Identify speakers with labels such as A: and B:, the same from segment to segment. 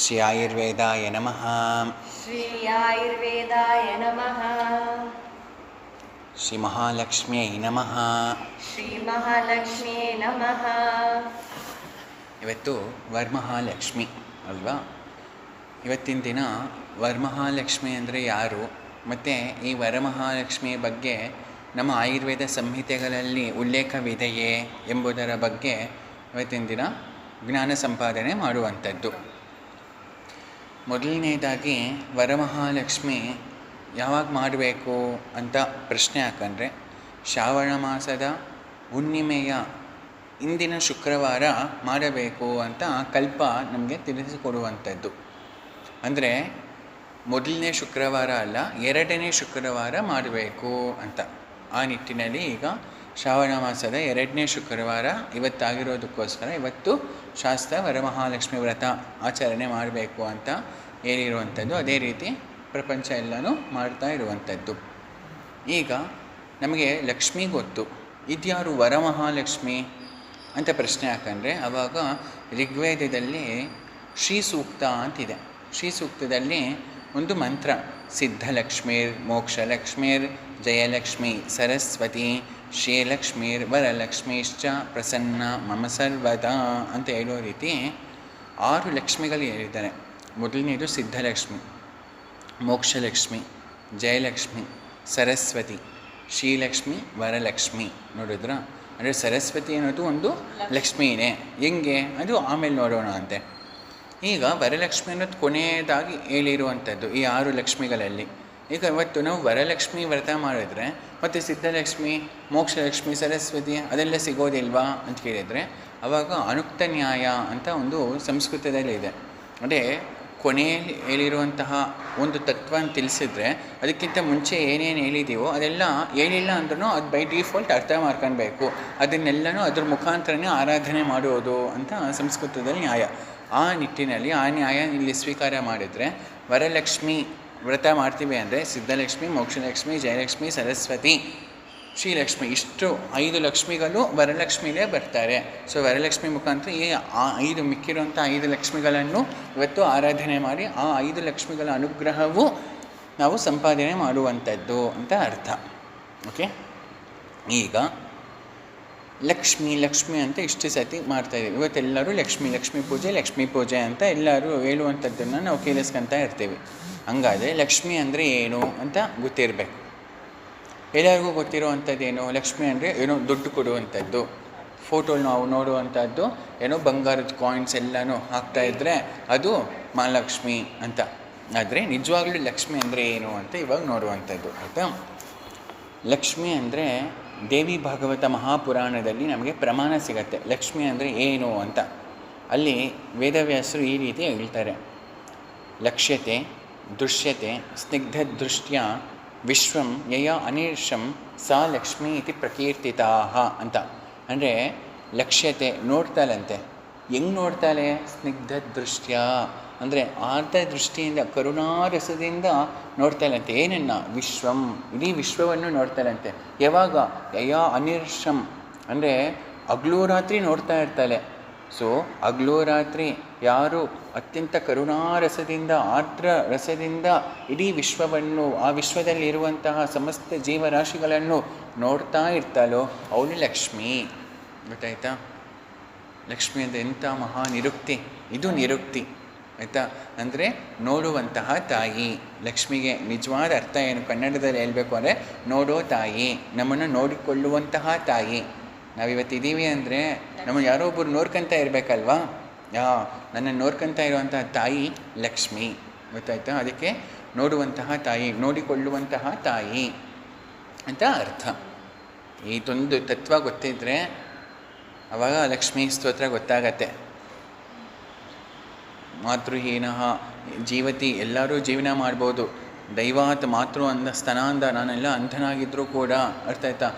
A: ಶ್ರೀ ಆಯುರ್ವೇದಾಯ ನಮಃ.
B: ಶ್ರೀ ಆಯುರ್ವೇದಾಯ ನಮಃ.
A: ಶ್ರೀ ಮಹಾಲಕ್ಷ್ಮಿಯೈ ನಮಃ.
B: ಶ್ರೀ ಮಹಾಲಕ್ಷ್ಮಿಯೇ ನಮಃ.
A: ಇವತ್ತು ವರಮಹಾಲಕ್ಷ್ಮಿ ಅಲ್ವಾ? ಇವತ್ತಿನ ದಿನ ವರಮಹಾಲಕ್ಷ್ಮಿ ಅಂದರೆ ಯಾರು, ಮತ್ತು ಈ ವರಮಹಾಲಕ್ಷ್ಮಿಯ ಬಗ್ಗೆ ನಮ್ಮ ಆಯುರ್ವೇದ ಸಂಹಿತೆಗಳಲ್ಲಿ ಉಲ್ಲೇಖವಿದೆಯೇ ಎಂಬುದರ ಬಗ್ಗೆ ಇವತ್ತಿನ ದಿನ ಜ್ಞಾನ ಸಂಪಾದನೆ ಮಾಡುವಂಥದ್ದು. ಮೊದಲನೇದಾಗಿ ವರಮಹಾಲಕ್ಷ್ಮಿ ಯಾವಾಗ ಮಾಡಬೇಕು ಅಂತ ಪ್ರಶ್ನೆ ಹಾಕಂದರೆ, ಶ್ರಾವಣ ಮಾಸದ ಹುಣ್ಣಿಮೆಯ ಇಂದಿನ ಶುಕ್ರವಾರ ಮಾಡಬೇಕು ಅಂತ ಕಲ್ಪ ನಮಗೆ ತಿಳಿಸಿಕೊಡುವಂಥದ್ದು. ಅಂದರೆ ಮೊದಲನೇ ಶುಕ್ರವಾರ ಅಲ್ಲ, ಎರಡನೇ ಶುಕ್ರವಾರ ಮಾಡಬೇಕು ಅಂತ. ಆ ನಿಟ್ಟಿನಲ್ಲಿ ಈಗ ಶ್ರಾವಣ ಮಾಸದ ಎರಡನೇ ಶುಕ್ರವಾರ ಇವತ್ತಾಗಿರೋದಕ್ಕೋಸ್ಕರ ಇವತ್ತು ಶಾಸ್ತ್ರ ವರಮಹಾಲಕ್ಷ್ಮಿ ವ್ರತ ಆಚರಣೆ ಮಾಡಬೇಕು ಅಂತ ಹೇಳಿರುವಂಥದ್ದು. ಅದೇ ರೀತಿ ಪ್ರಪಂಚ ಎಲ್ಲನೂ ಮಾಡ್ತಾ ಇರುವಂಥದ್ದು. ಈಗ ನಮಗೆ ಲಕ್ಷ್ಮಿ ಗೊತ್ತು, ಇದ್ಯಾರು ವರಮಹಾಲಕ್ಷ್ಮಿ ಅಂತ ಪ್ರಶ್ನೆ ಹಾಕಂದರೆ, ಆವಾಗ ಋಗ್ವೇದದಲ್ಲಿ ಶ್ರೀ ಸೂಕ್ತ ಅಂತಿದೆ. ಶ್ರೀ ಸೂಕ್ತದಲ್ಲಿ ಒಂದು ಮಂತ್ರ, ಸಿದ್ಧಲಕ್ಷ್ಮೀರ್ ಮೋಕ್ಷಲಕ್ಷ್ಮೀರ್ ಜಯಲಕ್ಷ್ಮಿ ಸರಸ್ವತಿ ಶ್ರೀಲಕ್ಷ್ಮೀರ್ ವರಲಕ್ಷ್ಮೀಶ್ಚ ಪ್ರಸನ್ನ ಮಮ ಸರ್ವದಾ ಅಂತ ಹೇಳೋ ರೀತಿ 6 ಲಕ್ಷ್ಮಿಗಳು ಹೇಳಿದ್ದಾರೆ. ಮೊದಲನೇದು ಸಿದ್ಧಲಕ್ಷ್ಮಿ, ಮೋಕ್ಷಲಕ್ಷ್ಮಿ, ಜಯಲಕ್ಷ್ಮಿ, ಸರಸ್ವತಿ, ಶ್ರೀಲಕ್ಷ್ಮಿ, ವರಲಕ್ಷ್ಮಿ. ನೋಡಿದ್ರ? ಅಂದರೆ ಸರಸ್ವತಿ ಅನ್ನೋದು ಒಂದು ಲಕ್ಷ್ಮೀನೇ. ಹೆಂಗೆ ಅದು ಆಮೇಲೆ ನೋಡೋಣ ಅಂತೆ. ಈಗ ವರಲಕ್ಷ್ಮಿ ಅನ್ನೋದು ಕೊನೆಯದಾಗಿ ಹೇಳಿರುವಂಥದ್ದು ಈ 6 ಲಕ್ಷ್ಮಿಗಳಲ್ಲಿ. ಈಗ ಇವತ್ತು ನಾವು ವರಲಕ್ಷ್ಮಿ ವ್ರತ ಮಾಡಿದ್ರೆ ಮತ್ತು ಸಿದ್ಧಲಕ್ಷ್ಮಿ, ಮೋಕ್ಷಲಕ್ಷ್ಮಿ, ಸರಸ್ವತಿ ಅದೆಲ್ಲ ಸಿಗೋದಿಲ್ವಾ ಅಂತ ಕೇಳಿದರೆ, ಆವಾಗ ಅನುಕ್ತ ನ್ಯಾಯ ಅಂತ ಒಂದು ಸಂಸ್ಕೃತದಲ್ಲಿ ಇದೆ. ಅಂದರೆ ಕೊನೆಯಲ್ಲಿ ಹೇಳಿರುವಂತಹ ಒಂದು ತತ್ವನ ತಿಳಿಸಿದ್ರೆ ಅದಕ್ಕಿಂತ ಮುಂಚೆ ಏನೇನು ಹೇಳಿದ್ದೀವೋ ಅದೆಲ್ಲ ಹೇಳಿಲ್ಲ ಅಂದ್ರೂ ಅದು ಬೈ ಡಿಫಾಲ್ಟ್ ಅರ್ಥ ಮಾಡ್ಕೊಳ್ಬೇಕು. ಅದನ್ನೆಲ್ಲನೂ ಅದ್ರ ಮುಖಾಂತರನೇ ಆರಾಧನೆ ಮಾಡುವುದು ಅಂತ ಸಂಸ್ಕೃತದಲ್ಲಿ ನ್ಯಾಯ. ಆ ನಿಟ್ಟಿನಲ್ಲಿ ಆ ನ್ಯಾಯ ಇಲ್ಲಿ ಸ್ವೀಕಾರ ಮಾಡಿದರೆ ವರಲಕ್ಷ್ಮಿ ವ್ರತ ಮಾಡ್ತೀವಿ ಅಂದರೆ ಸಿದ್ಧಲಕ್ಷ್ಮಿ, ಮೋಕ್ಷಲಕ್ಷ್ಮಿ, ಜಯಲಕ್ಷ್ಮಿ, ಸರಸ್ವತಿ, ಶ್ರೀಲಕ್ಷ್ಮಿ ಇಷ್ಟು 5 ಲಕ್ಷ್ಮಿಗಳು ವರಲಕ್ಷ್ಮಿಲೇ ಬರ್ತಾರೆ. ಸೊ ವರಲಕ್ಷ್ಮಿ ಮುಖಾಂತರ ಈ 5 ಮಿಕ್ಕಿರುವಂಥ 5 ಲಕ್ಷ್ಮಿಗಳನ್ನು ಇವತ್ತು ಆರಾಧನೆ ಮಾಡಿ ಆ 5 ಲಕ್ಷ್ಮಿಗಳ ಅನುಗ್ರಹವು ನಾವು ಸಂಪಾದನೆ ಮಾಡುವಂಥದ್ದು ಅಂತ ಅರ್ಥ. ಓಕೆ, ಈಗ ಲಕ್ಷ್ಮಿ ಅಂತ ಇಷ್ಟು ಸತಿ ಮಾಡ್ತಾಯಿದ್ದೀವಿ. ಇವತ್ತೆಲ್ಲರೂ ಲಕ್ಷ್ಮೀ ಪೂಜೆ ಅಂತ ಎಲ್ಲರೂ ಹೇಳುವಂಥದ್ದನ್ನು ನಾವು ಕೇಳಿಸ್ಕೊತಾ ಇರ್ತೀವಿ. ಹಂಗಾದರೆ ಲಕ್ಷ್ಮಿ ಅಂದರೆ ಏನು ಅಂತ ಗೊತ್ತಿರಬೇಕು. ಎಲ್ಲರಿಗೂ ಗೊತ್ತಿರುವಂಥದ್ದೇನು? ಲಕ್ಷ್ಮಿ ಅಂದರೆ ಏನೋ ದುಡ್ಡು ಕೊಡುವಂಥದ್ದು, ಫೋಟೋ ನಾವು ನೋಡುವಂಥದ್ದು, ಏನೋ ಬಂಗಾರದ ಕಾಯಿನ್ಸ್ ಎಲ್ಲನೂ ಹಾಕ್ತಾಯಿದ್ರೆ ಅದು ಮಹಾಲಕ್ಷ್ಮಿ ಅಂತ. ಆದರೆ ನಿಜವಾಗ್ಲೂ ಲಕ್ಷ್ಮಿ ಅಂದರೆ ಏನು ಅಂತ ಇವಾಗ ನೋಡುವಂಥದ್ದು. ಆಯಿತಾ? ಲಕ್ಷ್ಮಿ ಅಂದರೆ ದೇವಿ ಭಾಗವತ ಮಹಾಪುರಾಣದಲ್ಲಿ ನಮಗೆ ಪ್ರಮಾಣ ಸಿಗತ್ತೆ ಲಕ್ಷ್ಮಿ ಅಂದರೆ ಏನು ಅಂತ. ಅಲ್ಲಿ ವೇದವ್ಯಾಸರು ಈ ರೀತಿ ಹೇಳ್ತಾರೆ, ಲಕ್ಷ್ಯತೆ ದೃಶ್ಯತೆ ಸ್ನಿಗ್ಧದೃಷ್ಟ್ಯಾ ವಿಶ್ವಂ ಯಯ ಅನಿರ್ಷಂ ಸಾ ಲಕ್ಷ್ಮೀ ಇತಿ ಪ್ರಕೀರ್ತಿತಾ ಅಂತ. ಅಂದರೆ ಲಕ್ಷ್ಯತೆ ನೋಡ್ತಾಳಂತೆ. ಹೆಂಗೆ ನೋಡ್ತಾಳೆ? ಸ್ನಿಗ್ಧದೃಷ್ಟ್ಯಾ ಅಂದರೆ ಆರ್ಧ ದೃಷ್ಟಿಯಿಂದ ಕರುಣಾರಸದಿಂದ ನೋಡ್ತಾಳಂತೆ. ಏನನ್ನ? ವಿಶ್ವಂ, ಇಡೀ ವಿಶ್ವವನ್ನು ನೋಡ್ತಾಳಂತೆ. ಯಾವಾಗ? ಯಯ ಅನಿರ್ಷಂ ಅಂದರೆ ಹಗಲು ರಾತ್ರಿ ನೋಡ್ತಾ ಇರ್ತಾಳೆ. ಸೊ ಹಗಲು ರಾತ್ರಿ ಯಾರು ಅತ್ಯಂತ ಕರುಣಾರಸದಿಂದ ಆರ್ದ್ರ ರಸದಿಂದ ಇಡೀ ವಿಶ್ವವನ್ನು, ಆ ವಿಶ್ವದಲ್ಲಿರುವಂತಹ ಸಮಸ್ತ ಜೀವರಾಶಿಗಳನ್ನು ನೋಡ್ತಾ ಇರ್ತಾಳೋ ಅವಳು ಲಕ್ಷ್ಮಿ. ಗೊತ್ತಾಯ್ತಾ? ಲಕ್ಷ್ಮಿ ಅಂದರೆ ಎಂಥ ಮಹಾ ನಿರುಕ್ತಿ. ಇದು ನಿರುಕ್ತಿ ಆಯಿತಾ? ಅಂದರೆ ನೋಡುವಂತಹ ತಾಯಿ. ಲಕ್ಷ್ಮಿಗೆ ನಿಜವಾದ ಅರ್ಥ ಏನು ಕನ್ನಡದಲ್ಲಿ ಹೇಳಬೇಕು ಅಂದರೆ ನೋಡೋ ತಾಯಿ, ನಮ್ಮನ್ನು ನೋಡಿಕೊಳ್ಳುವಂತಹ ತಾಯಿ. ನಾವಿವತ್ತಿದ್ದೀವಿ ಅಂದರೆ ನಮ್ಮನ್ನು ಯಾರೋ ಒಬ್ಬರು ನೋಡ್ಕೊತಾ ಇರಬೇಕಲ್ವಾ? ನನ್ನನ್ನು ನೋಡ್ಕೊತಾ ಇರುವಂತಹ ತಾಯಿ ಲಕ್ಷ್ಮಿ. ಗೊತ್ತಾಯ್ತಾ? ಅದಕ್ಕೆ ನೋಡುವಂತಹ ತಾಯಿ, ನೋಡಿಕೊಳ್ಳುವಂತಹ ತಾಯಿ ಅಂತ ಅರ್ಥ. ಇದೊಂದು ತತ್ವ ಗೊತ್ತಿದ್ದರೆ ಆವಾಗ ಲಕ್ಷ್ಮೀ ಸ್ತೋತ್ರ ಗೊತ್ತಾಗತ್ತೆ. ಮಾತೃಹೀನ ಜೀವತಿ, ಎಲ್ಲರೂ ಜೀವನ ಮಾಡ್ಬೋದು. ದೈವಾತ್ ಮಾತೃ ಅಂದ ಸ್ತನಾಂದ, ನಾನೆಲ್ಲ ಅಂಧನಾಗಿದ್ದರೂ ಕೂಡ, ಅರ್ಥ ಆಯ್ತಾ?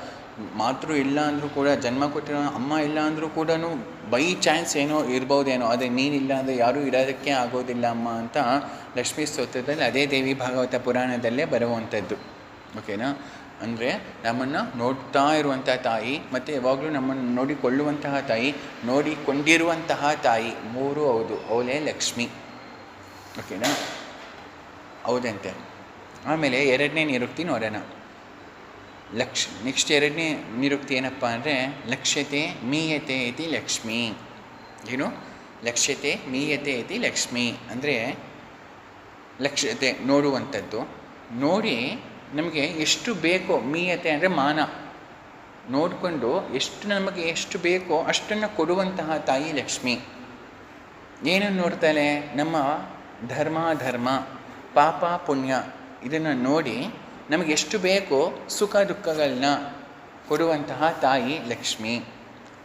A: ಮಾತೃ ಇಲ್ಲ ಅಂದರೂ ಕೂಡ, ಜನ್ಮ ಕೊಟ್ಟಿರೋ ಅಮ್ಮ ಇಲ್ಲ ಅಂದರೂ ಕೂಡ ಬೈ ಚಾನ್ಸ್ ಏನೋ ಇರ್ಬೋದೇನೋ, ಅದೇ ನೀನಿಲ್ಲ ಅಂದರೆ ಯಾರೂ ಇರೋದಕ್ಕೆ ಆಗೋದಿಲ್ಲ ಅಮ್ಮ ಅಂತ ಲಕ್ಷ್ಮೀ ಸ್ತೋತ್ರದಲ್ಲಿ ಅದೇ ದೇವಿ ಭಾಗವತ ಪುರಾಣದಲ್ಲೇ ಬರುವಂಥದ್ದು. ಓಕೆನಾ? ಅಂದರೆ ನಮ್ಮನ್ನು ನೋಡ್ತಾ ಇರುವಂತಹ ತಾಯಿ, ಮತ್ತು ಯಾವಾಗಲೂ ನಮ್ಮನ್ನು ನೋಡಿಕೊಳ್ಳುವಂತಹ ತಾಯಿ, ನೋಡಿಕೊಂಡಿರುವಂತಹ ತಾಯಿ, ಮೂರೂ ಹೌದು. ಅವಳೇ ಲಕ್ಷ್ಮಿ. ಓಕೆನಾ? ಹೌದಂತೆ. ಆಮೇಲೆ ಎರಡನೇ ನಿರುಕ್ತಿ ನೋಡೋಣ. ನೆಕ್ಸ್ಟ್ ಎರಡನೇ ನಿರುಕ್ತಿ ಏನಪ್ಪ ಅಂದರೆ ಲಕ್ಷ್ಯತೆ ಮೀಯತೆ ಇತಿ ಲಕ್ಷ್ಮೀ. ಏನು? ಲಕ್ಷ್ಯತೆ ಮೀಯತೆ ಇತಿ ಲಕ್ಷ್ಮೀ ಅಂದರೆ ಲಕ್ಷ್ಯತೆ ನೋಡುವಂಥದ್ದು. ನೋಡಿ ನಮಗೆ ಎಷ್ಟು ಬೇಕೋ, ಮೀಯತೆ ಅಂದರೆ ಮಾನ, ನೋಡಿಕೊಂಡು ನಮಗೆ ಎಷ್ಟು ಬೇಕೋ ಅಷ್ಟನ್ನು ಕೊಡುವಂತಹ ತಾಯಿ ಲಕ್ಷ್ಮಿ. ಏನನ್ನು ನೋಡ್ತಾಳೆ? ನಮ್ಮ ಧರ್ಮ ಪಾಪ ಪುಣ್ಯ ಇದನ್ನು ನೋಡಿ ನಮಗೆ ಎಷ್ಟು ಬೇಕೋ ಸುಖ ದುಃಖಗಳನ್ನ ಕೊಡುವಂತಹ ತಾಯಿ ಲಕ್ಷ್ಮಿ.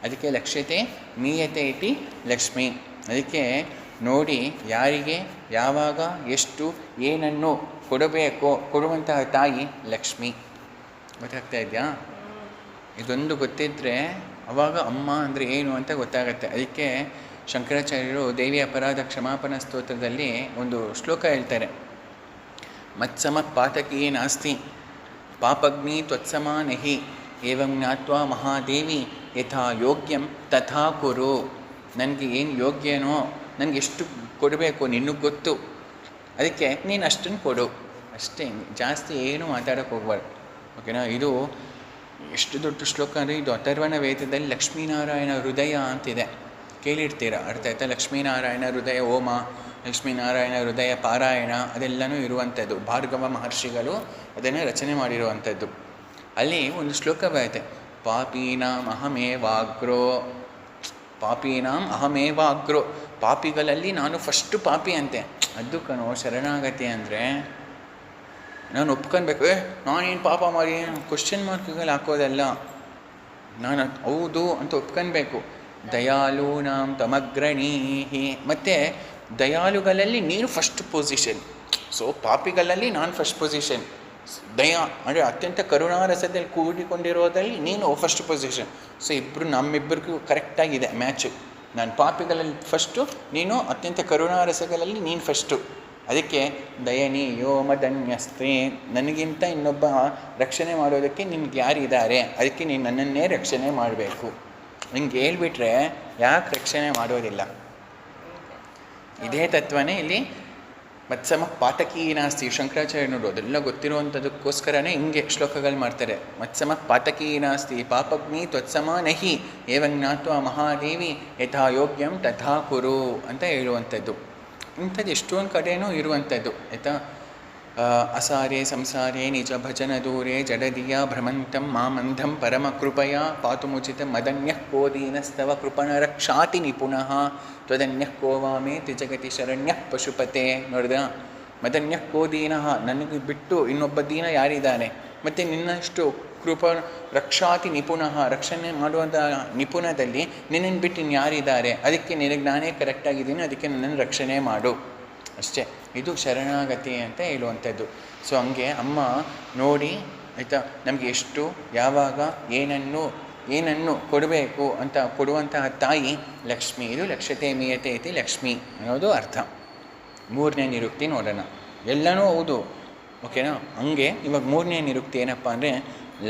A: ಅದಕ್ಕೆ ಲಕ್ಷ್ಯತೆ ಮೀಯತೆ ಇತಿ ಲಕ್ಷ್ಮಿ. ಅದಕ್ಕೆ ನೋಡಿ ಯಾರಿಗೆ ಯಾವಾಗ ಎಷ್ಟು ಏನನ್ನು ಕೊಡಬೇಕೋ ಕೊಡುವಂತಹ ತಾಯಿ ಲಕ್ಷ್ಮಿ. ಗೊತ್ತಾಗ್ತಾ ಇದೆಯಾ? ಇದೊಂದು ಗೊತ್ತಿದ್ದರೆ ಆವಾಗ ಅಮ್ಮ ಅಂದರೆ ಏನು ಅಂತ ಗೊತ್ತಾಗತ್ತೆ. ಅದಕ್ಕೆ ಶಂಕರಾಚಾರ್ಯರು ದೇವಿ ಅಪರಾಧ ಕ್ಷಮಾಪನಾ ಸ್ತೋತ್ರದಲ್ಲಿ ಒಂದು ಶ್ಲೋಕ ಹೇಳ್ತಾರೆ. ಮತ್ಸಮ ಪಾತಕೀ ನಾಸ್ತಿ ಪಾಪಗ್ನಿ ತ್ವತ್ಸಮ ನಹಿ ಏವಂ ಜ್ಞಾತ್ವಾ ಮಹಾದೇವಿ ಯಥಾ ಯೋಗ್ಯಂ ತಥಾ ಕುರು. ನನಗೆ ಏನು ಯೋಗ್ಯನೋ, ನನಗೆ ಎಷ್ಟು ಕೊಡಬೇಕು ನಿನಗೆ ಗೊತ್ತು, ಅದಕ್ಕೆ ನೀನು ಅಷ್ಟನ್ನು ಕೊಡು ಅಷ್ಟೇ, ಜಾಸ್ತಿ ಏನು ಮಾತಾಡೋಕ್ಕೆ ಹೋಗ್ಬಾರ್ದು. ಓಕೆನಾ? ಇದು ಎಷ್ಟು ದೊಡ್ಡ ಶ್ಲೋಕ ಅಂದರೆ ಇದು ಅಥರ್ವಣ ವೇದದಲ್ಲಿ ಲಕ್ಷ್ಮೀನಾರಾಯಣ ಹೃದಯ ಅಂತಿದೆ, ಕೇಳಿರ್ತೀರ. ಅರ್ಥ ಆಯ್ತಾ? ಲಕ್ಷ್ಮೀನಾರಾಯಣ ಹೃದಯ ಹೋಮ, ಲಕ್ಷ್ಮೀನಾರಾಯಣ ಹೃದಯ ಪಾರಾಯಣ ಅದೆಲ್ಲನೂ ಇರುವಂಥದ್ದು. ಭಾರ್ಗವ ಮಹರ್ಷಿಗಳು ಅದನ್ನು ರಚನೆ ಮಾಡಿರುವಂಥದ್ದು. ಅಲ್ಲಿ ಒಂದು ಶ್ಲೋಕ ಬರುತ್ತೆ, ಪಾಪೀನಾಂ ಅಹಮೇವಾಗ್ರೋ, ಪಾಪೀನಾಂ ಅಹಮೇವಾಗ್ರೋ, ಪಾಪಿಗಳಲ್ಲಿ ನಾನು ಫಸ್ಟು ಪಾಪಿ ಅಂತೆ. ಅದು ಕಣೋ ಶರಣಾಗತಿ ಅಂದರೆ. ನಾನು ಒಪ್ಕೊಳ್ಬೇಕು, ನಾನೇನು ಪಾಪ ಮಾಡಿ ಕ್ವಶನ್ ಮಾರ್ಕ್ಗಳು ಹಾಕೋದಲ್ಲ, ನಾನು ಹೌದು ಅಂತ ಒಪ್ಕೊಳ್ಬೇಕು. ದಯಾಲೂನಾಂ ತಮಗ್ರಣೀಹಿ, ಮತ್ತು ದಯಾಳುಗಳಲ್ಲಿ ನೀನು ಫಸ್ಟ್ ಪೊಸಿಷನ್. ಸೊ ಪಾಪಿಗಳಲ್ಲಿ ನಾನು ಫಸ್ಟ್ ಪೊಸಿಷನ್. ದಯಾ ಅಂದರೆ ಅತ್ಯಂತ ಕರುಣಾರಸದಲ್ಲಿ ಕೂಡಿಕೊಂಡಿರೋದ್ರಲ್ಲಿ ನೀನು ಫಸ್ಟ್ ಪೊಸಿಷನ್. ಸೊ ನಮ್ಮಿಬ್ಬರಿಗೂ ಕರೆಕ್ಟಾಗಿದೆ ಮ್ಯಾಚು. ನಾನು ಪಾಪಿಗಳಲ್ಲಿ ಫಸ್ಟು, ನೀನು ಅತ್ಯಂತ ಕರುಣಾರಸಗಳಲ್ಲಿ ನೀನು ಫಸ್ಟು. ಅದಕ್ಕೆ ದಯನೀಯೋ ಮದನ್ಯಸ್ತೆ, ನನಗಿಂತ ಇನ್ನೊಬ್ಬ ರಕ್ಷಣೆ ಮಾಡೋದಕ್ಕೆ ನಿಮ್ಗೆ ಯಾರಿದ್ದಾರೆ, ಅದಕ್ಕೆ ನೀನು ನನ್ನನ್ನೇ ರಕ್ಷಣೆ ಮಾಡಬೇಕು. ಹಿಂಗೆ ಹೇಳ್ಬಿಟ್ರೆ ಯಾಕೆ ರಕ್ಷಣೆ ಮಾಡೋದಿಲ್ಲ? ಇದೇ ತತ್ವನೇ ಇಲ್ಲಿ ಮತ್ಸಮ ಪಾತಕೀ ನಾಸ್ತಿ. ಶಂಕರಾಚಾರ್ಯ ನೋಡು ಅದೆಲ್ಲ ಗೊತ್ತಿರುವಂಥದಕ್ಕೋಸ್ಕರನೇ ಹಿಂಗೆ ಶ್ಲೋಕಗಳು ಮಾಡ್ತಾರೆ. ಮತ್ಸಮ ಪಾತಕೀ ನಾಸ್ತಿ ಪಾಪಗ್ನಿ ತ್ವತ್ಸಮ ನಹಿ ಏವಂ ಜ್ಞಾತ್ವಾ ಮಹಾದೇವಿ ಯಥಾ ಯೋಗ್ಯಂ ತಥಾ ಕುರು ಅಂತ ಹೇಳುವಂಥದ್ದು. ಇಂಥದ್ದು ಎಷ್ಟೊಂದು ಕಡೆಯೂ ಇರುವಂಥದ್ದು ಆಯಿತಾ. ಅಸಾರೇ ಸಂಸಾರೇ ನಿಜ ಭಜನ ದೂರೇ ಜಡದಿಯ ಭ್ರಮಂತಂ ಮಾಮಂಧಂ ಪರಮ ಕೃಪಯ ಪಾತು ಮುಚಿತ ಮದನ್ಯಃ ಕೋ ದೀನಸ್ತವ ಕೃಪಣ ರಕ್ಷಾತಿ ನಿಪುಣಃ ತ್ವದನ್ಯಃ ಕೋ ವಾಮೇ ತ್ರಿಜಗತಿ ಶರಣ್ಯಃ ಪಶುಪತೆ. ನೋಡಿದ, ಮದನ್ಯಃ ಕೋ ದೀನಃ, ನನಗೆ ಬಿಟ್ಟು ಇನ್ನೊಬ್ಬ ದೀನ ಯಾರಿದ್ದಾನೆ, ಮತ್ತು ನಿನ್ನಷ್ಟು ಕೃಪ ರಕ್ಷಾತಿ ನಿಪುಣಃ, ರಕ್ಷಣೆ ಮಾಡುವಂಥ ನಿಪುಣದಲ್ಲಿ ನಿನ್ನನ್ನು ಬಿಟ್ಟು ಇನ್ಯಾರಿದ್ದಾರೆ, ಅದಕ್ಕೆ ನಿನಗೆ ನಾನೇ ಕರೆಕ್ಟಾಗಿದ್ದೀನಿ, ಅದಕ್ಕೆ ನನ್ನನ್ನು ರಕ್ಷಣೆ ಮಾಡು ಅಷ್ಟೇ. ಇದು ಶರಣಾಗತಿ ಅಂತ ಹೇಳುವಂಥದ್ದು. ಸೊ ಹಂಗೆ ಅಮ್ಮ ನೋಡಿ ಆಯಿತಾ, ನಮಗೆ ಎಷ್ಟು ಯಾವಾಗ ಏನನ್ನು ಕೊಡಬೇಕು ಅಂತ ಕೊಡುವಂತಹ ತಾಯಿ ಲಕ್ಷ್ಮಿ. ಇದು ಲಕ್ಷ್ಯತೆ ಮೀಯತೆ ಇತಿ ಲಕ್ಷ್ಮಿ ಅನ್ನೋದು ಅರ್ಥ. ಮೂರನೇ ನಿರುಕ್ತಿ ನೋಡೋಣ. ಎಲ್ಲನೂ ಹೌದು, ಓಕೆನಾ? ಹಂಗೆ ಇವಾಗ ಮೂರನೇ ನಿರುಕ್ತಿ ಏನಪ್ಪ ಅಂದರೆ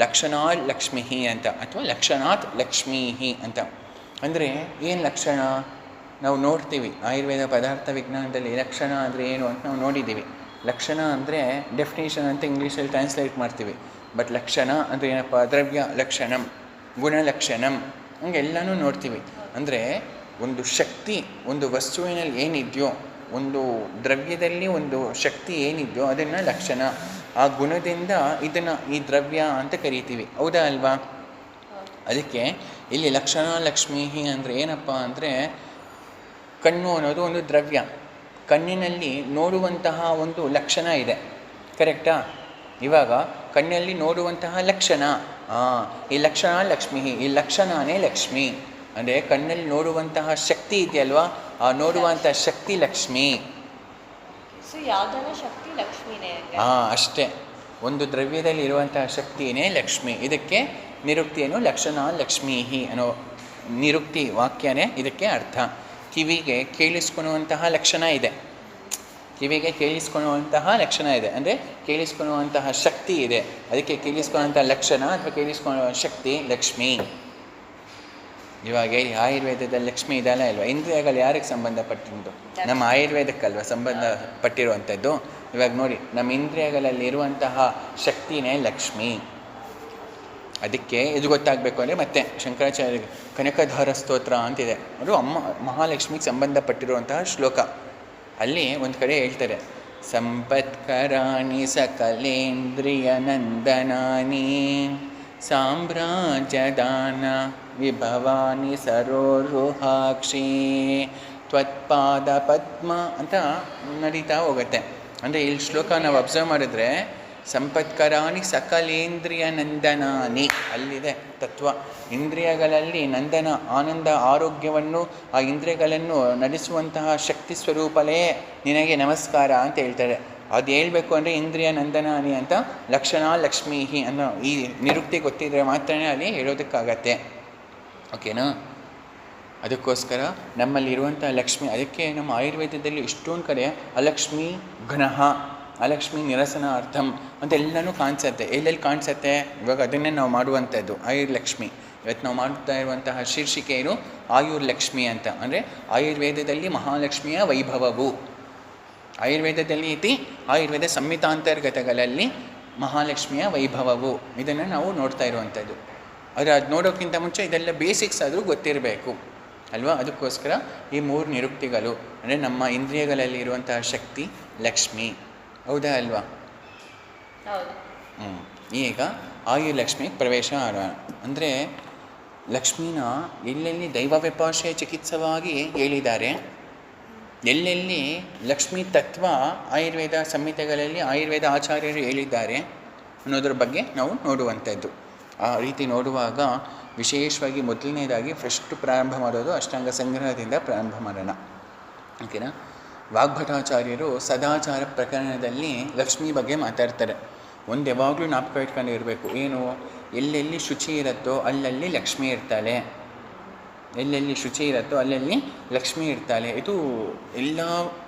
A: ಲಕ್ಷಣಾತ್ ಲಕ್ಷ್ಮೀ ಅಂತ, ಅಥವಾ ಲಕ್ಷಣಾತ್ ಲಕ್ಷ್ಮೀ ಅಂತ. ಅಂದರೆ ಏನು ಲಕ್ಷಣ? ನಾವು ನೋಡ್ತೀವಿ ಆಯುರ್ವೇದ ಪದಾರ್ಥ ವಿಜ್ಞಾನದಲ್ಲಿ ಲಕ್ಷಣ ಅಂದರೆ ಏನು ಅಂತ ನಾವು ನೋಡಿದ್ದೀವಿ. ಲಕ್ಷಣ ಅಂದರೆ ಡೆಫಿನೇಷನ್ ಅಂತ ಇಂಗ್ಲೀಷಲ್ಲಿ ಟ್ರಾನ್ಸ್ಲೇಟ್ ಮಾಡ್ತೀವಿ. ಬಟ್ ಲಕ್ಷಣ ಅಂದರೆ ಏನಪ್ಪ? ದ್ರವ್ಯ ಲಕ್ಷಣಂ, ಗುಣಲಕ್ಷಣಂ, ಹಂಗೆಲ್ಲನೂ ನೋಡ್ತೀವಿ. ಅಂದರೆ ಒಂದು ಶಕ್ತಿ ಒಂದು ವಸ್ತುವಿನಲ್ಲಿ ಏನಿದೆಯೋ, ಒಂದು ದ್ರವ್ಯದಲ್ಲಿ ಒಂದು ಶಕ್ತಿ ಏನಿದೆಯೋ ಅದನ್ನು ಲಕ್ಷಣ, ಆ ಗುಣದಿಂದ ಇದನ್ನು ಈ ದ್ರವ್ಯ ಅಂತ ಕರಿತೀವಿ. ಹೌದಾ ಅಲ್ವಾ? ಅದಕ್ಕೆ ಇಲ್ಲಿ ಲಕ್ಷಣ ಲಕ್ಷ್ಮೀ ಅಂದರೆ ಏನಪ್ಪ ಅಂದರೆ, ಕಣ್ಣು ಅನ್ನೋದು ಒಂದು ದ್ರವ್ಯ, ಕಣ್ಣಿನಲ್ಲಿ ನೋಡುವಂತಹ ಒಂದು ಲಕ್ಷಣ ಇದೆ, ಕರೆಕ್ಟಾ? ಇವಾಗ ಕಣ್ಣಲ್ಲಿ ನೋಡುವಂತಹ ಲಕ್ಷಣ, ಈ ಲಕ್ಷಣ ಲಕ್ಷ್ಮೀ, ಈ ಲಕ್ಷಣನೇ ಲಕ್ಷ್ಮಿ. ಅಂದರೆ ಕಣ್ಣಲ್ಲಿ ನೋಡುವಂತಹ ಶಕ್ತಿ ಇದೆಯಲ್ವಾ, ಆ ನೋಡುವಂತಹ ಶಕ್ತಿ ಲಕ್ಷ್ಮಿ.
B: ಶಕ್ತಿ ಲಕ್ಷ್ಮಿನೇ.
A: ಅಷ್ಟೇ, ಒಂದು ದ್ರವ್ಯದಲ್ಲಿ ಇರುವಂತಹ ಶಕ್ತಿನೇ ಲಕ್ಷ್ಮಿ. ಇದಕ್ಕೆ ನಿರುಕ್ತಿಯನ್ನು ಲಕ್ಷಣ ಲಕ್ಷ್ಮೀ ಅನ್ನೋ ನಿರುಕ್ತಿ ವಾಕ್ಯನೇ ಇದಕ್ಕೆ ಅರ್ಥ. ಕಿವಿಗೆ ಕೇಳಿಸ್ಕೊಳ್ಳುವಂತಹ ಲಕ್ಷಣ ಇದೆ, ಕಿವಿಗೆ ಕೇಳಿಸ್ಕೊಳ್ಳುವಂತಹ ಲಕ್ಷಣ ಇದೆ, ಅಂದರೆ ಕೇಳಿಸ್ಕೊಳ್ಳುವಂತಹ ಶಕ್ತಿ ಇದೆ, ಅದಕ್ಕೆ ಕೇಳಿಸ್ಕೊಳ್ಳುವಂತಹ ಲಕ್ಷಣ ಅಥವಾ ಕೇಳಿಸ್ಕೊಳ್ಳುವ ಶಕ್ತಿ ಲಕ್ಷ್ಮಿ. ಇವಾಗ ಹೇಳಿ ಆಯುರ್ವೇದದಲ್ಲಿ ಲಕ್ಷ್ಮಿ ಇದಲ್ಲ ಇಲ್ವಾ? ಇಂದ್ರಿಯಗಳು ಯಾರಿಗೆ ಸಂಬಂಧಪಟ್ಟಿದ್ದು? ನಮ್ಮ ಆಯುರ್ವೇದಕ್ಕಲ್ವ ಸಂಬಂಧಪಟ್ಟಿರುವಂಥದ್ದು. ಇವಾಗ ನೋಡಿ, ನಮ್ಮ ಇಂದ್ರಿಯಗಳಲ್ಲಿ ಇರುವಂತಹ ಶಕ್ತಿನೇ ಲಕ್ಷ್ಮಿ. ಅದಕ್ಕೆ ಇದು ಗೊತ್ತಾಗಬೇಕು ಅಂದರೆ ಮತ್ತೆ ಶಂಕರಾಚಾರ್ಯ ಕನಕಧಾರ ಸ್ತೋತ್ರ ಅಂತಿದೆ, ಅದು ಅಮ್ಮ ಮಹಾಲಕ್ಷ್ಮಿಗೆ ಸಂಬಂಧಪಟ್ಟಿರುವಂತಹ ಶ್ಲೋಕ. ಅಲ್ಲಿ ಒಂದು ಕಡೆ ಹೇಳ್ತಾರೆ, ಸಂಪತ್ಕರಾಣಿ ಸಕಲೇಂದ್ರಿಯ ನಂದನಾನಿ ಸಾಮ್ರಾಜ್ಯದಾನ ವಿಭವಾನಿ ಸರೋರುಹಾಕ್ಷಿ ತ್ವತ್ಪಾದ ಪದ್ಮ ಅಂತ ನಡೀತಾ ಹೋಗುತ್ತೆ. ಅಂದರೆ ಇಲ್ಲಿ ಶ್ಲೋಕ ನಾವು ಅಬ್ಸರ್ವ್ ಮಾಡಿದ್ರೆ ಸಂಪತ್ಕರಾಣಿ ಸಕಲೇಂದ್ರಿಯ ನಂದನಾನಿ ಅಲ್ಲಿದೆ ತತ್ವ. ಇಂದ್ರಿಯಗಳಲ್ಲಿ ನಂದನ ಆನಂದ ಆರೋಗ್ಯವನ್ನು ಆ ಇಂದ್ರಿಯಗಳನ್ನು ನಡೆಸುವಂತಹ ಶಕ್ತಿ ಸ್ವರೂಪಲೇ ನಿನಗೆ ನಮಸ್ಕಾರ ಅಂತ ಹೇಳ್ತಾರೆ. ಅದು ಹೇಳ್ಬೇಕು ಅಂದರೆ ಇಂದ್ರಿಯ ನಂದನಾನಿ ಅಂತ ಲಕ್ಷಣ ಲಕ್ಷ್ಮೀ ಅನ್ನೋ ಈ ನಿರುಕ್ತಿ ಗೊತ್ತಿದ್ರೆ ಮಾತ್ರ ಅಲ್ಲಿ ಹೇಳೋದಕ್ಕಾಗತ್ತೆ. ಓಕೆನಾ? ಅದಕ್ಕೋಸ್ಕರ ನಮ್ಮಲ್ಲಿರುವಂಥ ಲಕ್ಷ್ಮಿ, ಅದಕ್ಕೆ ನಮ್ಮ ಆಯುರ್ವೇದದಲ್ಲಿ ಇಷ್ಟೊಂದು ಕಡೆ ಅಲಕ್ಷ್ಮಿ ಘನಃ, ಅಲಕ್ಷ್ಮಿ ನಿರಸನಾರ್ಥಂ ಅಂತ ಎಲ್ಲನೂ ಕಾಣಿಸುತ್ತೆ. ಎಲ್ಲೆಲ್ಲಿ ಕಾಣಿಸುತ್ತೆ? ಇವಾಗ ಅದನ್ನೇ ನಾವು ಮಾಡುವಂಥದ್ದು ಆಯುರ್ಲಕ್ಷ್ಮಿ. ಇವತ್ತು ನಾವು ಮಾಡ್ತಾ ಇರುವಂತಹ ಶೀರ್ಷಿಕೆ ಏನು? ಆಯುರ್ಲಕ್ಷ್ಮಿ ಅಂತ. ಅಂದರೆ ಆಯುರ್ವೇದದಲ್ಲಿ ಮಹಾಲಕ್ಷ್ಮಿಯ ವೈಭವವು. ಆಯುರ್ವೇದದಲ್ಲಿ ಇತಿ ಆಯುರ್ವೇದ ಸಂಹಿತಾಂತರ್ಗತಗಳಲ್ಲಿ ಮಹಾಲಕ್ಷ್ಮಿಯ ವೈಭವವು, ಇದನ್ನು ನಾವು ನೋಡ್ತಾ ಇರುವಂಥದ್ದು. ಆದರೆ ಅದು ನೋಡೋಕ್ಕಿಂತ ಮುಂಚೆ ಇದೆಲ್ಲ ಬೇಸಿಕ್ಸ್ ಆದರೂ ಗೊತ್ತಿರಬೇಕು ಅಲ್ವಾ? ಅದಕ್ಕೋಸ್ಕರ ಈ 3 ನಿರುಕ್ತಿಗಳು. ಅಂದರೆ ನಮ್ಮ ಇಂದ್ರಿಯಗಳಲ್ಲಿ ಇರುವಂತಹ ಶಕ್ತಿ ಲಕ್ಷ್ಮಿ, ಹೌದಾ ಅಲ್ವಾ? ಈಗ ಆಯುರ್ಲಕ್ಷ್ಮಿಗೆ ಪ್ರವೇಶ ಮಾಡೋಣ. ಅಂದರೆ ಲಕ್ಷ್ಮೀನ ಎಲ್ಲೆಲ್ಲಿ ದೈವ ವ್ಯಪಾಶಯ ಚಿಕಿತ್ಸವಾಗಿ ಹೇಳಿದ್ದಾರೆ, ಎಲ್ಲೆಲ್ಲಿ ಲಕ್ಷ್ಮೀ ತತ್ವ ಆಯುರ್ವೇದ ಸಂಹಿತೆಗಳಲ್ಲಿ ಆಯುರ್ವೇದ ಆಚಾರ್ಯರು ಹೇಳಿದ್ದಾರೆ ಅನ್ನೋದ್ರ ಬಗ್ಗೆ ನಾವು ನೋಡುವಂಥದ್ದು. ಆ ರೀತಿ ನೋಡುವಾಗ ವಿಶೇಷವಾಗಿ ಮೊದಲನೇದಾಗಿ ಫಸ್ಟ್ ಪ್ರಾರಂಭ ಮಾಡೋದು ಅಷ್ಟಾಂಗ ಸಂಗ್ರಹದಿಂದ ಪ್ರಾರಂಭ ಮಾಡೋಣ. ಓಕೆನಾ? ವಾಗ್ಭಟಾಚಾರ್ಯರು ಸದಾಚಾರ ಪ್ರಕರಣದಲ್ಲಿ ಲಕ್ಷ್ಮೀ ಬಗ್ಗೆ ಮಾತಾಡ್ತಾರೆ. ಒಂದು ಯಾವಾಗಲೂ ಜ್ಞಾಪಕ ಇಟ್ಕೊಂಡಿರಬೇಕು, ಏನು? ಎಲ್ಲೆಲ್ಲಿ ಶುಚಿ ಇರುತ್ತೋ ಅಲ್ಲಲ್ಲಿ ಲಕ್ಷ್ಮಿ ಇರ್ತಾಳೆ, ಎಲ್ಲೆಲ್ಲಿ ಶುಚಿ ಇರುತ್ತೋ ಅಲ್ಲಲ್ಲಿ ಲಕ್ಷ್ಮಿ ಇರ್ತಾಳೆ. ಇದು ಎಲ್ಲ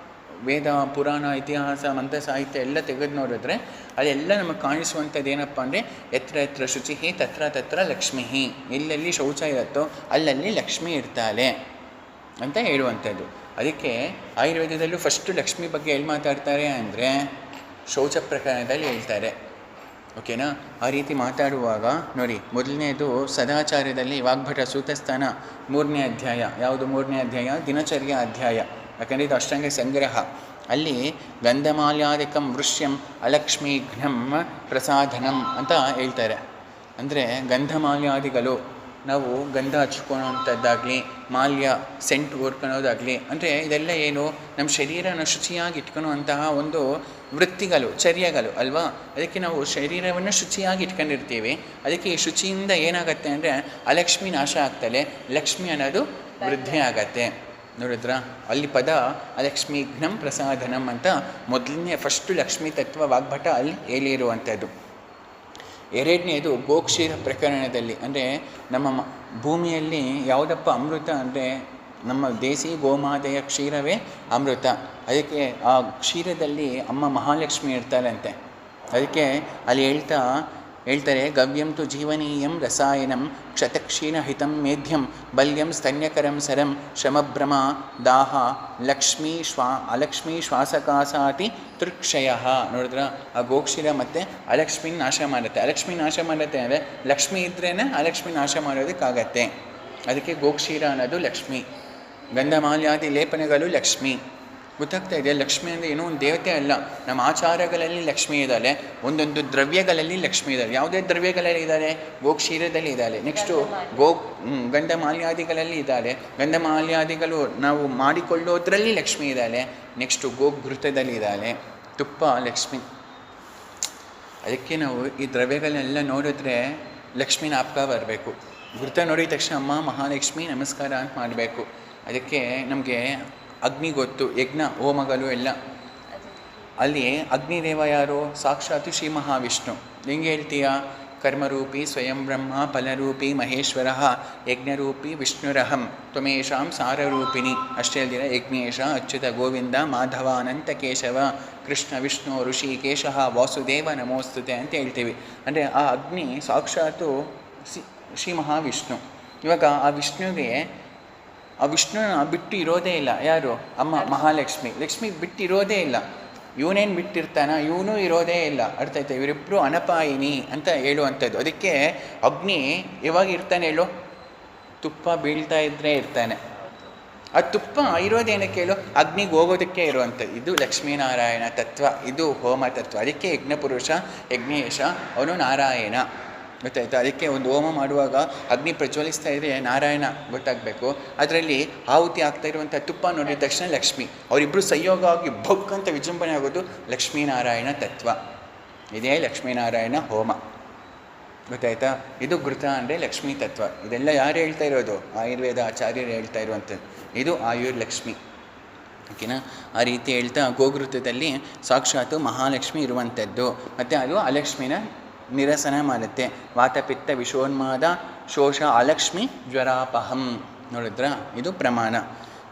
A: ವೇದ ಪುರಾಣ ಇತಿಹಾಸ ಮಂತ್ರ ಸಾಹಿತ್ಯ ಎಲ್ಲ ತೆಗೆದು ನೋಡಿದ್ರೆ ಅಲ್ಲೆಲ್ಲ ನಮಗೆ ಕಾಣಿಸುವಂಥದ್ದು ಏನಪ್ಪ ಅಂದರೆ ಎತ್ರ ಎತ್ರ ಶುಚಿ ತತ್ರ ತತ್ರ ಲಕ್ಷ್ಮೀ, ಎಲ್ಲೆಲ್ಲಿ ಶೌಚ ಇರುತ್ತೋ ಅಲ್ಲಲ್ಲಿ ಲಕ್ಷ್ಮಿ ಇರ್ತಾಳೆ ಅಂತ ಹೇಳುವಂಥದ್ದು. ಅದಕ್ಕೆ ಆಯುರ್ವೇದದಲ್ಲೂ ಫಸ್ಟು ಲಕ್ಷ್ಮಿ ಬಗ್ಗೆ ಎಲ್ಲಿ ಮಾತಾಡ್ತಾರೆ ಅಂದರೆ ಶೌಚ ಪ್ರಕರಣದಲ್ಲಿ ಹೇಳ್ತಾರೆ. ಓಕೆನಾ? ಆ ರೀತಿ ಮಾತಾಡುವಾಗ ನೋಡಿ, ಮೊದಲನೇದು ಸದಾಚಾರ್ಯದಲ್ಲಿ ವಾಗ್ಭಟ ಸೂತಸ್ಥಾನ 3ನೇ ಅಧ್ಯಾಯ. ಯಾವುದು 3ನೇ ಅಧ್ಯಾಯ? ದಿನಚರ್ಯ ಅಧ್ಯಾಯ. ಯಾಕಂದರೆ ಇದು ಅಷ್ಟಾಂಗ ಸಂಗ್ರಹ. ಅಲ್ಲಿ ಗಂಧಮಾಲ್ಯಾದಿಕಂ ವೃಷ್ಯಂ ಅಲಕ್ಷ್ಮೀಘ್ನಂ ಪ್ರಸಾಧನಂ ಅಂತ ಹೇಳ್ತಾರೆ. ಅಂದರೆ ಗಂಧಮಾಲ್ಯಾದಿಗಳು, ನಾವು ಗಂಧ ಹಚ್ಕೊಳ್ಳೋವಂಥದ್ದಾಗಲಿ ಮಾಲ್ಯ ಸೆಂಟ್ ಓಡ್ಕೊಳ್ಳೋದಾಗಲಿ, ಅಂದರೆ ಇದೆಲ್ಲ ಏನು? ನಮ್ಮ ಶರೀರನ ಶುಚಿಯಾಗಿ ಇಟ್ಕೊಳ್ಳುವಂತಹ ಒಂದು ವೃತ್ತಿಗಳು, ಚರ್ಯಗಳು ಅಲ್ವಾ? ಅದಕ್ಕೆ ನಾವು ಶರೀರವನ್ನು ಶುಚಿಯಾಗಿ ಇಟ್ಕೊಂಡಿರ್ತೀವಿ. ಅದಕ್ಕೆ ಈ ಶುಚಿಯಿಂದ ಏನಾಗುತ್ತೆ ಅಂದರೆ ಅಲಕ್ಷ್ಮಿ ನಾಶ ಆಗ್ತಲೆ, ಲಕ್ಷ್ಮಿ ಅನ್ನೋದು ವೃದ್ಧಿ ಆಗತ್ತೆ. ನೋಡಿದ್ರಾ? ಅಲ್ಲಿ ಪದ ಅಲಕ್ಷ್ಮೀಘ್ನಂ ಪ್ರಸಾಧನಂ ಅಂತ ಮೊದಲನೇ ಫಸ್ಟು ಲಕ್ಷ್ಮೀ ತತ್ವ ವಾಗ್ಭಟ ಅಲ್ಲಿ ಹೇಳಿರುವಂಥದ್ದು. ಎರಡನೇದು ಗೋಕ್ಷೀರ ಪ್ರಕರಣದಲ್ಲಿ, ಅಂದರೆ ನಮ್ಮ ಭೂಮಿಯಲ್ಲಿ ಯಾವುದಪ್ಪ ಅಮೃತ ಅಂದರೆ ನಮ್ಮ ದೇಸಿ ಗೋಮಾತೆಯ ಕ್ಷೀರವೇ ಅಮೃತ. ಅದಕ್ಕೆ ಆ ಕ್ಷೀರದಲ್ಲಿ ಅಮ್ಮ ಮಹಾಲಕ್ಷ್ಮಿ ಇರ್ತಾರಂತೆ. ಅದಕ್ಕೆ ಅಲ್ಲಿ ಹೇಳ್ತಾರೆ, ಗವ್ಯಂ ತು ಜೀವನೀಯಂ ರಸಾಯನಂ ಕ್ಷತಕ್ಷೀಣ ಹಿತಂ ಮೇಧ್ಯಂ ಬಲ್ಯಂ ಸ್ತನ್ಯಕರಂ ಸರಂ ಶ್ರಮಭ್ರಮ ದಾಹ ಅಲಕ್ಷ್ಮೀ ಶ್ವಾಸಕಾಸಾತಿ ತೃಕ್ಷಯ. ನೋಡಿದ್ರ? ಆ ಗೋಕ್ಷೀರ ಮತ್ತು ಅಲಕ್ಷ್ಮಿ ನಾಶ ಮಾಡುತ್ತೆ. ಅಲಕ್ಷ್ಮಿ ನಾಶ ಮಾಡುತ್ತೆ ಅಂದರೆ ಲಕ್ಷ್ಮಿ ಇದ್ರೇ ಅಲಕ್ಷ್ಮಿ ನಾಶ ಮಾಡೋದಕ್ಕಾಗತ್ತೆ. ಅದಕ್ಕೆ ಗೋಕ್ಷೀರ ಅನ್ನೋದು ಲಕ್ಷ್ಮಿ. ಗಂಧಮಾಲ್ಯಾದಿ ಲೇಪನಗಳು ಲಕ್ಷ್ಮಿ. ಗೊತ್ತಾಗ್ತಾ ಇದೆ? ಲಕ್ಷ್ಮಿ ಅಂದರೆ ಏನೋ ಒಂದು ದೇವತೆ ಅಲ್ಲ. ನಮ್ಮ ಆಚಾರಗಳಲ್ಲಿ ಲಕ್ಷ್ಮಿ ಇದ್ದಾಳೆ, ಒಂದೊಂದು ದ್ರವ್ಯಗಳಲ್ಲಿ ಲಕ್ಷ್ಮಿ ಇದ್ದಾಳೆ. ಯಾವುದೇ ದ್ರವ್ಯಗಳಲ್ಲಿ ಇದ್ದಾಳೆ? ಗೋಕ್ಷೀರದಲ್ಲಿ ಇದ್ದಾಳೆ. ನೆಕ್ಸ್ಟು ಗಂಧಮಾಲ್ಯಾದಿಗಳಲ್ಲಿ ಇದ್ದಾಳೆ. ಗಂಧಮಾಲ್ಯಾದಿಗಳು ನಾವು ಮಾಡಿಕೊಳ್ಳೋದ್ರಲ್ಲಿ ಲಕ್ಷ್ಮಿ ಇದ್ದಾಳೆ. ನೆಕ್ಸ್ಟು ಗೋಘೃತದಲ್ಲಿ ಇದ್ದಾಳೆ. ತುಪ್ಪ ಲಕ್ಷ್ಮಿ. ಅದಕ್ಕೆ ನಾವು ಈ ದ್ರವ್ಯಗಳನ್ನೆಲ್ಲ ನೋಡಿದ್ರೆ ಲಕ್ಷ್ಮಿ ಜ್ಞಾಪಕ ಬರಬೇಕು. ಘೃತ ನೋಡಿದ ತಕ್ಷಣ ಅಮ್ಮ ಮಹಾಲಕ್ಷ್ಮಿ ನಮಸ್ಕಾರ ಅಂತ ಮಾಡಬೇಕು. ಅದಕ್ಕೆ ನಮಗೆ ಅಗ್ನಿ ಗೊತ್ತು, ಯಜ್ಞ ಹೋಮಗಳು ಎಲ್ಲ. ಅಲ್ಲಿ ಅಗ್ನಿದೇವ ಯಾರು? ಸಾಕ್ಷಾತ್ ಶ್ರೀ ಮಹಾವಿಷ್ಣು. ಹೆಂಗೆ ಹೇಳ್ತೀಯಾ? ಕರ್ಮರೂಪಿ ಸ್ವಯಂ ಬ್ರಹ್ಮ ಫಲರೂಪಿ ಮಹೇಶ್ವರ ಯಜ್ಞರೂಪಿ ವಿಷ್ಣುರಹಂ ತ್ವಮೇಷಾಂ ಸಾರರೂಪಿಣಿ. ಅಷ್ಟೇ ಹೇಳ್ತೀರ? ಯಜ್ಞೇಶ ಅಚ್ಯುತ ಗೋವಿಂದ ಮಾಧವ ಅನಂತ ಕೇಶವ ಕೃಷ್ಣ ವಿಷ್ಣು ಋಷಿಕೇಶ ವಾಸುದೇವ ನಮೋಸ್ತುತೆ ಅಂತ ಹೇಳ್ತೀವಿ. ಅಂದರೆ ಆ ಅಗ್ನಿ ಸಾಕ್ಷಾತ್ತು ಶ್ರೀ ಮಹಾವಿಷ್ಣು. ಇವಾಗ ಆ ವಿಷ್ಣುನ ಬಿಟ್ಟು ಇರೋದೇ ಇಲ್ಲ. ಯಾರು? ಅಮ್ಮ ಮಹಾಲಕ್ಷ್ಮಿ. ಲಕ್ಷ್ಮಿ ಬಿಟ್ಟು ಇರೋದೇ ಇಲ್ಲ. ಇವನೇನು ಬಿಟ್ಟಿರ್ತಾನ? ಇವನು ಇರೋದೇ ಇಲ್ಲ. ಅರ್ಥ ಆಯ್ತಾ? ಇವರಿಬ್ಬರು ಅನಪಾಯಿನಿ ಅಂತ ಹೇಳುವಂಥದ್ದು. ಅದಕ್ಕೆ ಅಗ್ನಿ ಯಾವಾಗ ಇರ್ತಾನೆ ಹೇಳು? ತುಪ್ಪ ಬೀಳ್ತಾ ಇದ್ದರೆ ಇರ್ತಾನೆ. ಆ ತುಪ್ಪ ಇರೋದೇನಕ್ಕೆ ಹೇಳು? ಅಗ್ನಿಗೆ ಹೋಗೋದಕ್ಕೆ ಇರುವಂಥದ್ದು. ಇದು ಲಕ್ಷ್ಮೀನಾರಾಯಣ ತತ್ವ, ಇದು ಹೋಮ ತತ್ವ. ಅದಕ್ಕೆ ಯಜ್ಞಪುರುಷ ಯಜ್ಞೇಶ, ಅವನು ನಾರಾಯಣ. ಗೊತ್ತಾಯ್ತು? ಅದಕ್ಕೆ ಒಂದು ಹೋಮ ಮಾಡುವಾಗ ಅಗ್ನಿ ಪ್ರಜ್ವಲಿಸ್ತಾ ಇದ್ದರೆ ನಾರಾಯಣ ಗೊತ್ತಾಗಬೇಕು. ಅದರಲ್ಲಿ ಆಹುತಿ ಆಗ್ತಾ ಇರುವಂಥ ತುಪ್ಪ ನೋಡಿದ ತಕ್ಷಣ ಲಕ್ಷ್ಮಿ. ಅವರಿಬ್ಬರು ಸಂಯೋಗ ಆಗಿ ಭಕ್ ಅಂತ ವಿಜೃಂಭಣೆ ಆಗೋದು ಲಕ್ಷ್ಮೀನಾರಾಯಣ ತತ್ವ. ಇದೇ ಲಕ್ಷ್ಮೀನಾರಾಯಣ ಹೋಮ. ಗೊತ್ತಾಯ್ತಾ? ಇದು ಘೃತ ಅಂದರೆ ಲಕ್ಷ್ಮೀ ತತ್ವ. ಇದೆಲ್ಲ ಯಾರು ಹೇಳ್ತಾ ಇರೋದು? ಆಯುರ್ವೇದ ಆಚಾರ್ಯರು ಹೇಳ್ತಾ ಇರುವಂಥದ್ದು. ಇದು ಆಯುರ್ಲಕ್ಷ್ಮಿ. ಓಕೆನಾ? ಆ ರೀತಿ ಹೇಳ್ತಾ ಗೋಘೃತದಲ್ಲಿ ಸಾಕ್ಷಾತ್ತು ಮಹಾಲಕ್ಷ್ಮಿ ಇರುವಂಥದ್ದು. ಮತ್ತು ಅದು ಅಲಕ್ಷ್ಮಿನ ನಿರಸನ ಮಾಡುತ್ತೆ. ವಾತಪಿತ್ತ ವಿಷೋನ್ಮಾದ ಶೋಷ ಅಲಕ್ಷ್ಮಿ ಜ್ವರಾಪಹಂ. ನೋಡಿದ್ರ? ಇದು ಪ್ರಮಾಣ.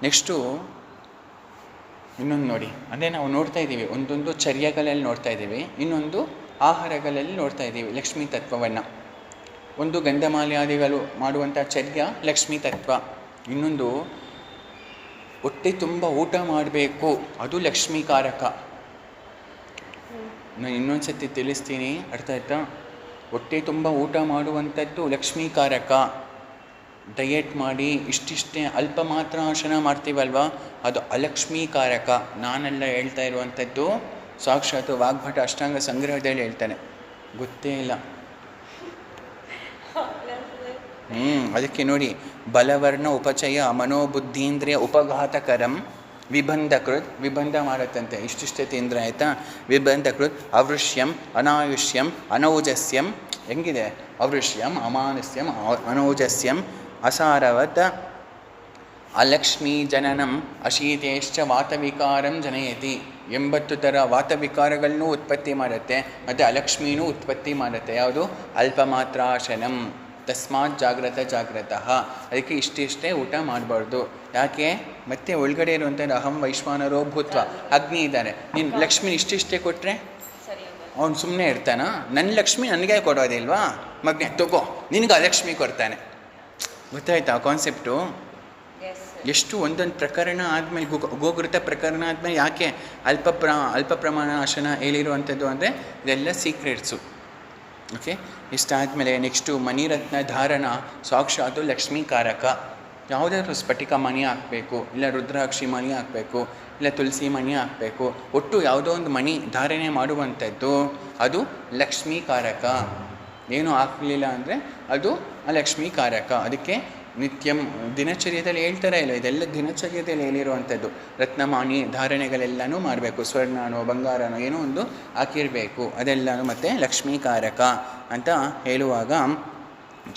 A: ನೆಕ್ಸ್ಟು ಇನ್ನೊಂದು ನೋಡಿ, ಅದೇ ನಾವು ನೋಡ್ತಾ ಇದ್ದೀವಿ, ಒಂದೊಂದು ಚರ್ಯಗಳಲ್ಲಿ ನೋಡ್ತಾ ಇದ್ದೀವಿ, ಇನ್ನೊಂದು ಆಹಾರಗಳಲ್ಲಿ ನೋಡ್ತಾ ಇದ್ದೀವಿ ಲಕ್ಷ್ಮೀ ತತ್ವವನ್ನು. ಒಂದು ಗಂಧಮಾಲ್ಯಾದಿಗಳು ಮಾಡುವಂಥ ಚರ್ಯ ಲಕ್ಷ್ಮೀ ತತ್ವ. ಇನ್ನೊಂದು ಹೊಟ್ಟೆ ತುಂಬ ಊಟ ಮಾಡಬೇಕು, ಅದು ಲಕ್ಷ್ಮೀಕಾರಕ. ನಾನು ಇನ್ನೊಂದು ಸತಿ ತಿಳಿಸ್ತೀನಿ, ಅರ್ಥ ಆಯ್ತಾ? ಹೊಟ್ಟೆ ತುಂಬ ಊಟ ಮಾಡುವಂಥದ್ದು ಲಕ್ಷ್ಮೀಕಾರಕ. ಡಯೆಟ್ ಮಾಡಿ ಇಷ್ಟಿಷ್ಟೇ ಅಲ್ಪ ಮಾತ್ರ ಆಸನ ಮಾಡ್ತೀವಲ್ವ, ಅದು ಅಲಕ್ಷ್ಮೀಕಾರಕ. ನಾನೆಲ್ಲ ಹೇಳ್ತಾ ಇರುವಂಥದ್ದು ಸಾಕ್ಷಾತ್ ವಾಗ್ಭಟ ಅಷ್ಟಾಂಗ ಸಂಗ್ರಹದಲ್ಲಿ ಹೇಳ್ತಾನೆ. ಗೊತ್ತೇ ಇಲ್ಲ. ಅದಕ್ಕೆ ನೋಡಿ, ಬಲವರ್ಣ ಉಪಚಯ ಮನೋಬುದ್ಧೀಂದ್ರಿಯ ಉಪಘಾತಕರಂ ವಿಬಂಧಕೃತ್. ವಿಬಂಧ ಮಾಡತ್ತಂತೆ, ಇಷ್ಟಿಷ್ಟೇ ತಿಂದ್ರೆ ಆಯಿತಾ? ವಿಬಂಧಕೃತ್ ಅವೃಷ್ಯಂ ಅನಾಯುಷ್ಯಂ ಅನೌಜಸ್ಯಂ. ಹೆಂಗಿದೆ? ಅವೃಷ್ಯಂ ಅಮಾನಸ್ಯಂ ಅನೌಜಸ್ಯಂ ಅಸಾರವತ್ ಅಲಕ್ಷ್ಮೀ ಜನನಂ ಅಶೀತೇಶ್ಚ ವಾತವಿಕಾರಂ ಜನಯತಿ. 80 ಥರ ವಾತವಿಕಾರಗಳನ್ನೂ ಉತ್ಪತ್ತಿ ಮಾಡುತ್ತೆ, ಮತ್ತು ಅಲಕ್ಷ್ಮೀನೂ ಉತ್ಪತ್ತಿ ಮಾಡುತ್ತೆ. ಯಾವುದು? ಅಲ್ಪಮಾತ್ರಾಶನಂ. ತಸ್ಮಾತ್ ಜಾಗ್ರತಃ. ಅದಕ್ಕೆ ಇಷ್ಟಿಷ್ಟೇ ಊಟ ಮಾಡಬಾರ್ದು. ಯಾಕೆ? ಮತ್ತೆ ಒಳಗಡೆ ಇರುವಂಥ ಅಹಂ ವೈಶ್ವಾನರೋ ಭೂತ್ವ ಅಗ್ನಿ ಇದ್ದಾನೆ. ನೀನು ಲಕ್ಷ್ಮಿ ಇಷ್ಟಿಷ್ಟೇ ಕೊಟ್ಟರೆ ಅವನು ಸುಮ್ಮನೆ ಇರ್ತಾನ? ನನ್ನ ಲಕ್ಷ್ಮಿ ನನಗೆ ಕೊಡೋದಿಲ್ವಾ? ಮಗನೇ ತಗೋ, ನಿನಗೆ ಅಲಕ್ಷ್ಮಿ ಕೊಡ್ತಾನೆ. ಗೊತ್ತಾಯ್ತಾ ಕಾನ್ಸೆಪ್ಟು? ಎಷ್ಟು ಒಂದೊಂದು ಪ್ರಕರಣ ಆದಮೇಲೆ, ಗೋಘೃತ ಪ್ರಕರಣ ಆದಮೇಲೆ ಯಾಕೆ ಅಲ್ಪ ಪ್ರಮಾಣ ಆಸನ ಹೇಳಿರುವಂಥದ್ದು ಅಂದರೆ ಇದೆಲ್ಲ ಸೀಕ್ರೆಟ್ಸು. ಓಕೆ, ಇಷ್ಟಾದಮೇಲೆ ನೆಕ್ಸ್ಟು ಮಣಿರತ್ನ ಧಾರಣ ಸಾಕ್ಷಾತ್ತು ಲಕ್ಷ್ಮೀಕಾರಕ. ಯಾವುದಾದ್ರೂ ಸ್ಫಟಿಕ ಮಣಿ ಹಾಕಬೇಕು, ಇಲ್ಲ ರುದ್ರಾಕ್ಷಿ ಮಣಿ ಹಾಕಬೇಕು, ಇಲ್ಲ ತುಳಸಿ ಮಣಿ ಹಾಕಬೇಕು. ಒಟ್ಟು ಯಾವುದೋ ಒಂದು ಮಣಿ ಧಾರಣೆ ಮಾಡುವಂಥದ್ದು ಅದು ಲಕ್ಷ್ಮೀಕಾರಕ. ಏನು ಹಾಕಲಿಲ್ಲ ಅಂದರೆ ಅದು ಅಲಕ್ಷ್ಮೀಕಾರಕ. ಅದಕ್ಕೆ ನಿತ್ಯಂ ದಿನಚರ್ಯದಲ್ಲಿ ಹೇಳ್ತಾರೆ ಇಲ್ಲ, ಇದೆಲ್ಲ ದಿನಚರ್ಯದಲ್ಲಿ ಹೇಳಿರುವಂಥದ್ದು. ರತ್ನಮಾಣಿ ಧಾರಣೆಗಳೆಲ್ಲನೂ ಮಾಡಬೇಕು. ಸ್ವರ್ಣನೋ ಬಂಗಾರನೋ ಏನೋ ಒಂದು ಹಾಕಿರಬೇಕು, ಅದೆಲ್ಲನೂ ಮತ್ತು ಲಕ್ಷ್ಮೀಕಾರಕ ಅಂತ ಹೇಳುವಾಗ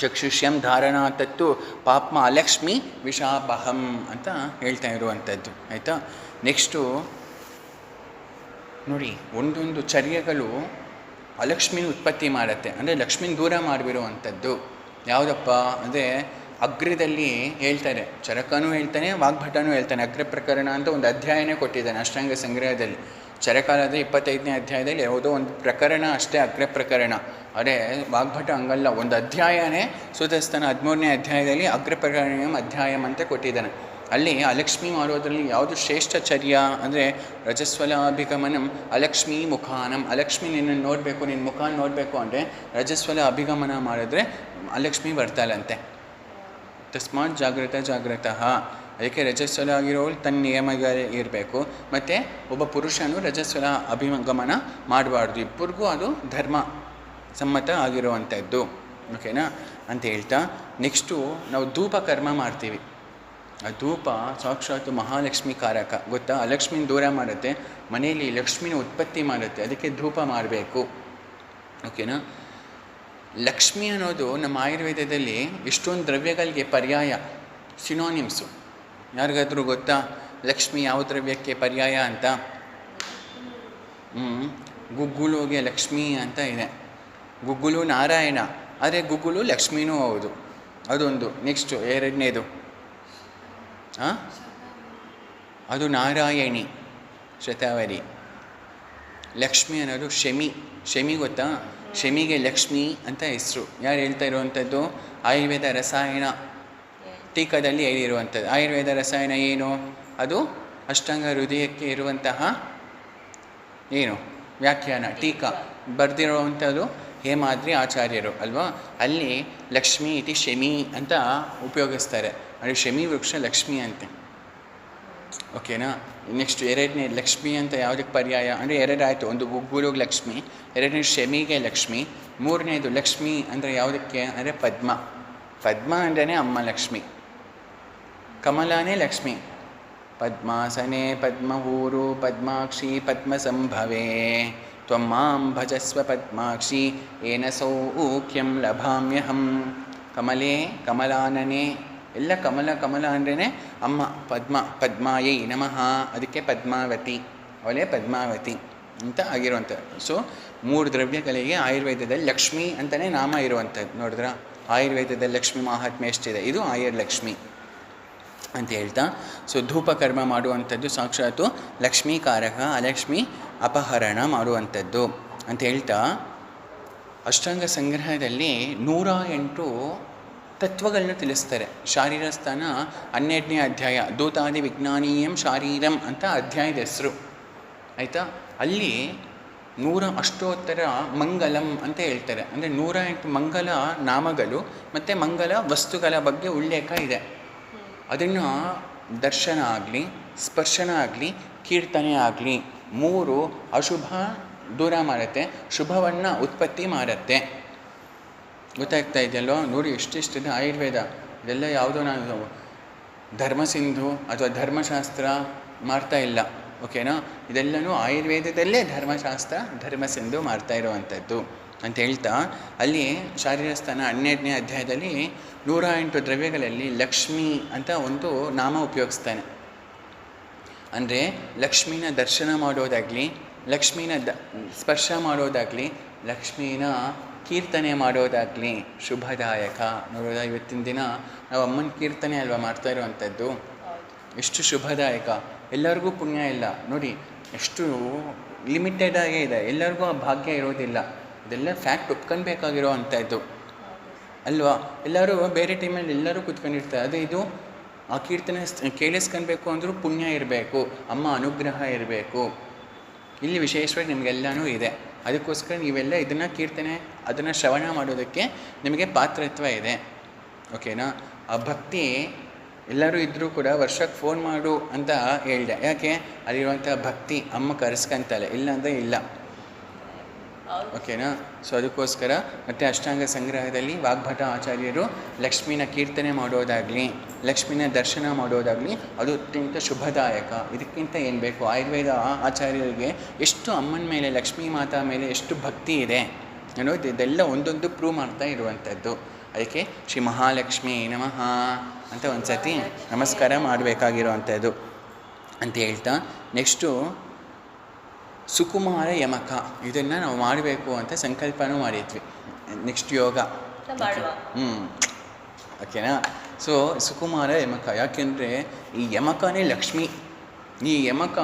A: ಚಕ್ಷುಷ್ಯಂ ಧಾರಣಾತತ್ತು ಪಾಪ್ಮ ಅಲಕ್ಷ್ಮಿ ವಿಷಾಪಹಂ ಅಂತ ಹೇಳ್ತಾ ಇರುವಂಥದ್ದು. ಆಯಿತಾ? ನೆಕ್ಸ್ಟು ನೋಡಿ, ಒಂದೊಂದು ಚರ್ಯಗಳು ಅಲಕ್ಷ್ಮಿನ ಉತ್ಪತ್ತಿ ಮಾಡುತ್ತೆ, ಅಂದರೆ ಲಕ್ಷ್ಮಿನ ದೂರ ಮಾಡಿಬಿಡುವಂಥದ್ದು. ಯಾವುದಪ್ಪ ಅಂದರೆ ಅಗ್ರದಲ್ಲಿ ಹೇಳ್ತಾರೆ, ಚರಕನೂ ಹೇಳ್ತಾನೆ, ವಾಗ್ಭಟನೂ ಹೇಳ್ತಾನೆ. ಅಗ್ರ ಪ್ರಕರಣ ಅಂತ ಒಂದು ಅಧ್ಯಾಯನೇ ಕೊಟ್ಟಿದ್ದಾನೆ ಅಷ್ಟಾಂಗ ಸಂಗ್ರಹದಲ್ಲಿ. ಚರಕಾಲದ 25ನೇ ಅಧ್ಯಾಯದಲ್ಲಿ ಯಾವುದೋ ಒಂದು ಪ್ರಕರಣ ಅಷ್ಟೇ ಅಗ್ರ ಪ್ರಕರಣ. ಅದೇ ವಾಗ್ಭಟ ಹಂಗಲ್ಲ, ಒಂದು ಅಧ್ಯಾಯನೇ ಸುಧಸ್ಥಾನ 13ನೇ ಅಧ್ಯಾಯದಲ್ಲಿ ಅಗ್ರ ಪ್ರಕರಣ ಅಧ್ಯಾಯಂ ಅಂತ ಕೊಟ್ಟಿದ್ದಾನೆ. ಅಲ್ಲಿ ಅಲಕ್ಷ್ಮಿ ಮಾಡೋದ್ರಲ್ಲಿ ಯಾವುದು ಶ್ರೇಷ್ಠ ಚರ್ಯ ಅಂದರೆ ರಜಸ್ವಲಾಭಿಗಮನಂ ಅಲಕ್ಷ್ಮೀ ಮುಖಾನಂ. ಅಲಕ್ಷ್ಮಿ ನಿನ್ನನ್ನು ನೋಡಬೇಕು, ನಿನ್ನ ಮುಖ ನೋಡಬೇಕು ಅಂದರೆ ರಜಸ್ವಲ ಅಭಿಗಮನ ಮಾಡಿದ್ರೆ ಅಲಕ್ಷ್ಮಿ ಬರ್ತಾಳಂತೆ. ತಸ್ಮಾತ್ ಜಾಗ್ರತಃ. ಅದಕ್ಕೆ ರಜಸ್ವಲ ಆಗಿರೋಳು ತನ್ನ ನಿಯಮಗಳೇ ಇರಬೇಕು. ಮತ್ತು ಒಬ್ಬ ಪುರುಷನು ರಜಸ್ವಲ ಅಭಿಗಮನ ಮಾಡಬಾರ್ದು. ಇಬ್ಬರಿಗೂ ಅದು ಧರ್ಮ ಸಮ್ಮತ ಆಗಿರುವಂಥದ್ದು. ಓಕೆನಾ ಅಂತ ಹೇಳ್ತಾ ನೆಕ್ಸ್ಟು ನಾವು ಧೂಪ ಕರ್ಮ ಮಾಡ್ತೀವಿ. ಆ ಧೂಪ ಸಾಕ್ಷಾತ್ ಮಹಾಲಕ್ಷ್ಮಿ ಕಾರಕ. ಗೊತ್ತಾ? ಅಲಕ್ಷ್ಮಿನ ದೂರ ಮಾಡುತ್ತೆ, ಮನೆಯಲ್ಲಿ ಲಕ್ಷ್ಮಿನ ಉತ್ಪತ್ತಿ ಮಾಡುತ್ತೆ. ಅದಕ್ಕೆ ಧೂಪ ಮಾಡಬೇಕು. ಓಕೆನಾ? ಲಕ್ಷ್ಮಿ ಅನ್ನೋದು ನಮ್ಮ ಆಯುರ್ವೇದದಲ್ಲಿ ಎಷ್ಟೊಂದು ದ್ರವ್ಯಗಳಿಗೆ ಪರ್ಯಾಯ, ಸಿನೋನಿಮ್ಸು. ಯಾರಿಗಾದ್ರೂ ಗೊತ್ತಾ ಲಕ್ಷ್ಮಿ ಯಾವ ದ್ರವ್ಯಕ್ಕೆ ಪರ್ಯಾಯ ಅಂತ? ಗುಗ್ಗುಲುಗೆ ಲಕ್ಷ್ಮಿ ಅಂತ ಇದೆ. ಗುಗ್ಗುಲು ನಾರಾಯಣ, ಆದರೆ ಗುಗ್ಗುಲು ಲಕ್ಷ್ಮಿನೂ ಹೌದು. ಅದೊಂದು. ನೆಕ್ಸ್ಟು ಎರಡನೇದು ಅದು ನಾರಾಯಣಿ ಶತಾವರಿ. ಲಕ್ಷ್ಮಿ ಅನ್ನೋದು ಶಮಿ ಗೊತ್ತಾ? ಶಮಿಗೆ ಲಕ್ಷ್ಮಿ ಅಂತ ಹೆಸರು. ಯಾರು ಹೇಳ್ತಾ ಇರುವಂಥದ್ದು? ಆಯುರ್ವೇದ ರಸಾಯನ ಟೀಕಾದಲ್ಲಿ ಹೇಳಿರುವಂಥದ್ದು. ಆಯುರ್ವೇದ ರಸಾಯನ ಏನು? ಅದು ಅಷ್ಟಾಂಗ ಹೃದಯಕ್ಕೆ ಇರುವಂತಹ ಏನು ವ್ಯಾಖ್ಯಾನ, ಟೀಕಾ ಬರೆದಿರುವಂಥದ್ದು ಹೇಮಾದ್ರಿ ಆಚಾರ್ಯರು ಅಲ್ವಾ. ಅಲ್ಲಿ ಲಕ್ಷ್ಮೀ ಇತಿ ಶಮಿ ಅಂತ ಉಪಯೋಗಿಸ್ತಾರೆ. ಅಂದರೆ ಶಮಿ ವೃಕ್ಷ ಲಕ್ಷ್ಮಿ ಅಂತೆ. ಓಕೆನಾ. ನೆಕ್ಸ್ಟ್ ಎರಡನೇ ಲಕ್ಷ್ಮಿ ಅಂತ ಯಾವುದಕ್ಕೆ ಪರ್ಯಾಯ ಅಂದರೆ ಎರಡಾಯಿತು. ಒಂದು ಗುರುಗೆ ಲಕ್ಷ್ಮಿ, ಎರಡನೇ ಶಮಿಗೆ ಲಕ್ಷ್ಮಿ, ಮೂರನೇದು ಲಕ್ಷ್ಮಿ ಅಂದರೆ ಯಾವುದಕ್ಕೆ ಅಂದರೆ ಪದ್ಮ. ಪದ್ಮ ಅಂದ್ರೇ ಅಮ್ಮ ಲಕ್ಷ್ಮಿ, ಕಮಲನೇ ಲಕ್ಷ್ಮಿ. ಪದ್ಮಾಸನೆ ಪದ್ಮಹೂರು ಪದ್ಮಾಕ್ಷಿ ಪದ್ಮಸಂಭವೇ ತ್ವಂ ಮಾಂ ಭಜಸ್ವ ಪದ್ಮಾಕ್ಷಿ ಏನ ಸೌಖ್ಯಂ ಲಭಾಮ್ಯಹಂ. ಕಮಲೇ ಕಮಲಾನನೇ ಎಲ್ಲ ಕಮಲ ಕಮಲ ಅಂದ್ರೇ ಅಮ್ಮ. ಪದ್ಮ ಪದ್ಮಾಯೈ ನಮಃ, ಅದಕ್ಕೆ ಪದ್ಮಾವತಿ, ಅವಳೇ ಪದ್ಮಾವತಿ ಅಂತ ಆಗಿರುವಂಥದ್ದು. ಸೊ 3 ದ್ರವ್ಯಗಳಿಗೆ ಆಯುರ್ವೇದದಲ್ಲಿ ಲಕ್ಷ್ಮಿ ಅಂತಲೇ ನಾಮ ಇರುವಂಥದ್ದು. ನೋಡಿದ್ರ ಆಯುರ್ವೇದದಲ್ಲಿ ಲಕ್ಷ್ಮಿ ಮಹಾತ್ಮೆ ಎಷ್ಟಿದೆ. ಇದು ಆಯುರ್ಲಕ್ಷ್ಮಿ ಅಂತ ಹೇಳ್ತಾ, ಸೊ ಧೂಪಕರ್ಮ ಮಾಡುವಂಥದ್ದು ಸಾಕ್ಷಾತ್ತು ಲಕ್ಷ್ಮೀಕಾರಕ, ಅಲಕ್ಷ್ಮಿ ಅಪಹರಣ ಮಾಡುವಂಥದ್ದು ಅಂತ ಹೇಳ್ತಾ, ಅಷ್ಟಾಂಗ ಸಂಗ್ರಹದಲ್ಲಿ 108 ತತ್ವಗಳನ್ನ ತಿಳಿಸ್ತಾರೆ. ಶಾರೀರ ಸ್ಥಾನ 12ನೇ ಅಧ್ಯಾಯ, ದೂತಾದಿ ವಿಜ್ಞಾನೀಯಂ ಶಾರೀರಂ ಅಂತ ಅಧ್ಯಾಯದ ಹೆಸರು ಆಯಿತಾ. ಅಲ್ಲಿ 108 ಮಂಗಲಂ ಅಂತ ಹೇಳ್ತಾರೆ. ಅಂದರೆ 108 ಮಂಗಲ ನಾಮಗಳು ಮತ್ತು ಮಂಗಲ ವಸ್ತುಗಳ ಬಗ್ಗೆ ಉಲ್ಲೇಖ ಇದೆ. ಅದನ್ನು ದರ್ಶನ ಆಗಲಿ, ಸ್ಪರ್ಶನ ಆಗಲಿ, ಕೀರ್ತನೆ ಆಗಲಿ 3 ಅಶುಭ ದೂರ ಮಾಡುತ್ತೆ, ಶುಭವನ್ನು ಉತ್ಪತ್ತಿ ಮಾಡುತ್ತೆ. ಗೊತ್ತಾಗ್ತಾ ಇದೆಯಲ್ಲೋ. ನೋಡಿ ಎಷ್ಟಿದೆ ಆಯುರ್ವೇದ. ಇದೆಲ್ಲ ಯಾವುದೋ ನಾನು ಧರ್ಮಸಿಂಧು ಅಥವಾ ಧರ್ಮಶಾಸ್ತ್ರ ಮಾಡ್ತಾ ಇಲ್ಲ. ಓಕೆನಾ. ಇದೆಲ್ಲನೂ ಆಯುರ್ವೇದದಲ್ಲೇ ಧರ್ಮಶಾಸ್ತ್ರ ಧರ್ಮಸಿಂಧು ಮಾಡ್ತಾ ಇರುವಂಥದ್ದು ಅಂತ ಹೇಳ್ತಾ, ಅಲ್ಲಿ ಶಾರೀರ ಸ್ಥಾನ 12ನೇ ಅಧ್ಯಾಯದಲ್ಲಿ 108 ದ್ರವ್ಯಗಳಲ್ಲಿ ಲಕ್ಷ್ಮಿ ಅಂತ ಒಂದು ನಾಮ ಉಪಯೋಗಿಸ್ತಾನೆ. ಅಂದರೆ ಲಕ್ಷ್ಮೀನ ದರ್ಶನ ಮಾಡೋದಾಗಲಿ, ಲಕ್ಷ್ಮೀನ ಸ್ಪರ್ಶ ಮಾಡೋದಾಗಲಿ, ಲಕ್ಷ್ಮೀನ ಕೀರ್ತನೆ ಮಾಡೋದಾಗಲಿ ಶುಭದಾಯಕ. ನೋಡೋದ ಇವತ್ತಿನ ದಿನ ನಾವು ಅಮ್ಮನ ಕೀರ್ತನೆ ಅಲ್ವಾ ಮಾಡ್ತಾ ಇರುವಂಥದ್ದು. ಎಷ್ಟು ಶುಭದಾಯಕ. ಎಲ್ಲರಿಗೂ ಪುಣ್ಯ ಇಲ್ಲ ನೋಡಿ, ಎಷ್ಟು ಲಿಮಿಟೆಡ್ ಆಗೇ ಇದೆ. ಎಲ್ಲರಿಗೂ ಆ ಭಾಗ್ಯ ಇರೋದಿಲ್ಲ. ಇದೆಲ್ಲ ಫ್ಯಾಕ್ಟ್ ಒಪ್ಕೊಳ್ಬೇಕಾಗಿರೋ ಅಂಥದ್ದು ಅಲ್ವಾ. ಎಲ್ಲರೂ ಬೇರೆ ಟೈಮಲ್ಲಿ ಎಲ್ಲರೂ ಕೂತ್ಕೊಂಡಿರ್ತಾರೆ. ಅದು ಇದು ಆ ಕೀರ್ತನೆ ಕೇಳಿಸ್ಕೊಳ್ಬೇಕು ಅಂದರೂ ಪುಣ್ಯ ಇರಬೇಕು, ಅಮ್ಮ ಅನುಗ್ರಹ ಇರಬೇಕು. ಇಲ್ಲಿ ವಿಶೇಷವಾಗಿ ನಿಮಗೆಲ್ಲನೂ ಇದೆ. ಅದಕ್ಕೋಸ್ಕರ ನೀವೆಲ್ಲ ಇದನ್ನು ಕೀರ್ತನೆ ಅದನ್ನು ಶ್ರವಣ ಮಾಡೋದಕ್ಕೆ ನಿಮಗೆ ಪಾತ್ರತ್ವ ಇದೆ. ಓಕೆನಾ. ಆ ಭಕ್ತಿ ಎಲ್ಲರೂ ಇದ್ದರೂ ಕೂಡ ವರ್ಷಕ್ಕೆ ಫೋನ್ ಮಾಡು ಅಂತ ಹೇಳಿದೆ. ಯಾಕೆ? ಅಲ್ಲಿರುವಂಥ ಭಕ್ತಿ ಅಮ್ಮ ಕರೆಸ್ಕೊಂತಾಳೆ, ಇಲ್ಲ ಅಂದರೆ ಇಲ್ಲ. ಓಕೆನಾ. ಸೊ ಅದಕ್ಕೋಸ್ಕರ ಮತ್ತು ಅಷ್ಟಾಂಗ ಸಂಗ್ರಹದಲ್ಲಿ ವಾಗ್ಭಟ ಆಚಾರ್ಯರು ಲಕ್ಷ್ಮೀನ ಕೀರ್ತನೆ ಮಾಡೋದಾಗಲಿ, ಲಕ್ಷ್ಮೀನ ದರ್ಶನ ಮಾಡೋದಾಗಲಿ ಅದು ಅತ್ಯಂತ ಶುಭದಾಯಕ. ಇದಕ್ಕಿಂತ ಏನು ಬೇಕು? ಆಯುರ್ವೇದ ಆಚಾರ್ಯರಿಗೆ ಎಷ್ಟು ಅಮ್ಮನ ಮೇಲೆ, ಲಕ್ಷ್ಮೀ ಮಾತಾ ಮೇಲೆ ಎಷ್ಟು ಭಕ್ತಿ ಇದೆ ಅನ್ನೋದು ಇದೆಲ್ಲ ಒಂದೊಂದು ಪ್ರೂವ್ ಮಾಡ್ತಾ ಇರುವಂಥದ್ದು. ಅದಕ್ಕೆ ಶ್ರೀ ಮಹಾಲಕ್ಷ್ಮೀ ನಮಃ ಅಂತ ಒಂದು ಸತಿ ನಮಸ್ಕಾರ ಮಾಡಬೇಕಾಗಿರುವಂಥದ್ದು ಅಂತ ಹೇಳ್ತಾ, ನೆಕ್ಸ್ಟು ಸುಕುಮಾರ ಯಮಕ. ಇದನ್ನು ನಾವು ಮಾಡಬೇಕು ಅಂತ ಸಂಕಲ್ಪನೂ ಮಾಡಿದ್ವಿ. ನೆಕ್ಸ್ಟ್ ಯೋಗ. ಓಕೆನಾ. ಸೊ ಸುಕುಮಾರ ಯಮಕ, ಯಾಕೆಂದರೆ ಈ ಯಮಕನೇ ಲಕ್ಷ್ಮಿ. ಈ ಯಮಕ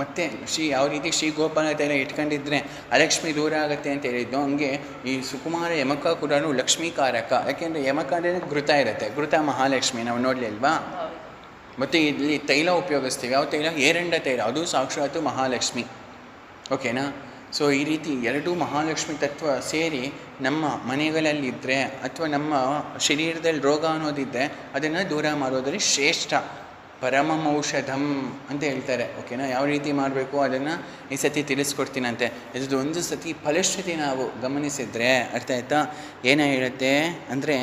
A: ಮತ್ತು ಯಾವ ರೀತಿ ಶ್ರೀ ಗೋಪಾಲ ತೈಲ ಇಟ್ಕೊಂಡಿದ್ರೆ ಅಲಕ್ಷ್ಮಿ ದೂರ ಆಗುತ್ತೆ ಅಂತ ಹೇಳಿದ್ದು, ಹಂಗೆ ಈ ಸುಕುಮಾರ ಯಮಕ ಕೂಡ ಲಕ್ಷ್ಮೀಕಾರಕ. ಯಾಕೆಂದರೆ ಯಮಕ ಅಂದರೆ ಘೃತ ಇರುತ್ತೆ. ಘೃತ ಮಹಾಲಕ್ಷ್ಮಿ ನಾವು ನೋಡಲಿಲ್ವಾ. ಮತ್ತು ಇಲ್ಲಿ ತೈಲ ಉಪಯೋಗಿಸ್ತೀವಿ. ಯಾವ ತೈಲ? ಏರಂಡ ತೈಲ, ಅದು ಸಾಕ್ಷಾತ್ತು ಮಹಾಲಕ್ಷ್ಮಿ. ಓಕೆನಾ. ಸೊ ಈ ರೀತಿ 2 ಮಹಾಲಕ್ಷ್ಮಿ ತತ್ವ ಸೇರಿ ನಮ್ಮ ಮನೆಗಳಲ್ಲಿದ್ದರೆ ಅಥವಾ ನಮ್ಮ ಶರೀರದಲ್ಲಿ ರೋಗ ಅನ್ನೋದಿದ್ದರೆ ಅದನ್ನು ದೂರ ಮಾಡೋದ್ರಲ್ಲಿ ಶ್ರೇಷ್ಠ ಪರಮಮೌಷಧಂ ಅಂತ ಹೇಳ್ತಾರೆ. ಓಕೆನಾ. ಯಾವ ರೀತಿ ಮಾಡಬೇಕು ಅದನ್ನು ಈ ಸತಿ ತಿಳಿಸ್ಕೊಡ್ತೀನಂತೆ. ಇದು ಒಂದು ಸತಿ ಫಲಶ್ರುತಿ ನಾವು ಗಮನಿಸಿದರೆ ಅರ್ಥ ಆಯ್ತಾ. ಏನ ಹೇಳುತ್ತೆ ಅಂದರೆ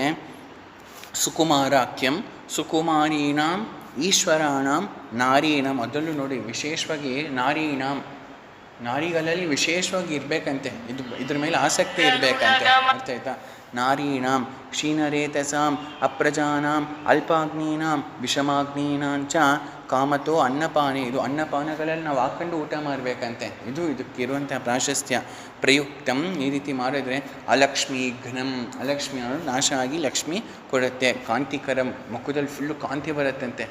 A: ಸುಕುಮಾರಾಖ್ಯಂ ಸುಕುಮಾರೀಣಾಂ ಈಶ್ವರಾಣಾಂ ನಾರೀಣಾಂ. ಅದರಲ್ಲೂ ನೋಡಿ ವಿಶೇಷವಾಗಿ ನಾರೀಣಾಂ, ನಾರಿಗಳಲ್ಲಿ ವಿಶೇಷವಾಗಿ ಇರಬೇಕಂತೆ. ಇದ್ರ ಮೇಲೆ ಆಸಕ್ತಿ ಇರಬೇಕಂತೆ. ಅರ್ಥ ಆಯ್ತಾ. ನಾರೀಣಾಂ ಕ್ಷೀಣರೇತಸಾಂ ಅಪ್ರಜಾನಾಂ ಅಲ್ಪಾಗ್ನೀನಾಂ ವಿಷಮಾಗ್ನೀನಾಂಚ ಕಾಮತೋ ಅನ್ನಪಾನಿ. ಇದು ಅನ್ನಪಾನಗಳಲ್ಲಿ ನಾವು ಹಾಕೊಂಡು ಊಟ ಮಾಡಬೇಕಂತೆ. ಇದಕ್ಕಿರುವಂಥ ಪ್ರಾಶಸ್ತ್ಯ. ಪ್ರಯುಕ್ತಂ ಈ ರೀತಿ ಮಾಡಿದ್ರೆ ಅಲಕ್ಷ್ಮೀ ಘ್ನಂ, ಅಲಕ್ಷ್ಮಿ ಅನ್ನೋದು ನಾಶ ಆಗಿ ಲಕ್ಷ್ಮಿ ಕೊಡುತ್ತೆ. ಕಾಂತಿಕರಂ, ಮುಖದಲ್ಲಿ ಫುಲ್ಲು ಕಾಂತಿ ಬರುತ್ತಂತೆ.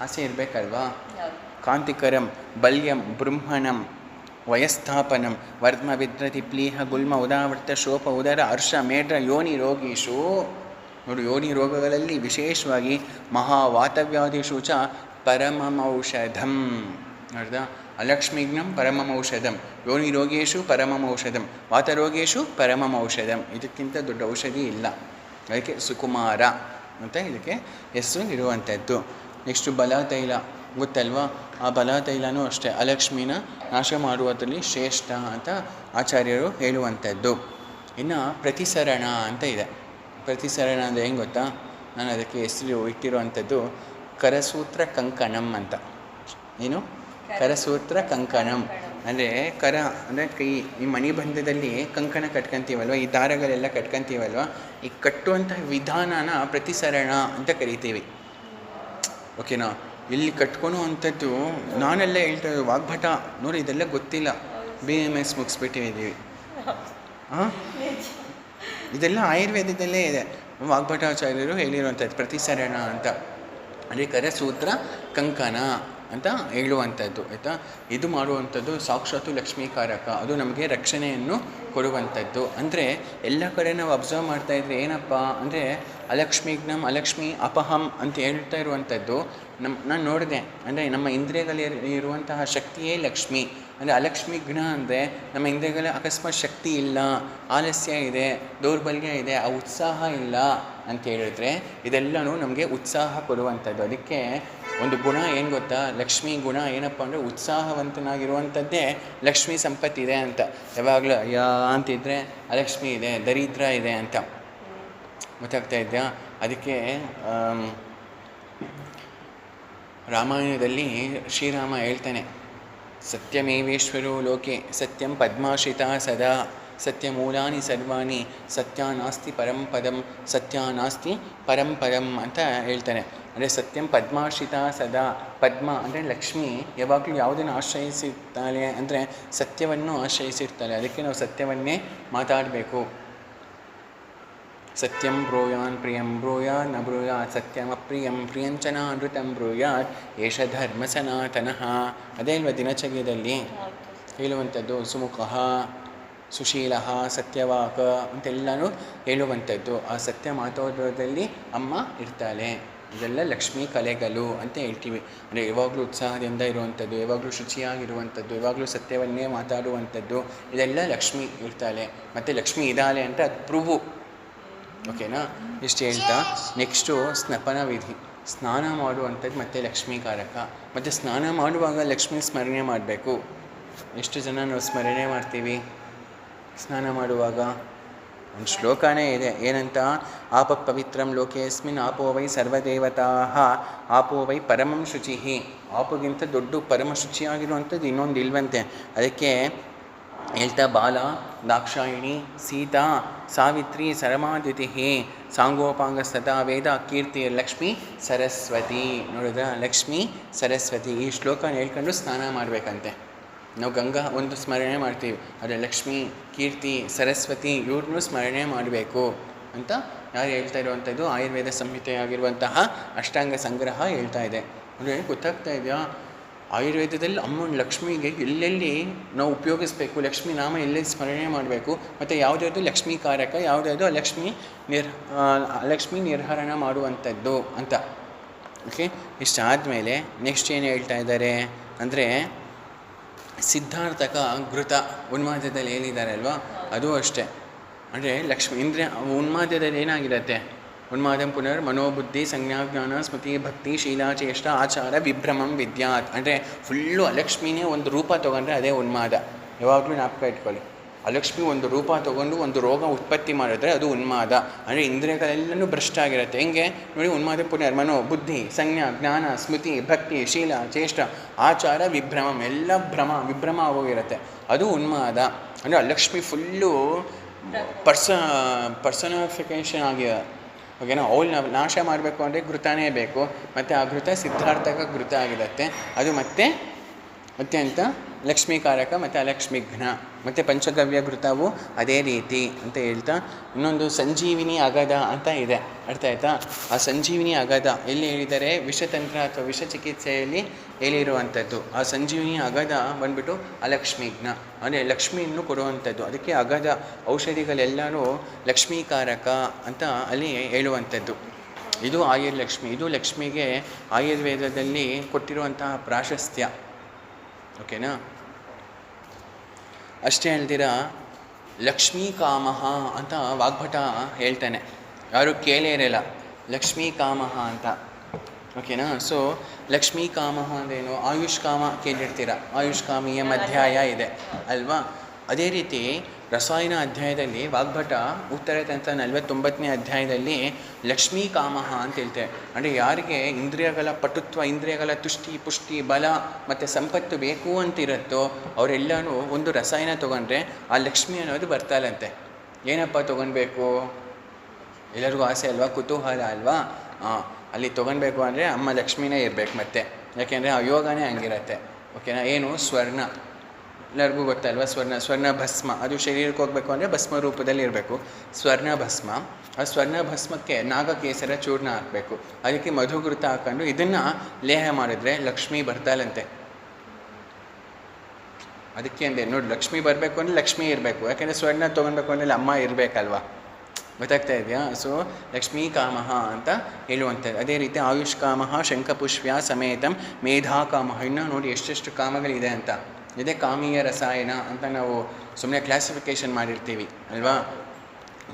A: ಆಸೆ ಇರಬೇಕಲ್ವಾ. ಕಾಂತಿಕರಂ ಬಲ್ಯಂ ಬ್ರಹ್ಮಣಂ ವಯಸ್ಥಾಪನಂ ವರ್ಮ ವಿದ್ರತಿ ಪ್ಲೀಹ ಗುಲ್ಮ ಉದಾವೃತ ಶೋಪ ಉದರ ಹರ್ಷ ಮೇಢ್ರ ಯೋನಿ ರೋಗೀಶು. ನೋಡಿ, ಯೋನಿ ರೋಗಗಳಲ್ಲಿ ವಿಶೇಷವಾಗಿ ಮಹಾವಾತವ್ಯಾಧಿಷು ಚ ಪರಮಮೌಷಧಂ. ನೋಡ್ದ, ಅಲಕ್ಷ್ಮೀಘ್ನಂ ಪರಮಮೌಷಧಂ, ಯೋನಿ ರೋಗೇಶು ಪರಮಮೌಷಧಂ, ವಾತರೋಗೇಶು ಪರಮಮೌಷಧಂ. ಇದಕ್ಕಿಂತ ದೊಡ್ಡ ಔಷಧಿ ಇಲ್ಲ. ಅದಕ್ಕೆ ಸುಕುಮಾರ ಅಂತ ಇದಕ್ಕೆ ಹೆಸರು ಇರುವಂಥದ್ದು. ನೆಕ್ಸ್ಟು ಬಲತೈಲ ಗೊತ್ತಲ್ವಾ? ಆ ಬಲತೈಲನೂ ಅಷ್ಟೇ ಅಲಕ್ಷ್ಮಿನ ನಾಶ ಮಾಡುವುದರಲ್ಲಿ ಶ್ರೇಷ್ಠ ಅಂತ ಆಚಾರ್ಯರು ಹೇಳುವಂಥದ್ದು. ಇನ್ನು ಪ್ರತಿಸರಣ ಅಂತ ಇದೆ. ಪ್ರತಿಸರಣ ಅಂದರೆ ಹೆಂಗೆ ಗೊತ್ತಾ? ನಾನು ಅದಕ್ಕೆ ಹೆಸರು ಇಟ್ಟಿರುವಂಥದ್ದು ಕರಸೂತ್ರ ಕಂಕಣಂ ಅಂತ. ಏನು? ಕರಸೂತ್ರ ಕಂಕಣಂ ಅಂದರೆ ಕರ ಅಂದರೆ ಕೈ, ಈ ಮಣಿಬಂಧದಲ್ಲಿ ಕಂಕಣ ಕಟ್ಕೊಂತೀವಲ್ವ, ಈ ದಾರಗಳೆಲ್ಲ ಕಟ್ಕೊಂತೀವಲ್ವ, ಈ ಕಟ್ಟುವಂತಹ ವಿಧಾನನ ಪ್ರತಿಸರಣ ಅಂತ ಕರಿತೀವಿ. ಓಕೆನಾ? ಇಲ್ಲಿ ಕಟ್ಕೊಳೋ ಅಂಥದ್ದು ನಾನೆಲ್ಲ ಹೇಳ್ತಾ ವಾಗ್ಭಟ ನೋಡಿ, ಇದೆಲ್ಲ ಗೊತ್ತಿಲ್ಲ, BMS ಮುಗಿಸ್ಬಿಟ್ಟಿದ್ದೀವಿ. ಹಾಂ, ಇದೆಲ್ಲ ಆಯುರ್ವೇದದಲ್ಲೇ ಇದೆ. ವಾಗ್ಭಟಾಚಾರ್ಯರು ಹೇಳಿರುವಂಥದ್ದು ಪ್ರತಿಸರಣ ಅಂತ. ಅಂದರೆ ಕರಸೂತ್ರ ಕಂಕಣ ಅಂತ ಹೇಳುವಂಥದ್ದು ಆಯಿತಾ. ಇದು ಮಾಡುವಂಥದ್ದು ಸಾಕ್ಷಾತ್ತು ಲಕ್ಷ್ಮೀಕಾರಕ, ಅದು ನಮಗೆ ರಕ್ಷಣೆಯನ್ನು ಕೊಡುವಂಥದ್ದು. ಅಂದರೆ ಎಲ್ಲ ಕಡೆ ನಾವು ಅಬ್ಸರ್ವ್ ಮಾಡ್ತಾಯಿದ್ರೆ ಏನಪ್ಪ ಅಂದರೆ ಅಲಕ್ಷ್ಮೀಘ್ನಂ ಅಲಕ್ಷ್ಮಿ ಅಪಹಂ ಅಂತ ಹೇಳ್ತಾ ಇರುವಂಥದ್ದು ನಾನು ನೋಡಿದೆ. ಅಂದರೆ ನಮ್ಮ ಇಂದ್ರಿಯಗಳಲ್ಲಿ ಇರುವಂತಹ ಶಕ್ತಿಯೇ ಲಕ್ಷ್ಮಿ. ಅಂದರೆ ಅಲಕ್ಷ್ಮೀಘ್ನ ಅಂದರೆ ನಮ್ಮ ಇಂದ್ರಿಯಗಳ ಅಕಸ್ಮಾತ್ ಶಕ್ತಿ ಇಲ್ಲ, ಆಲಸ್ಯ ಇದೆ, ದೌರ್ಬಲ್ಯ ಇದೆ, ಆ ಉತ್ಸಾಹ ಇಲ್ಲ ಅಂತ ಹೇಳಿದ್ರೆ ಇದೆಲ್ಲನೂ ನಮಗೆ ಉತ್ಸಾಹ ಕೊಡುವಂಥದ್ದು. ಅದಕ್ಕೆ ಒಂದು ಗುಣ ಏನು ಗೊತ್ತಾ? ಲಕ್ಷ್ಮೀ ಗುಣ ಏನಪ್ಪ ಅಂದರೆ ಉತ್ಸಾಹವಂತನಾಗಿರುವಂಥದ್ದೇ ಲಕ್ಷ್ಮೀ ಸಂಪತ್ತಿದೆ ಅಂತ. ಯಾವಾಗಲೂ ಅಯ್ಯ ಅಂತಿದ್ರೆ ಅಲಕ್ಷ್ಮಿ ಇದೆ, ದರಿದ್ರ ಇದೆ ಅಂತ. ಗೊತ್ತಾಗ್ತಾ ಇದೆಯಾ? ಅದಕ್ಕೆ ರಾಮಾಯಣದಲ್ಲಿ ಶ್ರೀರಾಮ ಹೇಳ್ತಾನೆ, ಸತ್ಯಮೇವೇಶ್ವರೋ ಲೋಕೆ ಸತ್ಯಂ ಪದ್ಮಾಶ್ರಿತ ಸದಾ ಸತ್ಯಮೂಲಾನಿ ಸರ್ವಾಣಿ ಸತ್ಯಾನಾಸ್ತಿ ಪರಂಪದಂ ಸತ್ಯಾನಾಸ್ತಿ ಪರಂಪದಂ ಅಂತ ಹೇಳ್ತಾನೆ. ಅಂದರೆ ಸತ್ಯಂ ಪದ್ಮಾಶ್ರಿತ ಸದಾ, ಪದ್ಮ ಅಂದರೆ ಲಕ್ಷ್ಮಿ ಯಾವಾಗಲೂ ಯಾವುದನ್ನು ಆಶ್ರಯಿಸಿರ್ತಾಳೆ ಅಂದರೆ ಸತ್ಯವನ್ನು ಆಶ್ರಯಿಸಿರ್ತಾಳೆ. ಅದಕ್ಕೆ ನಾವು ಸತ್ಯವನ್ನೇ ಮಾತಾಡಬೇಕು. ಸತ್ಯಂ ಬ್ರೂಯಾನ್ ಪ್ರಿಯಂ ಬ್ರೂಯಾನ್ ನ ಬ್ರೂಯಾತ್ ಸತ್ಯಮಪ್ರಿಯಂ ಪ್ರಿಯಂಚನ ಅನೃತಂ ಬ್ರೂಯಾತ್ ಏಷ ಧರ್ಮ ಸನಾತನಃ. ಅದೇ ಅಲ್ವ ದಿನಚರ್ಯದಲ್ಲಿ ಹೇಳುವಂಥದ್ದು. ಸುಮುಖಃ ಸುಶೀಲಃ ಸತ್ಯವಾಕ ಅಂತೆಲ್ಲನೂ ಹೇಳುವಂಥದ್ದು. ಆ ಸತ್ಯ ಮಾತಾಡೋದ್ರಲ್ಲಿ ಅಮ್ಮ ಇರ್ತಾಳೆ. ಇದೆಲ್ಲ ಲಕ್ಷ್ಮೀ ಕಲೆಗಳು ಅಂತ ಹೇಳ್ತೀವಿ. ಅಂದರೆ ಯಾವಾಗಲೂ ಉತ್ಸಾಹದಿಂದ ಇರುವಂಥದ್ದು, ಯಾವಾಗಲೂ ಶುಚಿಯಾಗಿರುವಂಥದ್ದು, ಯಾವಾಗಲೂ ಸತ್ಯವನ್ನೇ ಮಾತಾಡುವಂಥದ್ದು, ಇದೆಲ್ಲ ಲಕ್ಷ್ಮಿ ಇರ್ತಾಳೆ. ಮತ್ತು ಲಕ್ಷ್ಮಿ ಇದ್ದಾಳೆ ಅಂತ ಅದು ಪ್ರೂವು. ಓಕೆನಾ? ಇಷ್ಟು ಹೇಳ್ತಾ ನೆಕ್ಸ್ಟು ಸ್ನಪನ ವಿಧಿ. ಸ್ನಾನ ಮಾಡುವಂಥದ್ದು ಮತ್ತು ಲಕ್ಷ್ಮೀಕಾರಕ. ಮತ್ತು ಸ್ನಾನ ಮಾಡುವಾಗ ಲಕ್ಷ್ಮೀ ಸ್ಮರಣೆ ಮಾಡಬೇಕು. ಎಷ್ಟು ಜನ ನಾವು ಸ್ಮರಣೆ ಮಾಡ್ತೀವಿ ಸ್ನಾನ ಮಾಡುವಾಗ? ಒಂದು ಶ್ಲೋಕನೇ ಇದೆ. ಏನಂತ? ಆಪ ಪವಿತ್ರಂ ಲೋಕೇಸ್ಮಿನ್ ಆಪೋ ವೈ ಸರ್ವದೇವತಾ ಆಪೋ ವೈ ಪರಮಂ ಶುಚಿ. ಆಪಗಿಂತ ದೊಡ್ಡ ಪರಮ ಶುಚಿಯಾಗಿರುವಂಥದ್ದು ಇನ್ನೊಂದು ಇಲ್ವಂತೆ. ಅದಕ್ಕೆ ಹೇಳ್ತಾ ಬಾಲ ದಾಕ್ಷಾಯಿಣಿ ಸೀತಾ ಸಾವಿತ್ರಿ ಸರಮಾದ್ಯುತಿ ಸಾಂಗೋಪಾಂಗ ಸದಾ ವೇದ ಕೀರ್ತಿ ಲಕ್ಷ್ಮೀ ಸರಸ್ವತಿ. ನೋಡಿದ್ರ? ಲಕ್ಷ್ಮೀ ಸರಸ್ವತಿ. ಈ ಶ್ಲೋಕನ ಹೇಳ್ಕೊಂಡು ಸ್ನಾನ ಮಾಡಬೇಕಂತೆ. ನಾವು ಗಂಗಾ ಒಂದು ಸ್ಮರಣೆ ಮಾಡ್ತೀವಿ, ಆದರೆ ಲಕ್ಷ್ಮೀ ಕೀರ್ತಿ ಸರಸ್ವತಿ ಇವ್ರನ್ನೂ ಸ್ಮರಣೆ ಮಾಡಬೇಕು ಅಂತ ಯಾರು ಹೇಳ್ತಾ ಇರುವಂಥದ್ದು? ಆಯುರ್ವೇದ ಸಂಹಿತೆಯಾಗಿರುವಂತಹ ಅಷ್ಟಾಂಗ ಸಂಗ್ರಹ ಹೇಳ್ತಾ ಇದೆ. ಅಂದರೆ ಗೊತ್ತಾಗ್ತಾ ಇದೆಯಾ? ಆಯುರ್ವೇದದಲ್ಲಿ ಅಮ್ಮನ ಲಕ್ಷ್ಮಿಗೆ ಎಲ್ಲೆಲ್ಲಿ ನಾವು ಉಪಯೋಗಿಸ್ಬೇಕು, ಲಕ್ಷ್ಮೀ ನಾಮ ಎಲ್ಲೆಲ್ಲಿ ಸ್ಮರಣೆ ಮಾಡಬೇಕು, ಮತ್ತು ಯಾವುದ್ಯಾವುದು ಲಕ್ಷ್ಮೀಕಾರಕ, ಯಾವುದ್ಯಾವುದು ಲಕ್ಷ್ಮೀ ನಿರ್ಹರಣ ಮಾಡುವಂಥದ್ದು ಅಂತ. ಓಕೆ, ಇಷ್ಟಾದಮೇಲೆ ನೆಕ್ಸ್ಟ್ ಏನು ಹೇಳ್ತಾ ಇದ್ದಾರೆ ಅಂದರೆ ಸಿದ್ಧಾರ್ಥಕ ಘೃತ ಉನ್ಮಾದದಲ್ಲಿ ಹೇಳಿದ್ದಾರೆ ಅಲ್ವಾ, ಅದು ಅಷ್ಟೇ. ಅಂದರೆ ಲಕ್ಷ್ಮಿ ಇಂದ್ರಿಯ ಉನ್ಮಾದದಲ್ಲಿ ಏನಾಗಿರುತ್ತೆ? ಉನ್ಮಾದಂ ಪುನರ್ ಮನೋಬುದ್ಧಿ ಸಂಜ್ಞಾಜ್ಞಾನ ಸ್ಮೃತಿ ಭಕ್ತಿ ಶೀಲಾಚೇಷ್ಟ ಆಚಾರ ವಿಭ್ರಮಂ ವಿದ್ಯಾತ್. ಅಂದರೆ ಫುಲ್ಲು ಅಲಕ್ಷ್ಮಿನೇ ಒಂದು ರೂಪ ತೊಗೊಂಡ್ರೆ ಅದೇ ಉನ್ಮಾದ. ಯಾವಾಗಲೂ ಜ್ಞಾಪಕ ಇಟ್ಕೊಳ್ಳಿ. ಅಲಕ್ಷ್ಮಿ ಒಂದು ರೂಪ ತೊಗೊಂಡು ಒಂದು ರೋಗ ಉತ್ಪತ್ತಿ ಮಾಡಿದ್ರೆ ಅದು ಉನ್ಮಾದ. ಅಂದರೆ ಇಂದ್ರಿಯಗಳೆಲ್ಲನೂ ಭ್ರಷ್ಟ ಆಗಿರುತ್ತೆ. ಹೆಂಗೆ ನೋಡಿ? ಉನ್ಮಾದ ಪುನರ್ ಮನೋ ಬುದ್ಧಿ ಸಂಜ್ಞಾ ಜ್ಞಾನ ಸ್ಮೃತಿ ಭಕ್ತಿ ಶೀಲ ಚೇಷ್ಟ ಆಚಾರ ವಿಭ್ರಮಂ, ಎಲ್ಲ ವಿಭ್ರಮ ಆಗೋಗಿರುತ್ತೆ, ಅದು ಉನ್ಮಾದ. ಅಂದರೆ ಅಲಕ್ಷ್ಮಿ ಫುಲ್ಲು ಪರ್ಸನಿಫಿಕೇಷನ್ ಆಗಿದೆ. ಓಕೆನಾ? ಅವಳು ನಾಶ ಮಾಡಬೇಕು ಅಂದರೆ ಘೃತನೇ ಬೇಕು. ಮತ್ತು ಆ ಘೃತ ಸಿದ್ಧಾರ್ಥಕ ಘೃತ ಆಗಿರುತ್ತೆ. ಅದು ಮತ್ತೆ ಅತ್ಯಂತ ಲಕ್ಷ್ಮೀಕಾರಕ ಮತ್ತು ಅಲಕ್ಷ್ಮಿಘ್ನ. ಮತ್ತು ಪಂಚಗವ್ಯ ಘೃತವು ಅದೇ ರೀತಿ ಅಂತ ಹೇಳ್ತಾ, ಇನ್ನೊಂದು ಸಂಜೀವಿನಿ ಅಗದ ಅಂತ ಇದೆ, ಅರ್ಥ ಆಯ್ತಾ? ಆ ಸಂಜೀವಿನಿ ಅಗದ ಎಲ್ಲಿ ಹೇಳಿದರೆ ವಿಷತಂತ್ರ ಅಥವಾ ವಿಷ ಚಿಕಿತ್ಸೆಯಲ್ಲಿ ಹೇಳಿರುವಂಥದ್ದು. ಆ ಸಂಜೀವಿನಿ ಅಗದ ಬಂದ್ಬಿಟ್ಟು ಅಲಕ್ಷ್ಮಿಘ್ನ, ಅಂದರೆ ಲಕ್ಷ್ಮಿಯನ್ನು ಕೊಡುವಂಥದ್ದು. ಅದಕ್ಕೆ ಅಗದ ಔಷಧಿಗಳೆಲ್ಲನೂ ಲಕ್ಷ್ಮೀಕಾರಕ ಅಂತ ಅಲ್ಲಿ ಹೇಳುವಂಥದ್ದು. ಇದು ಆಯುರ್ಲಕ್ಷ್ಮಿ, ಇದು ಲಕ್ಷ್ಮಿಗೆ ಆಯುರ್ವೇದದಲ್ಲಿ ಕೊಟ್ಟಿರುವಂತಹ ಪ್ರಾಶಸ್ತ್ಯ. ಓಕೆನಾ? ಅಷ್ಟೇ ಹೇಳ್ತೀರಾ, ಲಕ್ಷ್ಮೀ ಕಾಮಃ ಅಂತ ವಾಗ್ಭಟ ಹೇಳ್ತಾನೆ, ಯಾರು ಕೇಳೇ ಇರಲ್ಲ, ಲಕ್ಷ್ಮೀ ಕಾಮಃ ಅಂತ. ಓಕೆನಾ? ಸೊ ಲಕ್ಷ್ಮೀ ಕಾಮಃ ಅಂದ್ರೇನು? ಆಯುಷ್ಕಾಮ ಕೇಳಿರ್ತೀರ, ಆಯುಷ್ಕಾಮೀಯ ಅಧ್ಯಾಯ ಇದೆ ಅಲ್ವಾ? ಅದೇ ರೀತಿ ರಸಾಯನ ಅಧ್ಯಾಯದಲ್ಲಿ ವಾಗ್ಭಟ ಉತ್ತರ ತಂತ್ರ 49ನೇ ಅಧ್ಯಾಯದಲ್ಲಿ ಲಕ್ಷ್ಮೀ ಕಾಮಃ ಅಂತ ಹೇಳ್ತೇವೆ. ಅಂದರೆ ಯಾರಿಗೆ ಇಂದ್ರಿಯಗಳ ಪಟುತ್ವ, ಇಂದ್ರಿಯಗಳ ತುಷ್ಟಿ ಪುಷ್ಟಿ ಬಲ ಮತ್ತು ಸಂಪತ್ತು ಬೇಕು ಅಂತಿರುತ್ತೋ ಅವರೆಲ್ಲನೂ ಒಂದು ರಸಾಯನ ತೊಗೊಂಡ್ರೆ ಆ ಲಕ್ಷ್ಮಿ ಅನ್ನೋದು ಬರ್ತಾಳಂತೆ. ಏನಪ್ಪ ತೊಗೊಳ್ಬೇಕು? ಎಲ್ಲರಿಗೂ ಆಸೆ ಅಲ್ವಾ, ಕುತೂಹಲ ಅಲ್ವಾ? ಅಲ್ಲಿ ತೊಗೊಳ್ಬೇಕು ಅಂದರೆ ಅಮ್ಮ ಲಕ್ಷ್ಮಿನೇ ಇರಬೇಕು ಮತ್ತೆ, ಯಾಕೆಂದರೆ ಆ ಯೋಗನೇ ಹಂಗಿರತ್ತೆ. ಓಕೆನಾ? ಏನು? ಸ್ವರ್ಣ, ಎಲ್ಲರಿಗೂ ಗೊತ್ತಲ್ವ? ಸ್ವರ್ಣ ಭಸ್ಮ, ಅದು ಶರೀರಕ್ಕೆ ಹೋಗಬೇಕು ಅಂದರೆ ಭಸ್ಮ ರೂಪದಲ್ಲಿ ಇರಬೇಕು, ಸ್ವರ್ಣ ಭಸ್ಮ. ಆ ಸ್ವರ್ಣ ಭಸ್ಮಕ್ಕೆ ನಾಗಕೇಸರ ಚೂರ್ಣ ಹಾಕಬೇಕು, ಅದಕ್ಕೆ ಮಧುಘೃತ ಹಾಕೊಂಡು ಇದನ್ನು ಲೇಹ ಮಾಡಿದ್ರೆ ಲಕ್ಷ್ಮಿ ಬರ್ತಾಳಂತೆ. ಅದಕ್ಕೆ ಅಂದೆ ನೋಡಿ, ಲಕ್ಷ್ಮಿ ಬರಬೇಕು ಅಂದರೆ ಲಕ್ಷ್ಮಿ ಇರಬೇಕು, ಯಾಕೆಂದರೆ ಸ್ವರ್ಣ ತೊಗೊಳ್ಬೇಕು ಅಂದರೆ ಅಮ್ಮ ಇರಬೇಕಲ್ವ? ಗೊತ್ತಾಗ್ತಾ ಇದೆಯಾ? ಸೊ ಲಕ್ಷ್ಮೀ ಕಾಮಃ ಅಂತ ಹೇಳುವಂಥದ್ದು. ಅದೇ ರೀತಿ ಆಯುಷ್ಕಾಮಃ ಶಂಖಪುಷ್ಪ್ಯ ಸಮೇತಂ ಮೇಧಾಕಾಮಃ. ಇನ್ನೂ ನೋಡಿ ಎಷ್ಟೆಷ್ಟು ಕಾಮಗಳಿದೆ ಅಂತ. ಇದೇ ಕಾಮೀಯ ರಸಾಯನ ಅಂತ ನಾವು ಸುಮ್ಮನೆ ಕ್ಲಾಸಿಫಿಕೇಷನ್ ಮಾಡಿರ್ತೀವಿ ಅಲ್ವಾ?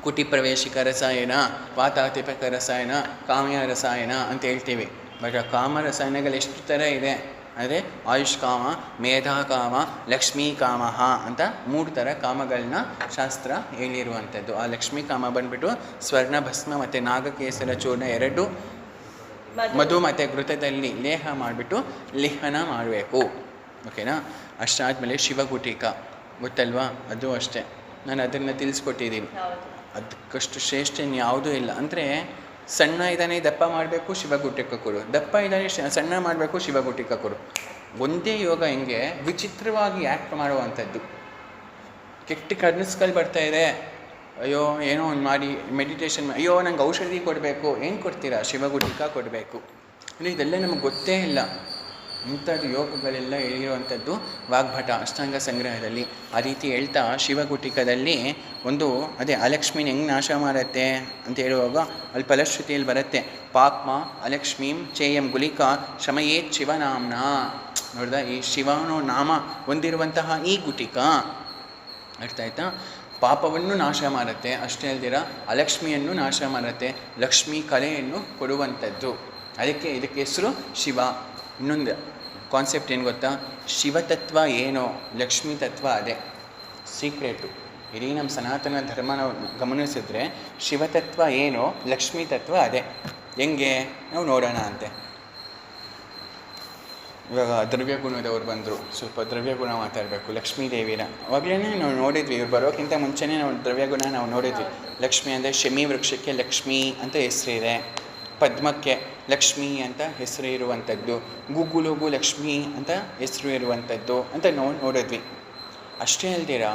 A: ಕುಟಿ ಪ್ರವೇಶಿಕ ರಸಾಯನ, ವಾತಾತಿಪಕ ರಸಾಯನ, ಕಾಮೀಯ ರಸಾಯನ ಅಂತ ಹೇಳ್ತೀವಿ. ಬಟ್ ಆ ಕಾಮ ರಸಾಯನಗಳು ಎಷ್ಟು ಥರ ಇದೆ ಅಂದರೆ ಆಯುಷ್ಕಾಮ, ಮೇಧಾಕಾಮ, ಲಕ್ಷ್ಮೀ ಕಾಮಃ ಅಂತ 3 ಥರ ಕಾಮಗಳನ್ನ ಶಾಸ್ತ್ರ ಹೇಳಿರುವಂಥದ್ದು. ಆ ಲಕ್ಷ್ಮೀ ಕಾಮ ಬಂದುಬಿಟ್ಟು ಸ್ವರ್ಣ ಭಸ್ಮ ಮತ್ತು ನಾಗಕೇಸರ ಚೂರ್ಣ 2 ಮಧು ಮತ್ತು ಘೃತದಲ್ಲಿ ಲೇಹ ಮಾಡಿಬಿಟ್ಟು ಲಿಹನ ಮಾಡಬೇಕು. ಓಕೆನಾ? ಅಷ್ಟಾದಮೇಲೆ ಶಿವಗುಟಿಕ ಗೊತ್ತಲ್ವಾ? ಅದು ಅಷ್ಟೇ, ನಾನು ಅದನ್ನು ತಿಳಿಸ್ಕೊಟ್ಟಿದ್ದೀನಿ. ಅದಕ್ಕಷ್ಟು ಶ್ರೇಷ್ಠ ಯಾವುದೂ ಇಲ್ಲ. ಅಂದರೆ ಸಣ್ಣ ಇದ್ದಾನೆ ದಪ್ಪ ಮಾಡಬೇಕು, ಶಿವಗುಟಿಕ ಕೊಡು. ದಪ್ಪ ಇದ್ದಾನೆ ಸಣ್ಣ ಮಾಡಬೇಕು, ಶಿವಗುಟಿಕ ಕೊಡು. ಒಂದೇ ಯೋಗ ಹೆಂಗೆ ವಿಚಿತ್ರವಾಗಿ ಆ್ಯಕ್ಟ್ ಮಾಡುವಂಥದ್ದು. ಕೆಟ್ಟ ಕನಸುಗಳು ಬರ್ತಾಯಿದೆ, ಅಯ್ಯೋ ಏನೋ ಒಂದು ಮಾಡಿ ಮೆಡಿಟೇಷನ್, ಅಯ್ಯೋ ನಂಗೆ ಔಷಧಿ ಕೊಡಬೇಕು, ಏನು ಕೊಡ್ತೀರಾ? ಶಿವಗುಟಿಕ ಕೊಡಬೇಕು. ಅಂದರೆ ಇದೆಲ್ಲ ನಮಗೆ ಗೊತ್ತೇ ಇಲ್ಲ. ಇಂಥದ್ದು ಯೋಗಗಳೆಲ್ಲ ಹೇಳಿರುವಂಥದ್ದು ವಾಗ್ಭಟ ಅಷ್ಟಾಂಗ ಸಂಗ್ರಹದಲ್ಲಿ. ಆ ರೀತಿ ಹೇಳ್ತಾ ಶಿವಗುಟಿಕದಲ್ಲಿ ಒಂದು ಅದೇ ಅಲಕ್ಷ್ಮಿನ ಹೆಂಗೆ ನಾಶ ಮಾಡುತ್ತೆ ಅಂತ ಹೇಳುವಾಗ ಅಲ್ಲಿ ಫಲಶ್ರುತಿಯಲ್ಲಿ ಬರುತ್ತೆ, ಪಾಪ್ಮ ಅಲಕ್ಷ್ಮೀಂ ಚೇಯಂ ಗುಲಿಕಾ ಶಮಯೇತ್ ಶಿವನಾಮ್ನ. ನೋಡ್ದ? ಈ ಶಿವನೋ ನಾಮ ಹೊಂದಿರುವಂತಹ ಈ ಗುಟಿಕ, ಅರ್ಥ ಆಯ್ತಾ? ಪಾಪವನ್ನು ನಾಶ ಮಾಡುತ್ತೆ, ಅಷ್ಟೇ ಅಲ್ದಿರ ಅಲಕ್ಷ್ಮಿಯನ್ನು ನಾಶ ಮಾಡುತ್ತೆ, ಲಕ್ಷ್ಮೀ ಕಲೆಯನ್ನು ಕೊಡುವಂಥದ್ದು. ಅದಕ್ಕೆ ಇದಕ್ಕೆ ಹೆಸರು ಶಿವ. ಇನ್ನೊಂದು ಕಾನ್ಸೆಪ್ಟ್ ಏನು ಗೊತ್ತಾ? ಶಿವತತ್ವ ಏನೋ ಲಕ್ಷ್ಮೀ ತತ್ವ ಅದೇ ಸೀಕ್ರೆಟು. ಇಡೀ ನಮ್ಮ ಸನಾತನ ಧರ್ಮನ ಗಮನಿಸಿದ್ರೆ ಶಿವತತ್ವ ಏನೋ ಲಕ್ಷ್ಮೀ ತತ್ವ ಅದೇ. ಹೆಂಗೆ ನಾವು ನೋಡೋಣ ಅಂತೆ. ಇವಾಗ ದ್ರವ್ಯಗುಣದವ್ರು ಬಂದರು, ಸ್ವಲ್ಪ ದ್ರವ್ಯಗುಣ ಮಾತಾಡಬೇಕು ಲಕ್ಷ್ಮೀ ದೇವಿನ. ಅವಾಗಲೇ ನಾವು ನೋಡಿದ್ವಿ, ಇವ್ರು ಬರೋಕ್ಕಿಂತ ಮುಂಚೆನೇ ನಾವು ದ್ರವ್ಯಗುಣ ನಾವು ನೋಡಿದ್ವಿ. ಲಕ್ಷ್ಮಿ ಅಂದರೆ ಶಮಿ ವೃಕ್ಷಕ್ಕೆ ಲಕ್ಷ್ಮಿ ಅಂತ ಹೆಸರಿದೆ, ಪದ್ಮಕ್ಕೆ ಲಕ್ಷ್ಮಿ ಅಂತ ಹೆಸರು ಇರುವಂಥದ್ದು, ಗೂಗುಲುಗೂ ಲಕ್ಷ್ಮಿ ಅಂತ ಹೆಸರು ಇರುವಂಥದ್ದು ಅಂತ ನೋಡಿದ್ವಿ. ಅಷ್ಟೇ ಅಲ್ದಿರ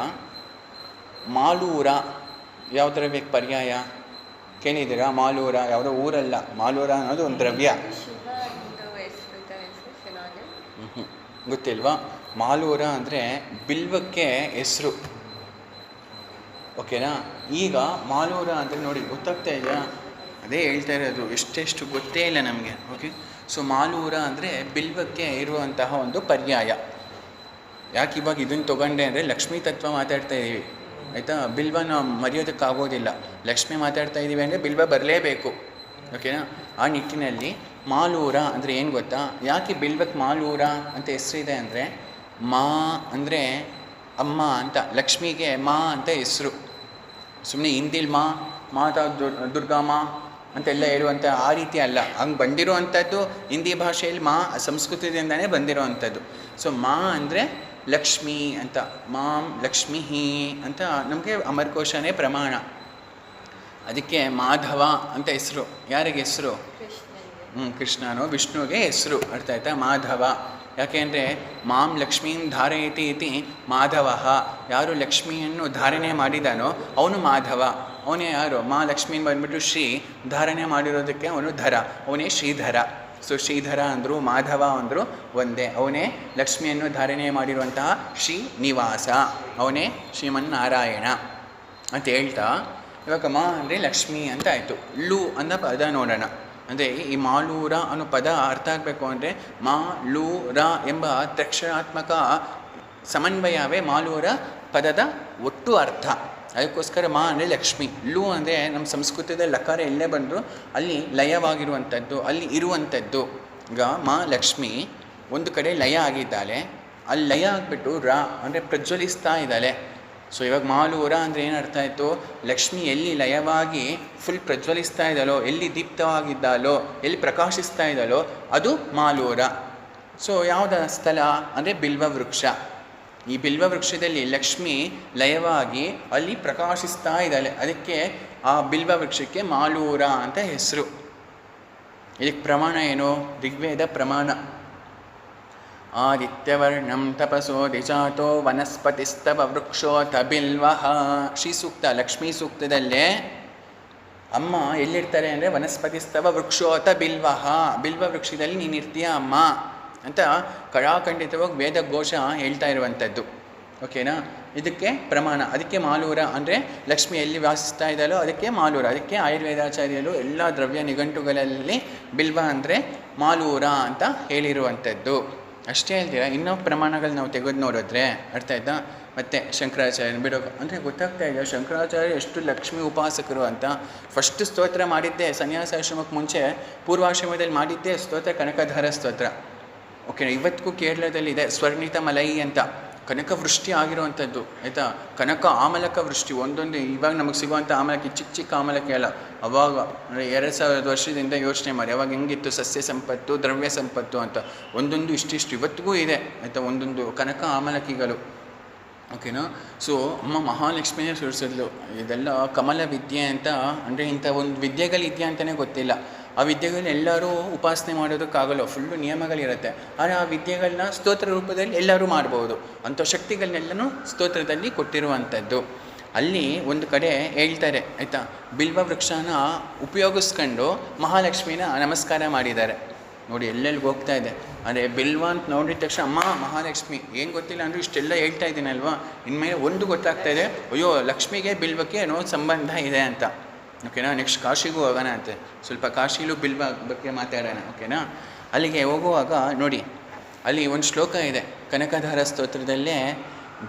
A: ಮಾಲೂರ ಯಾವ ದ್ರವ್ಯಕ್ಕೆ ಪರ್ಯಾಯ ಕೇಳಿದ್ದೀರಾ? ಮಾಲೂರ ಯಾವುದೋ ಊರಲ್ಲ, ಮಾಲೂರ ಅನ್ನೋದು ಒಂದು ದ್ರವ್ಯ. ಗೊತ್ತಿಲ್ವಾ? ಮಾಲೂರ ಅಂದರೆ ಬಿಲ್ವಕ್ಕೆ ಹೆಸರು. ಓಕೆನಾ? ಈಗ ಮಾಲೂರ ಅಂದರೆ ನೋಡಿ ಗೊತ್ತಾಗ್ತಾ ಇದೆಯಾ? ಅದೇ ಹೇಳ್ತಾ ಇರೋದು, ಎಷ್ಟೆಷ್ಟು ಗೊತ್ತೇ ಇಲ್ಲ ನಮಗೆ. ಓಕೆ, ಸೊ ಮಾಲೂರ ಅಂದರೆ ಬಿಲ್ವಕ್ಕೆ ಇರುವಂತಹ ಒಂದು ಪರ್ಯಾಯ. ಯಾಕೆ ಇವಾಗ ಇದನ್ನು ತೊಗೊಂಡೆ ಅಂದರೆ ಲಕ್ಷ್ಮೀ ತತ್ವ ಮಾತಾಡ್ತಾ ಇದ್ದೀವಿ, ಆಯಿತಾ? ಬಿಲ್ವನ ಮರೆಯೋದಕ್ಕಾಗೋದಿಲ್ಲ. ಲಕ್ಷ್ಮಿ ಮಾತಾಡ್ತಾ ಇದ್ದೀವಿ ಅಂದರೆ ಬಿಲ್ವ ಬರಲೇಬೇಕು. ಓಕೆನಾ? ಆ ನಿಟ್ಟಿನಲ್ಲಿ ಮಾಲೂರ ಅಂದರೆ ಏನು ಗೊತ್ತಾ? ಯಾಕೆ ಬಿಲ್ವಕ್ಕೆ ಮಾಲೂರ ಅಂತ ಹೆಸರಿದೆ ಅಂದರೆ, ಮಾ ಅಂದರೆ ಅಮ್ಮ ಅಂತ, ಲಕ್ಷ್ಮಿಗೆ ಮಾ ಅಂತ ಹೆಸರು. ಸುಮ್ಮನೆ ಹಿಂದಿಲ್ ಮಾತಾ ದುರ್ಗಾಮ ಅಂತೆಲ್ಲ ಹೇಳುವಂಥ ಆ ರೀತಿ ಅಲ್ಲ. ಹಂಗೆ ಬಂದಿರೋ ಅಂಥದ್ದು ಹಿಂದಿ ಭಾಷೆಯಲ್ಲಿ ಸಂಸ್ಕೃತದಿಂದನೇ ಬಂದಿರೋ ಅಂಥದ್ದು. ಸೊ ಅಂದರೆ ಲಕ್ಷ್ಮಿ ಅಂತ, ಮಾಂ ಲಕ್ಷ್ಮೀ ಅಂತ ನಮಗೆ ಅಮರಕೋಶನೇ ಪ್ರಮಾಣ. ಅದಕ್ಕೆ ಮಾಧವ ಅಂತ ಹೆಸರು. ಯಾರಿಗೆ ಹೆಸರು? ಕೃಷ್ಣನೋ ವಿಷ್ಣುವಿಗೆ ಹೆಸರು. ಅರ್ಥ ಆಯ್ತಾ? ಮಾಧವ ಯಾಕೆಂದರೆ ಮಾಂ ಲಕ್ಷ್ಮೀಂ ಧಾರಯತಿ ಇತಿ ಮಾಧವ. ಯಾರು ಲಕ್ಷ್ಮಿಯನ್ನು ಧಾರಣೆ ಮಾಡಿದಾನೋ ಅವನು ಮಾಧವ. ಅವನೇ ಯಾರು? ಮಾ ಲಕ್ಷ್ಮೀನ್ ಬಂದ್ಬಿಟ್ಟು ಶ್ರೀ ಧಾರಣೆ ಮಾಡಿರೋದಕ್ಕೆ ಅವನು ಧರ, ಅವನೇ ಶ್ರೀಧರ. ಸೊ ಶ್ರೀಧರ ಅಂದರು ಮಾಧವ ಅಂದರು ಒಂದೇ. ಅವನೇ ಲಕ್ಷ್ಮಿಯನ್ನು ಧಾರಣೆ ಮಾಡಿರುವಂತಹ ಶ್ರೀನಿವಾಸ, ಅವನೇ ಶ್ರೀಮನ್ನಾರಾಯಣ ಅಂತ ಹೇಳ್ತಾ ಇವಾಗ ಮಾ ಅಂದರೆ ಲಕ್ಷ್ಮಿ ಅಂತ ಆಯಿತು. ಲು ಅನ್ನೋ ಪದ ನೋಡೋಣ. ಅಂದರೆ ಈ ಮಾಲೂರ ಅನ್ನೋ ಪದ ಅರ್ಥ ಆಗಬೇಕು ಅಂದರೆ ಮಾ ಲೂ ರ ಎಂಬ ತಕ್ಷಣಾತ್ಮಕ ಸಮನ್ವಯವೇ ಮಾಲೂರ ಪದದ ಒಟ್ಟು ಅರ್ಥ. ಅದಕ್ಕೋಸ್ಕರ ಮಾ ಅಂದರೆ ಲಕ್ಷ್ಮಿ. ಲು ಅಂದರೆ ನಮ್ಮ ಸಂಸ್ಕೃತದಲ್ಲಿ ಲಕಾರ ಎಲ್ಲೇ ಬಂದರೂ ಅಲ್ಲಿ ಲಯವಾಗಿರುವಂಥದ್ದು, ಅಲ್ಲಿ ಇರುವಂಥದ್ದು. ಈಗ ಮಾ ಲಕ್ಷ್ಮಿ ಒಂದು ಕಡೆ ಲಯ ಆಗಿದ್ದಾಳೆ, ಅಲ್ಲಿ ಲಯ ಆಗಿಬಿಟ್ಟು ರ ಅಂದರೆ ಪ್ರಜ್ವಲಿಸ್ತಾ ಇದ್ದಾಳೆ. ಸೊ ಇವಾಗ ಮಾಲೂರ ಅಂದರೆ ಏನು ಅರ್ಥ ಆಯಿತು? ಲಕ್ಷ್ಮಿ ಎಲ್ಲಿ ಲಯವಾಗಿ ಫುಲ್ ಪ್ರಜ್ವಲಿಸ್ತಾ ಇದ್ದಾಳೋ, ಎಲ್ಲಿ ದೀಪ್ತವಾಗಿದ್ದಾಳೋ, ಎಲ್ಲಿ ಪ್ರಕಾಶಿಸ್ತಾ ಇದ್ದಾಳೋ ಅದು ಮಾಲೂರ. ಸೊ ಯಾವುದ ಸ್ಥಳ ಅಂದರೆ ಬಿಲ್ವ ವೃಕ್ಷ. ಈ ಬಿಲ್ವ ವೃಕ್ಷದಲ್ಲಿ ಲಕ್ಷ್ಮಿ ಲಯವಾಗಿ ಅಲ್ಲಿ ಪ್ರಕಾಶಿಸ್ತಾ ಇದ್ದಾಳೆ, ಅದಕ್ಕೆ ಆ ಬಿಲ್ವ ವೃಕ್ಷಕ್ಕೆ ಮಾಲೂರ ಅಂತ ಹೆಸರು. ಇದಕ್ಕೆ ಪ್ರಮಾಣ ಏನು? ಋಗ್ವೇದ ಪ್ರಮಾಣ. ಆದಿತ್ಯವರ್ಣಂ ತಪಸೋ ದಿಜಾತೋ ವನಸ್ಪತಿಸ್ತವ ವೃಕ್ಷೋಥ ಬಿಲ್ವಃ. ಶ್ರೀ ಸೂಕ್ತ ಲಕ್ಷ್ಮೀ ಸೂಕ್ತದಲ್ಲೇ ಅಮ್ಮ ಎಲ್ಲಿರ್ತಾರೆ ಅಂದರೆ ವನಸ್ಪತಿಸ್ತವ ವೃಕ್ಷೋಥ ಬಿಲ್ವಃ, ಬಿಲ್ವ ವೃಕ್ಷದಲ್ಲಿ ನೀನಿರ್ತೀಯ ಅಮ್ಮ ಅಂತ ಕಡಾಖಂಡಿತವಾಗಿ ವೇದ ಘೋಷ ಹೇಳ್ತಾ ಇರುವಂಥದ್ದು. ಓಕೆನಾ? ಇದಕ್ಕೆ ಪ್ರಮಾಣ. ಅದಕ್ಕೆ ಮಾಲೂರ ಅಂದರೆ ಲಕ್ಷ್ಮಿ ಎಲ್ಲಿ ವಾಸಿಸ್ತಾ ಇದ್ದಾಳೋ ಅದಕ್ಕೆ ಮಾಲೂರ. ಅದಕ್ಕೆ ಆಯುರ್ವೇದಾಚಾರ್ಯರು ಎಲ್ಲ ದ್ರವ್ಯ ನಿಘಂಟುಗಳಲ್ಲಿ ಬಿಲ್ವ ಅಂದರೆ ಮಾಲೂರ ಅಂತ ಹೇಳಿರುವಂಥದ್ದು. ಅಷ್ಟೇ ಅಲ್ದಿರ ಇನ್ನೂ ಪ್ರಮಾಣಗಳು ನಾವು ತೆಗೆದು ನೋಡಿದ್ರೆ ಅರ್ಥ ಆಯ್ತಾ? ಮತ್ತು ಶಂಕರಾಚಾರ್ಯನ ಬಿಡೋ ಅಂದರೆ ಗೊತ್ತಾಗ್ತಾ ಇದೆ ಶಂಕರಾಚಾರ್ಯ ಎಷ್ಟು ಲಕ್ಷ್ಮೀ ಉಪಾಸಕರು ಅಂತ. ಫಸ್ಟ್ ಸ್ತೋತ್ರ ಮಾಡಿದ್ದೆ ಸನ್ಯಾಸಾಶ್ರಮಕ್ಕೆ ಮುಂಚೆ ಪೂರ್ವಾಶ್ರಮದಲ್ಲಿ ಮಾಡಿದ್ದೆ ಸ್ತೋತ್ರ ಕನಕಧಾರ ಸ್ತೋತ್ರ. ಓಕೆ, ಇವತ್ತಿಗೂ ಕೇರಳದಲ್ಲಿದೆ ಸ್ವರ್ಣಿತ ಮಲೈ ಅಂತ ಕನಕವೃಷ್ಟಿ ಆಗಿರುವಂಥದ್ದು ಆಯಿತಾ. ಕನಕ ಆಮಲಕ ವೃಷ್ಟಿ ಒಂದೊಂದು ಇವಾಗ ನಮಗೆ ಸಿಗುವಂಥ ಆಮಲಕ್ಕೆ ಚಿಕ್ಕ ಚಿಕ್ಕ ಆಮಲಕ್ಕೆ ಅಲ್ಲ, ಅವಾಗ 2000 ವರ್ಷದಿಂದ ಯೋಚನೆ ಮಾಡಿ ಅವಾಗ ಹೆಂಗಿತ್ತು ಸಸ್ಯ ಸಂಪತ್ತು ದ್ರವ್ಯ ಸಂಪತ್ತು ಅಂತ. ಒಂದೊಂದು ಇಷ್ಟಿಷ್ಟು ಇವತ್ತಿಗೂ ಇದೆ ಆಯಿತಾ, ಒಂದೊಂದು ಕನಕ ಆಮಲಕಿಗಳು. ಓಕೆನಾ? ಸೊ ಅಮ್ಮ ಮಹಾಲಕ್ಷ್ಮಿಯೇ ಸುರಿಸಿದ್ಲು. ಇದೆಲ್ಲ ಕಮಲ ವಿದ್ಯೆ ಅಂತ ಅಂದರೆ ಇಂಥ ಒಂದು ವಿದ್ಯೆಗಳಿದೆಯಾ ಅಂತಲೇ ಗೊತ್ತಿಲ್ಲ. ಆ ವಿದ್ಯೆಗಳನ್ನ ಎಲ್ಲರೂ ಉಪಾಸನೆ ಮಾಡೋದಕ್ಕಾಗಲ್ಲ, ಫುಲ್ಲು ನಿಯಮಗಳಿರುತ್ತೆ. ಆದರೆ ಆ ವಿದ್ಯೆಗಳನ್ನ ಸ್ತೋತ್ರ ರೂಪದಲ್ಲಿ ಎಲ್ಲರೂ ಮಾಡ್ಬೋದು. ಅಂಥ ಶಕ್ತಿಗಳನ್ನೆಲ್ಲನೂ ಸ್ತೋತ್ರದಲ್ಲಿ ಕೊಟ್ಟಿರುವಂಥದ್ದು. ಅಲ್ಲಿ ಒಂದು ಕಡೆ ಹೇಳ್ತಾರೆ ಆಯಿತಾ, ಬಿಲ್ವ ವೃಕ್ಷನ ಉಪಯೋಗಿಸ್ಕೊಂಡು ಮಹಾಲಕ್ಷ್ಮಿನ ನಮಸ್ಕಾರ ಮಾಡಿದ್ದಾರೆ. ನೋಡಿ ಎಲ್ಲೆಲ್ಲಿಗೆ ಹೋಗ್ತಾ ಇದೆ. ಅಂದರೆ ಬಿಲ್ವ ಅಂತ ನೋಡಿದ ತಕ್ಷಣ ಅಮ್ಮ ಮಹಾಲಕ್ಷ್ಮಿ ಏನು ಗೊತ್ತಿಲ್ಲ ಅಂದರೂ ಇಷ್ಟೆಲ್ಲ ಹೇಳ್ತಾ ಇದ್ದೀನಲ್ವಾ, ಇನ್ಮೇಲೆ ಒಂದು ಗೊತ್ತಾಗ್ತಾ ಇದೆ, ಅಯ್ಯೋ ಲಕ್ಷ್ಮಿಗೆ ಬಿಲ್ವಕ್ಕೆ ಏನೋ ಸಂಬಂಧ ಇದೆ ಅಂತ. ಓಕೆನಾ? ನೆಕ್ಸ್ಟ್ ಕಾಶಿಗೂ ಹೋಗೋಣ ಅಂತೆ, ಸ್ವಲ್ಪ ಕಾಶಿಲೂ ಬಿಲ್ವ ಬಗ್ಗೆ ಮಾತಾಡೋಣ. ಓಕೆನಾ? ಅಲ್ಲಿಗೆ ಹೋಗುವಾಗ ನೋಡಿ ಅಲ್ಲಿ ಒಂದು ಶ್ಲೋಕ ಇದೆ ಕನಕಧಾರ ಸ್ತೋತ್ರದಲ್ಲೇ,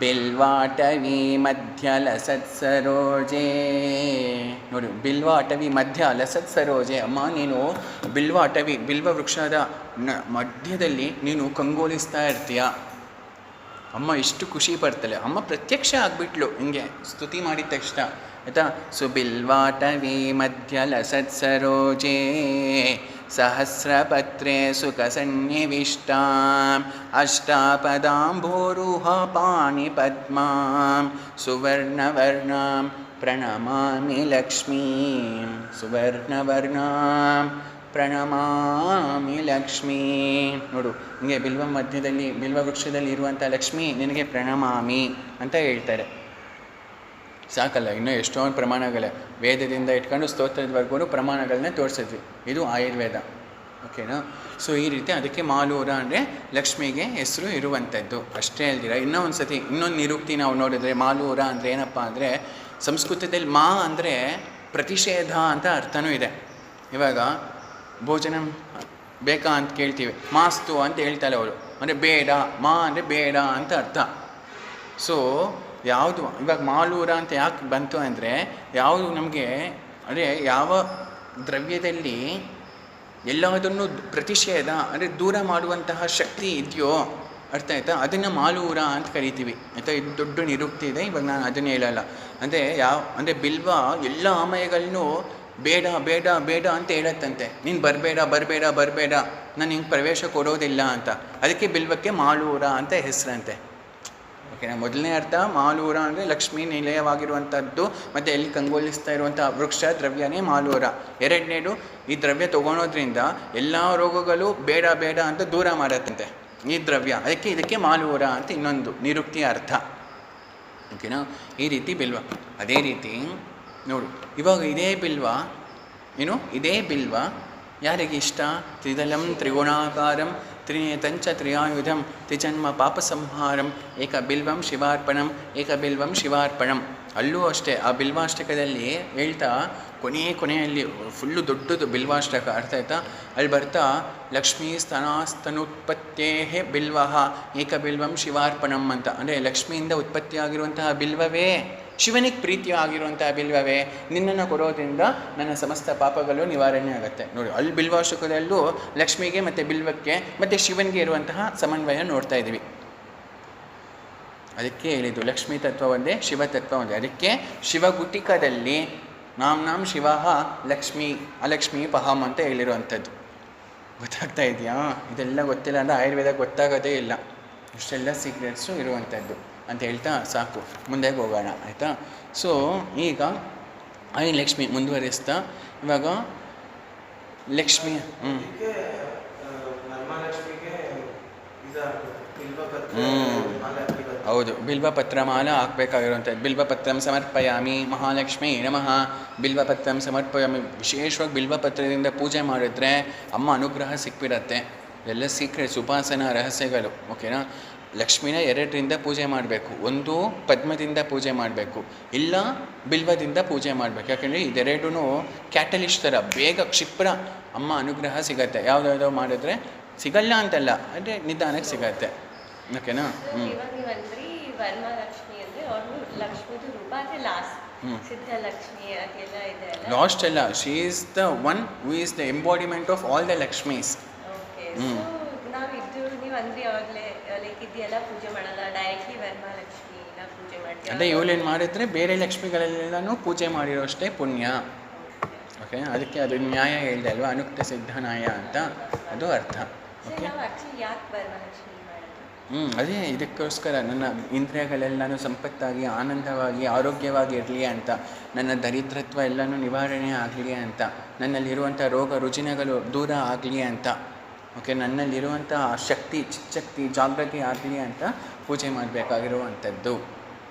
A: ಬಿಲ್ವಾಟವಿ ಮಧ್ಯ ಲಸತ್ ಸರೋಜೆ. ನೋಡಿ ಬಿಲ್ವ ಅಟವಿ ಮಧ್ಯ ಲಸತ್ ಸರೋಜೆ. ಅಮ್ಮ ನೀನು ಬಿಲ್ವ ಅಟವಿ ಬಿಲ್ವ ವೃಕ್ಷದ ಮಧ್ಯದಲ್ಲಿ ನೀನು ಕಂಗೋಲಿಸ್ತಾ ಇರ್ತೀಯ. ಅಮ್ಮ ಎಷ್ಟು ಖುಷಿ ಪಡ್ತಾಳೆ. ಅಮ್ಮ ಪ್ರತ್ಯಕ್ಷ ಆಗಿಬಿಟ್ಲು ಹಿಂಗೆ ಸ್ತುತಿ ಮಾಡಿದ ತಕ್ಷಣ ಆಯಿತಾ. ಸುಬಿಲ್ವಾಟವಿ ಮಧ್ಯ ಲಸತ್ ಸರೋಜೆ ಸಹಸ್ರಪತ್ರೇ ಸುಖಸನ್ನಿವಿಷ್ಟಾಂ ಅಷ್ಟಾಪದಾಂಬೋರುಹ ಪಾಣಿ ಪದ್ಮಾಂ ಸುವರ್ಣವರ್ಣಾಂ ಪ್ರಣಮಾಮಿ ಲಕ್ಷ್ಮೀಂ. ಸುವರ್ಣವರ್ಣಾಂ ಪ್ರಣಮಾಮಿ ಲಕ್ಷ್ಮೀ. ನೋಡು ಹಿಂಗೆ ಬಿಲ್ವ ಮಧ್ಯದಲ್ಲಿ ಬಿಲ್ವ ವೃಕ್ಷದಲ್ಲಿ ಇರುವಂಥ ಲಕ್ಷ್ಮೀ ನಿನಗೆ ಪ್ರಣಮಾಮಿ ಅಂತ ಹೇಳ್ತಾರೆ. ಸಾಕಲ್ಲ, ಇನ್ನೂ ಎಷ್ಟೊಂದು ಪ್ರಮಾಣಗಳೇ ವೇದದಿಂದ ಇಟ್ಕೊಂಡು ಸ್ತೋತ್ರದವರೆಗೂ ಪ್ರಮಾಣಗಳನ್ನ ತೋರಿಸಿದ್ವಿ. ಇದು ಆಯುರ್ವೇದ. ಓಕೆನಾ? ಸೊ ಈ ರೀತಿ ಅದಕ್ಕೆ ಮಾಲೂರ ಅಂದರೆ ಲಕ್ಷ್ಮಿಗೆ ಹೆಸರು ಇರುವಂಥದ್ದು. ಅಷ್ಟೇ ಅಲ್ದಿರ ಇನ್ನೊಂದು ಸತಿ ಇನ್ನೊಂದು ನಿರುಕ್ತಿ ನಾವು ನೋಡಿದ್ರೆ ಮಾಲೂರ ಅಂದರೆ ಏನಪ್ಪ ಅಂದರೆ ಸಂಸ್ಕೃತದಲ್ಲಿ ಮಾ ಅಂದರೆ ಪ್ರತಿಷೇಧ ಅಂತ ಅರ್ಥನೂ ಇದೆ. ಇವಾಗ ಭೋಜನ ಬೇಕಾ ಅಂತ ಕೇಳ್ತೀವಿ, ಮಾಸ್ತು ಅಂತ ಹೇಳ್ತಾರೆ ಅವರು, ಅಂದರೆ ಬೇಡ. ಮಾ ಅಂದರೆ ಬೇಡ ಅಂತ ಅರ್ಥ. ಸೊ ಯಾವುದು ಇವಾಗ ಮಾಲೂರ ಅಂತ ಯಾಕೆ ಬಂತು ಅಂದರೆ ಯಾವುದು ನಮಗೆ ಅಂದರೆ ಯಾವ ದ್ರವ್ಯದಲ್ಲಿ ಎಲ್ಲದನ್ನು ಪ್ರತಿಷೇಧ ಅಂದರೆ ದೂರ ಮಾಡುವಂತಹ ಶಕ್ತಿ ಇದೆಯೋ ಅರ್ಥ ಆಯ್ತಾ, ಅದನ್ನು ಮಾಲೂರ ಅಂತ ಕರಿತೀವಿ ಆಯಿತಾ. ಇದು ದೊಡ್ಡ ನಿರುಕ್ತಿ ಇದೆ, ಇವಾಗ ನಾನು ಅದನ್ನು ಹೇಳಲ್ಲ. ಅಂದರೆ ಅಂದರೆ ಬಿಲ್ವ ಎಲ್ಲ ಆಮಯಗಳನ್ನು ಬೇಡ ಬೇಡ ಬೇಡ ಅಂತ ಹೇಳತ್ತಂತೆ. ನೀನು ಬರಬೇಡ ಬರಬೇಡ ಬರಬೇಡ, ನಾನು ನಿಂಗೆ ಪ್ರವೇಶ ಕೊಡೋದಿಲ್ಲ ಅಂತ. ಅದಕ್ಕೆ ಬಿಲ್ವಕ್ಕೆ ಮಾಲೂರ ಅಂತ ಹೆಸರಂತೆ. ಓಕೆನಾ? ಮೊದಲನೇ ಅರ್ಥ ಮಾಲೂರ ಅಂದರೆ ಲಕ್ಷ್ಮೀ ನಿಲಯವಾಗಿರುವಂಥದ್ದು ಮತ್ತು ಎಲ್ಲಿ ಕಂಗೊಲಿಸ್ತಾ ಇರುವಂಥ ವೃಕ್ಷ ದ್ರವ್ಯನೇ ಮಾಲೂರ. ಎರಡನೇದು ಈ ದ್ರವ್ಯ ತೊಗೊಳೋದ್ರಿಂದ ಎಲ್ಲ ರೋಗಗಳು ಬೇಡ ಬೇಡ ಅಂತ ದೂರ ಮಾಡತ್ತಂತೆ. ಈ ದ್ರವ್ಯ, ಅದಕ್ಕೆ ಇದಕ್ಕೆ ಮಾಲೂರ ಅಂತ ಇನ್ನೊಂದು ನಿರುಕ್ತಿಯ ಅರ್ಥ. ಓಕೆನಾ? ಈ ರೀತಿ ಬಿಲ್ವ. ಅದೇ ರೀತಿ ನೋಡು, ಇವಾಗ ಇದೇ ಬಿಲ್ವ ಇದೇ ಬಿಲ್ವ ಯಾರಿಗೆ ಇಷ್ಟ? ತ್ರಿದಲಂ ತ್ರಿಗುಣಾಕಾರಂ ತ್ರಿನೇತಂಚ ತ್ರಿಯಾಯುಧಂ ತ್ರಿಜನ್ಮ ಪಾಪ ಸಂಹಾರಂ ಏಕ ಬಿಲ್ವಂ ಶಿವಾರ್ಪಣಂ ಏಕ ಬಿಲ್ವಂ ಶಿವಾರ್ಪಣಂ. ಅಲ್ಲೂ ಅಷ್ಟೇ ಆ ಬಿಲ್ವಾಷ್ಟಕದಲ್ಲಿ ಹೇಳ್ತಾ ಕೊನೆಯಲ್ಲಿ ಫುಲ್ಲು ದೊಡ್ಡದು ಬಿಲ್ವಾಷ್ಟಕ, ಅರ್ಥ ಆಯ್ತಾ? ಅಲ್ಲಿ ಬರ್ತಾ ಲಕ್ಷ್ಮೀ ಸ್ತನಾಸ್ತನುತ್ಪತ್ತೇ ಬಿಲ್ವ ಏಕ ಬಿಲ್ವಂ ಶಿವಾರ್ಪಣಂ ಅಂತ. ಅಂದರೆ ಲಕ್ಷ್ಮಿಯಿಂದ ಉತ್ಪತ್ತಿಯಾಗಿರುವಂತಹ ಬಿಲ್ವವೇ, ಶಿವನಿಗೆ ಪ್ರೀತಿಯ ಆಗಿರುವಂತಹ ಬಿಲ್ವವೇ ನಿನ್ನನ್ನು ಕೊಡೋದ್ರಿಂದ ನನ್ನ ಸಮಸ್ತ ಪಾಪಗಳು ನಿವಾರಣೆ ಆಗುತ್ತೆ. ನೋಡಿ, ಅಲ್ಲಿ ಬಿಲ್ವಾಷ್ಟಕದಲ್ಲೂ ಲಕ್ಷ್ಮಿಗೆ ಮತ್ತು ಬಿಲ್ವಕ್ಕೆ ಮತ್ತು ಶಿವನಿಗೆ ಇರುವಂತಹ ಸಮನ್ವಯ ನೋಡ್ತಾ ಇದ್ದೀವಿ. ಅದಕ್ಕೆ ಹೇಳಿದ್ದು ಲಕ್ಷ್ಮೀ ತತ್ವ ಒಂದೇ, ಶಿವ ತತ್ವ ಒಂದೇ. ಅದಕ್ಕೆ ಶಿವಗುಟಿಕದಲ್ಲಿ ನಾಂ ಶಿವ ಲಕ್ಷ್ಮೀ ಅಲಕ್ಷ್ಮೀ ಪಹಂ ಅಂತ ಹೇಳಿರುವಂಥದ್ದು. ಗೊತ್ತಾಗ್ತಾ ಇದೆಯಾ? ಇದೆಲ್ಲ ಗೊತ್ತಿಲ್ಲ ಅಂದರೆ ಆಯುರ್ವೇದ ಗೊತ್ತಾಗೋದೇ ಇಲ್ಲ. ಇಷ್ಟೆಲ್ಲ ಸೀಕ್ರೆಟ್ಸು ಇರುವಂಥದ್ದು ಅಂತ ಹೇಳ್ತಾ ಸಾಕು, ಮುಂದೆ ಹೋಗೋಣ ಆಯಿತಾ? ಸೊ ಈಗ ಲಕ್ಷ್ಮಿ ಮುಂದುವರಿಸ್ತಾ ಇವಾಗ ಲಕ್ಷ್ಮಿ ಹೌದು, ಬಿಲ್ವಪತ್ರ ಮಾಲ ಹಾಕಬೇಕಾಗಿರುವಂಥದ್ದು. ಬಿಲ್ವಪತ್ರಂ ಸಮರ್ಪಯಾಮಿ ಮಹಾಲಕ್ಷ್ಮಿ ನಮಃ. ಬಿಲ್ವಪತ್ರಂ ಸಮರ್ಪಯಾಮಿ, ವಿಶೇಷವಾಗಿ ಬಿಲ್ವಪತ್ರದಿಂದ ಪೂಜೆ ಮಾಡಿದ್ರೆ ಅಮ್ಮ ಅನುಗ್ರಹ ಸಿಕ್ಬಿಡತ್ತೆ. ಎಲ್ಲ ಸೀಕ್ರೆಟ್ಸ್, ಉಪಾಸನಾ ರಹಸ್ಯಗಳು. ಓಕೆನಾ? ಲಕ್ಷ್ಮಿನ 2ರಿಂದ ಪೂಜೆ ಮಾಡಬೇಕು. ಒಂದು ಪದ್ಮದಿಂದ ಪೂಜೆ ಮಾಡಬೇಕು, ಇಲ್ಲ ಬಿಲ್ವದಿಂದ ಪೂಜೆ ಮಾಡಬೇಕು. ಯಾಕೆಂದರೆ ಇದೆರಡೂ ಕ್ಯಾಟಲಿಸ್ಟ್ ಥರ, ಬೇಗ ಕ್ಷಿಪ್ರ ಅಮ್ಮ ಅನುಗ್ರಹ ಸಿಗತ್ತೆ. ಯಾವುದಾವುದೋ ಮಾಡಿದ್ರೆ ಸಿಗಲ್ಲ ಅಂತಲ್ಲ, ಅಂದರೆ ನಿಧಾನಕ್ಕೆ ಸಿಗತ್ತೆ. ಓಕೆನಾ? ಲಾಸ್ಟ್ ಅಲ್ಲ, she is the one who is the embodiment of all the Lakshmis. ಅದೇ ಇವಳೇನು ಮಾಡಿದ್ರೆ ಬೇರೆ ಲಕ್ಷ್ಮಿಗಳೆಲ್ಲನೂ ಪೂಜೆ ಮಾಡಿರೋ ಅಷ್ಟೇ ಪುಣ್ಯ. ಓಕೆ, ಅದಕ್ಕೆ ಅದು ನ್ಯಾಯ ಹೇಳಿದೆ ಅಲ್ವಾ, ಅನುಕ್ತ ಸಿದ್ಧ ನ್ಯಾಯ ಅಂತ ಅದು ಅರ್ಥ. ಓಕೆ, ಅದೇ ಇದಕ್ಕೋಸ್ಕರ ನನ್ನ ಇಂದ್ರಿಯಗಳೆಲ್ಲನೂ ಸಂಪತ್ತಾಗಿ ಆನಂದವಾಗಿ ಆರೋಗ್ಯವಾಗಿ ಇರಲಿ ಅಂತ, ನನ್ನ ದರಿದ್ರತ್ವ ಎಲ್ಲನೂ ನಿವಾರಣೆ ಆಗಲಿ ಅಂತ, ನನ್ನಲ್ಲಿರುವಂಥ ರೋಗ ರುಜಿನಗಳು ದೂರ ಆಗಲಿ ಅಂತ. ಓಕೆ, ನನ್ನಲ್ಲಿರುವಂಥ ಶಕ್ತಿ ಚಿಚ್ಚಕ್ತಿ ಜಾಗೃತಿ ಆಗಲಿ ಅಂತ ಪೂಜೆ ಮಾಡಬೇಕಾಗಿರುವಂಥದ್ದು.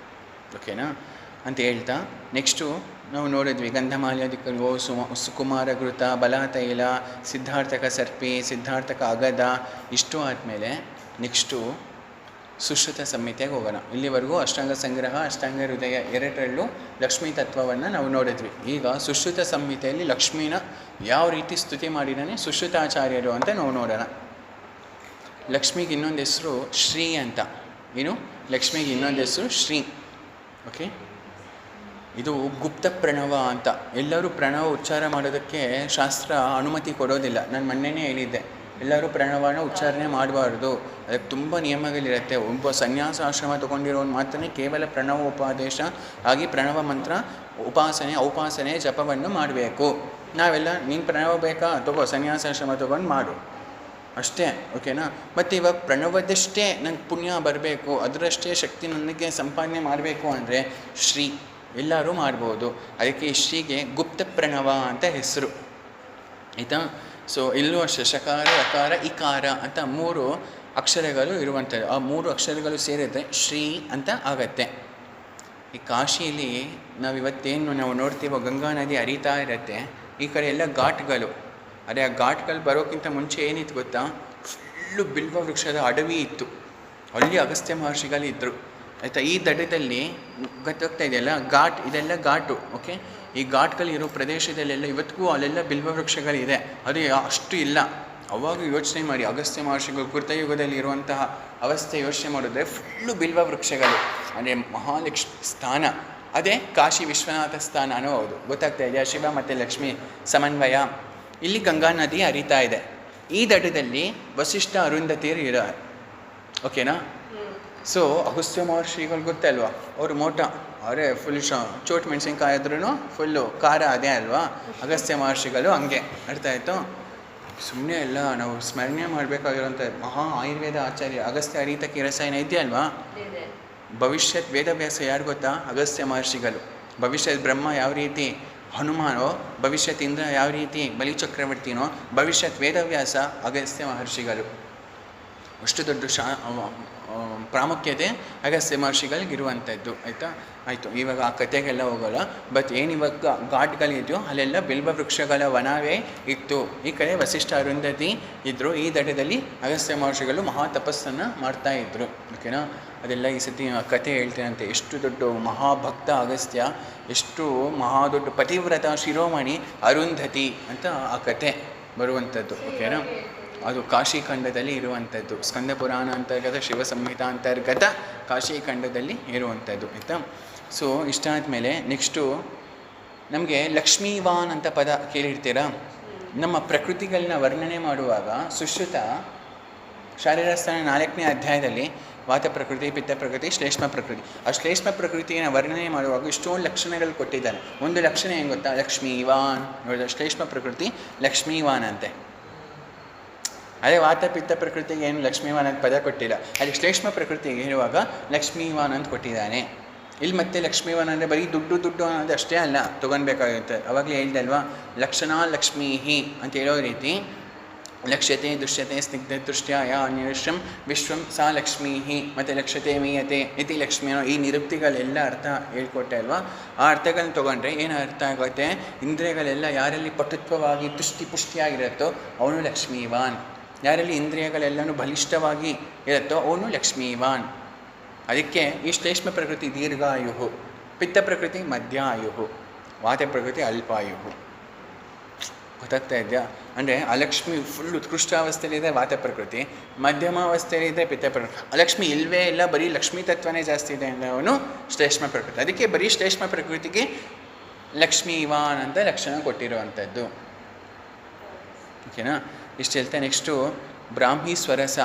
A: ಓಕೆನಾ ಅಂತ ಹೇಳ್ತಾ ನೆಕ್ಸ್ಟು ನಾವು ನೋಡಿದ್ವಿ ಗಂಧಮಾಲ್ಯಾದಿಕರು, ಸುಕುಮಾರ ಘೃತ, ಬಲಾತೈಲ, ಸಿದ್ಧಾರ್ಥಕ ಸರ್ಪಿ, ಸಿದ್ಧಾರ್ಥಕ ಅಗದ. ಇಷ್ಟು ಆದಮೇಲೆ ನೆಕ್ಸ್ಟು ಸುಶ್ರುತ ಸಂಹಿತೆಗೆ ಹೋಗೋಣ. ಇಲ್ಲಿವರೆಗೂ ಅಷ್ಟಾಂಗ ಸಂಗ್ರಹ, ಅಷ್ಟಾಂಗ ಹೃದಯ ಎರಡರಲ್ಲೂ ಲಕ್ಷ್ಮೀ ತತ್ವವನ್ನು ನಾವು ನೋಡಿದ್ವಿ. ಈಗ ಸುಶ್ರುತ ಸಂಹಿತೆಯಲ್ಲಿ ಲಕ್ಷ್ಮೀನ ಯಾವ ರೀತಿ ಸ್ತುತಿ ಮಾಡಿದಾನೆ ಸುಶ್ರುತಾಚಾರ್ಯರು ಅಂತ ನಾವು ನೋಡೋಣ. ಲಕ್ಷ್ಮಿಗೆ ಇನ್ನೊಂದು ಹೆಸರು ಶ್ರೀ ಅಂತ. ಏನು? ಲಕ್ಷ್ಮಿಗೆ ಇನ್ನೊಂದು ಹೆಸರು ಶ್ರೀ. ಓಕೆ, ಇದು ಗುಪ್ತ ಪ್ರಣವ ಅಂತ. ಎಲ್ಲರೂ ಪ್ರಣವ ಉಚ್ಚಾರ ಮಾಡೋದಕ್ಕೆ ಶಾಸ್ತ್ರ ಅನುಮತಿ ಕೊಡೋದಿಲ್ಲ. ನಾನು ಮೊನ್ನೆನೇ ಹೇಳಿದ್ದೆ, ಎಲ್ಲರೂ ಪ್ರಣವನ ಉಚ್ಚಾರಣೆ ಮಾಡಬಾರ್ದು, ಅದಕ್ಕೆ ತುಂಬ ನಿಯಮಗಳಿರುತ್ತೆ. ಒಬ್ಬ ಸನ್ಯಾಸ ಆಶ್ರಮ ತೊಗೊಂಡಿರೋನು ಮಾತ್ರ ಕೇವಲ ಪ್ರಣವ ಉಪಾದೇಶ ಆಗಿ ಪ್ರಣವ ಮಂತ್ರ ಔಪಾಸನೆ ಜಪವನ್ನು ಮಾಡಬೇಕು. ನಾವೆಲ್ಲ ನೀನು ಪ್ರಣವ ಬೇಕಾ ತಗೋ, ಸನ್ಯಾಸಾಶ್ರಮ ತೊಗೊಂಡು ಮಾಡು ಅಷ್ಟೇ. ಓಕೆನಾ? ಮತ್ತು ಇವಾಗ ಪ್ರಣವದಷ್ಟೇ ನಂಗೆ ಪುಣ್ಯ ಬರಬೇಕು, ಅದರಷ್ಟೇ ಶಕ್ತಿ ನನಗೆ ಸಂಪಾದನೆ ಮಾಡಬೇಕು ಅಂದರೆ ಶ್ರೀ ಎಲ್ಲರೂ ಮಾಡ್ಬೋದು. ಅದಕ್ಕೆ ಶ್ರೀಗೆ ಗುಪ್ತ ಪ್ರಣವ ಅಂತ ಹೆಸರು ಆಯಿತಾ? ಸೊ ಇಲ್ಲೂ ಅಷ್ಟೇ ಶಕಾರ ಯಕಾರ ಇಕಾರ ಅಂತ 3 ಅಕ್ಷರಗಳು ಇರುವಂಥದ್ದು. ಆ 3 ಅಕ್ಷರಗಳು ಸೇರಿದ್ರೆ ಶ್ರೀ ಅಂತ ಆಗತ್ತೆ. ಈ ಕಾಶಿಯಲ್ಲಿ ನಾವಿವತ್ತೇನು ನಾವು ನೋಡ್ತೀವೋ ಗಂಗಾ ನದಿ ಹರಿತಾ ಇರುತ್ತೆ, ಈ ಕಡೆ ಎಲ್ಲ ಘಾಟ್ಗಳು. ಅದೇ ಆ ಘಾಟ್ಗಳು ಬರೋಕ್ಕಿಂತ ಮುಂಚೆ ಏನಿತ್ತು ಗೊತ್ತಾ, ಫುಲ್ಲು ಬಿಲ್ವ ವೃಕ್ಷದ ಅಡವಿ ಇತ್ತು. ಅಲ್ಲಿ ಅಗಸ್ತ್ಯ ಮಹರ್ಷಿಗಳಿದ್ದರು ಆಯಿತಾ. ಈ ದಡದಲ್ಲಿ ಗೊತ್ತಾಗ್ತಾ ಇದೆಯಲ್ಲ ಘಾಟ್, ಇದೆಲ್ಲ ಘಾಟು. ಓಕೆ, ಈ ಘಾಟ್ಗಳಿರೋ ಪ್ರದೇಶದಲ್ಲೆಲ್ಲ ಇವತ್ತಿಗೂ ಅಲ್ಲೆಲ್ಲ ಬಿಲ್ವ ವೃಕ್ಷಗಳಿದೆ. ಅದು ಅಷ್ಟು ಇಲ್ಲ. ಅವಾಗ ಯೋಚನೆ ಮಾಡಿ, ಅಗಸ್ತ್ಯ ಮಹರ್ಷಿಗಳು ಕೃತಯುಗದಲ್ಲಿ ಇರುವಂತಹ ಅವಸ್ಥೆ ಯೋಚನೆ ಮಾಡಿದ್ರೆ ಫುಲ್ಲು ಬಿಲ್ವ ವೃಕ್ಷಗಳು. ಅಂದರೆ ಮಹಾಲಕ್ಷ್ಮಿ ಸ್ಥಾನ, ಅದೇ ಕಾಶಿ ವಿಶ್ವನಾಥ ಸ್ಥಾನನೂ ಹೌದು. ಗೊತ್ತಾಗ್ತಾ ಇದೆಯಾ? ಶಿವ ಮತ್ತು ಲಕ್ಷ್ಮಿ ಸಮನ್ವಯ. ಇಲ್ಲಿ ಗಂಗಾ ನದಿ ಹರಿತಾ ಇದೆ. ಈ ದಡದಲ್ಲಿ ವಸಿಷ್ಠ ಅರುಂಧತಿಯರು ಇದ್ದಾರೆ. ಓಕೆನಾ? ಸೊ ಅಗಸ್ತ್ಯ ಮಹರ್ಷಿಗಳು ಗೊತ್ತಲ್ವಾ, ಅವರು ಮೋಟ, ಅವರೇ ಫುಲ್ ಚೋಟ್ ಮೆಣಸಿನ್ಕಾಯಿ ಆದ್ರೂ ಫುಲ್ಲು ಖಾರ ಅದೇ ಅಲ್ವಾ. ಅಗಸ್ತ್ಯ ಮಹರ್ಷಿಗಳು ಹಂಗೆ. ಅರ್ಥ ಆಯಿತು? ಸುಮ್ಮನೆ ಎಲ್ಲ ನಾವು ಸ್ಮರಣೆ ಮಾಡಬೇಕಾಗಿರೋಂಥ ಮಹಾ ಆಯುರ್ವೇದ ಆಚಾರ್ಯ ಅಗಸ್ತ್ಯ ಹರಿತಕ್ಕೆ ರಸಾಯನ ಇದೆಯಲ್ವಾ. ಭವಿಷ್ಯತ್ ವೇದವ್ಯಾಸ ಯಾರು ಗೊತ್ತಾ? ಅಗಸ್ತ್ಯ ಮಹರ್ಷಿಗಳು. ಭವಿಷ್ಯತ್ ಬ್ರಹ್ಮ ಯಾವ ರೀತಿ ಹನುಮಾನೋ, ಭವಿಷ್ಯತ್ ಇಂದ್ರ ಯಾವ ರೀತಿ ಬಲಿಚಕ್ರವರ್ತಿನೋ, ಭವಿಷ್ಯತ್ ವೇದವ್ಯಾಸ ಅಗಸ್ತ್ಯ ಮಹರ್ಷಿಗಳು. ಅಷ್ಟು ದೊಡ್ಡ ಪ್ರಾಮುಖ್ಯತೆ ಅಗಸ್ತ್ಯ ಮಹರ್ಷಿಗಳಿಗಿರುವಂಥದ್ದು. ಆಯಿತು. ಇವಾಗ ಆ ಕಥೆಗೆಲ್ಲ ಹೋಗೋಲ್ಲ. ಬಟ್ ಏನಿವಾಗ ಘಾಟ್ಗಳಿದೆಯೋ ಅಲ್ಲೆಲ್ಲ ಬಿಲ್ವ ವೃಕ್ಷಗಳ ವನವೇ ಇತ್ತು. ಈ ಕಡೆ ವಸಿಷ್ಠ ಅರುಂಧತಿ ಇದ್ದರು. ಈ ದಡದಲ್ಲಿ ಅಗಸ್ತ್ಯ ಮಹರ್ಷಿಗಳು ಮಹಾ ತಪಸ್ಸನ್ನು ಮಾಡ್ತಾಯಿದ್ರು. ಓಕೆನಾ? ಅದೆಲ್ಲ ಈ ಸತಿ ಕಥೆ ಹೇಳ್ತೇನಂತೆ. ಎಷ್ಟು ದೊಡ್ಡ ಮಹಾಭಕ್ತ ಅಗಸ್ತ್ಯ, ಎಷ್ಟು ದೊಡ್ಡ ಪತಿವ್ರತ ಶಿರೋಮಣಿ ಅರುಂಧತಿ ಅಂತ ಆ ಕಥೆ ಬರುವಂಥದ್ದು. ಓಕೆನಾ? ಅದು ಕಾಶಿಖಂಡದಲ್ಲಿ ಇರುವಂಥದ್ದು. ಸ್ಕಂದ ಪುರಾಣ ಅಂತರ್ಗತ ಶಿವ ಸಂಹಿತಾ ಅಂತರ್ಗತ ಕಾಶಿಖಂಡದಲ್ಲಿ ಇರುವಂಥದ್ದು. ಆಯಿತಾ? ಸೊ ಇಷ್ಟಾದಮೇಲೆ ನೆಕ್ಸ್ಟು ನಮಗೆ ಲಕ್ಷ್ಮೀವಾನ್ ಅಂತ ಪದ ಕೇಳಿರ್ತೀರಾ? ನಮ್ಮ ಪ್ರಕೃತಿಗಳನ್ನ ವರ್ಣನೆ ಮಾಡುವಾಗ ಸುಶ್ರುತ ಶಾರೀರಸ್ಥಾನ 4ನೇ ಅಧ್ಯಾಯದಲ್ಲಿ ವಾತ ಪ್ರಕೃತಿ, ಪಿತ್ತ ಪ್ರಕೃತಿ, ಶ್ಲೇಷ್ಮ ಪ್ರಕೃತಿ. ಆ ಶ್ಲೇಷ್ಮ ಪ್ರಕೃತಿಯನ್ನು ವರ್ಣನೆ ಮಾಡುವಾಗ ಇಷ್ಟೊಂದು ಲಕ್ಷಣಗಳು ಕೊಟ್ಟಿದ್ದಾನೆ. ಒಂದು ಲಕ್ಷಣ ಏನು ಗೊತ್ತಾ? ಲಕ್ಷ್ಮೀವಾನ್. ನೋಡಿದ ಶ್ಲೇಷ್ಮ ಪ್ರಕೃತಿ ಲಕ್ಷ್ಮೀವಾನ್ ಅಂತೆ. ಅದೇ ವಾತ ಪಿತ್ತ ಪ್ರಕೃತಿಗೆ ಏನು ಲಕ್ಷ್ಮೀವಾನ್ ಅಂತ ಪದ ಕೊಟ್ಟಿಲ್ಲ. ಅಲ್ಲಿ ಶ್ಲೇಷ್ಮ ಪ್ರಕೃತಿಗೆ ಹೇಳುವಾಗ ಲಕ್ಷ್ಮೀವಾನ್ ಅಂತ ಕೊಟ್ಟಿದ್ದಾನೆ. ಇಲ್ಲಿ ಮತ್ತೆ ಲಕ್ಷ್ಮೀವಾನ್ ಅಂದರೆ ಬರೀ ದುಡ್ಡು ಅನ್ನೋದು ಅಷ್ಟೇ ಅಲ್ಲ, ತೊಗೊಳ್ಬೇಕಾಗುತ್ತೆ. ಅವಾಗಲೇ ಹೇಳ್ದೆ ಅಲ್ವಾ, ಲಕ್ಷಣ ಲಕ್ಷ್ಮೀಹಿ ಅಂತ ಹೇಳೋ ರೀತಿ ಲಕ್ಷ್ಯತೆ ದುಷ್ಯತೆ ಸ್ನಿಗ್ಧ ದೃಷ್ಟ್ಯಾಯ ನಿರಶ್ರಂ ವಿಶ್ವಂ ಸಾ ಲಕ್ಷ್ಮೀಹಿ ಮತ್ತು ಲಕ್ಷ್ಯತೆ ಮೀಯತೆ ಇತಿ ಲಕ್ಷ್ಮೀ ಅನ್ನೋ ಈ ನಿರುಕ್ತಿಗಳೆಲ್ಲ ಅರ್ಥ ಹೇಳ್ಕೊಟ್ಟೆ ಅಲ್ವಾ. ಆ ಅರ್ಥಗಳನ್ನ ತೊಗೊಂಡ್ರೆ ಏನು ಅರ್ಥ ಆಗುತ್ತೆ? ಇಂದ್ರಿಯಗಳೆಲ್ಲ ಯಾರಲ್ಲಿ ಪಟುತ್ವವಾಗಿ ಪುಷ್ಟಿಯಾಗಿರುತ್ತೋ ಅವನು ಲಕ್ಷ್ಮೀವಾನ್. ಯಾರಲ್ಲಿ ಇಂದ್ರಿಯಗಳೆಲ್ಲನೂ ಬಲಿಷ್ಠವಾಗಿ ಇರುತ್ತೋ ಅವನು ಲಕ್ಷ್ಮೀವಾನ್. ಅದಕ್ಕೆ ಈ ಶ್ಲೇಷ್ಮ ಪ್ರಕೃತಿ ದೀರ್ಘಾಯು, ಪಿತ್ತ ಪ್ರಕೃತಿ ಮಧ್ಯಾಯು, ವಾತ ಪ್ರಕೃತಿ ಅಲ್ಪಾಯು. ಗೊತ್ತಾಗ್ತಾ ಇದೆಯಾ? ಅಂದರೆ ಅಲಕ್ಷ್ಮಿ ಫುಲ್ ಉತ್ಕೃಷ್ಟಾವಸ್ಥೆಯಲ್ಲಿದೆ ವಾತ ಪ್ರಕೃತಿ, ಮಧ್ಯಮಾವಸ್ಥೆಯಲ್ಲಿದೆ ಪಿತ್ತ ಪ್ರಕೃತಿ. ಅಲಕ್ಷ್ಮಿ ಇಲ್ಲವೇ ಇಲ್ಲ, ಬರೀ ಲಕ್ಷ್ಮೀ ತತ್ವನೇ ಜಾಸ್ತಿ ಇದೆ ಅಂದರೆ ಅವನು ಶ್ಲೇಷ್ಮ ಪ್ರಕೃತಿ. ಅದಕ್ಕೆ ಬರೀ ಶ್ಲೇಷ್ಮ ಪ್ರಕೃತಿಗೆ ಲಕ್ಷ್ಮೀವಾನ್ ಅಂತ ಲಕ್ಷಣ ಕೊಟ್ಟಿರುವಂಥದ್ದು. ಓಕೆನಾ? ಇಷ್ಟು ಹೇಳ್ತಾ ನೆಕ್ಸ್ಟು ಬ್ರಾಹ್ಮಿ ಸ್ವರಸ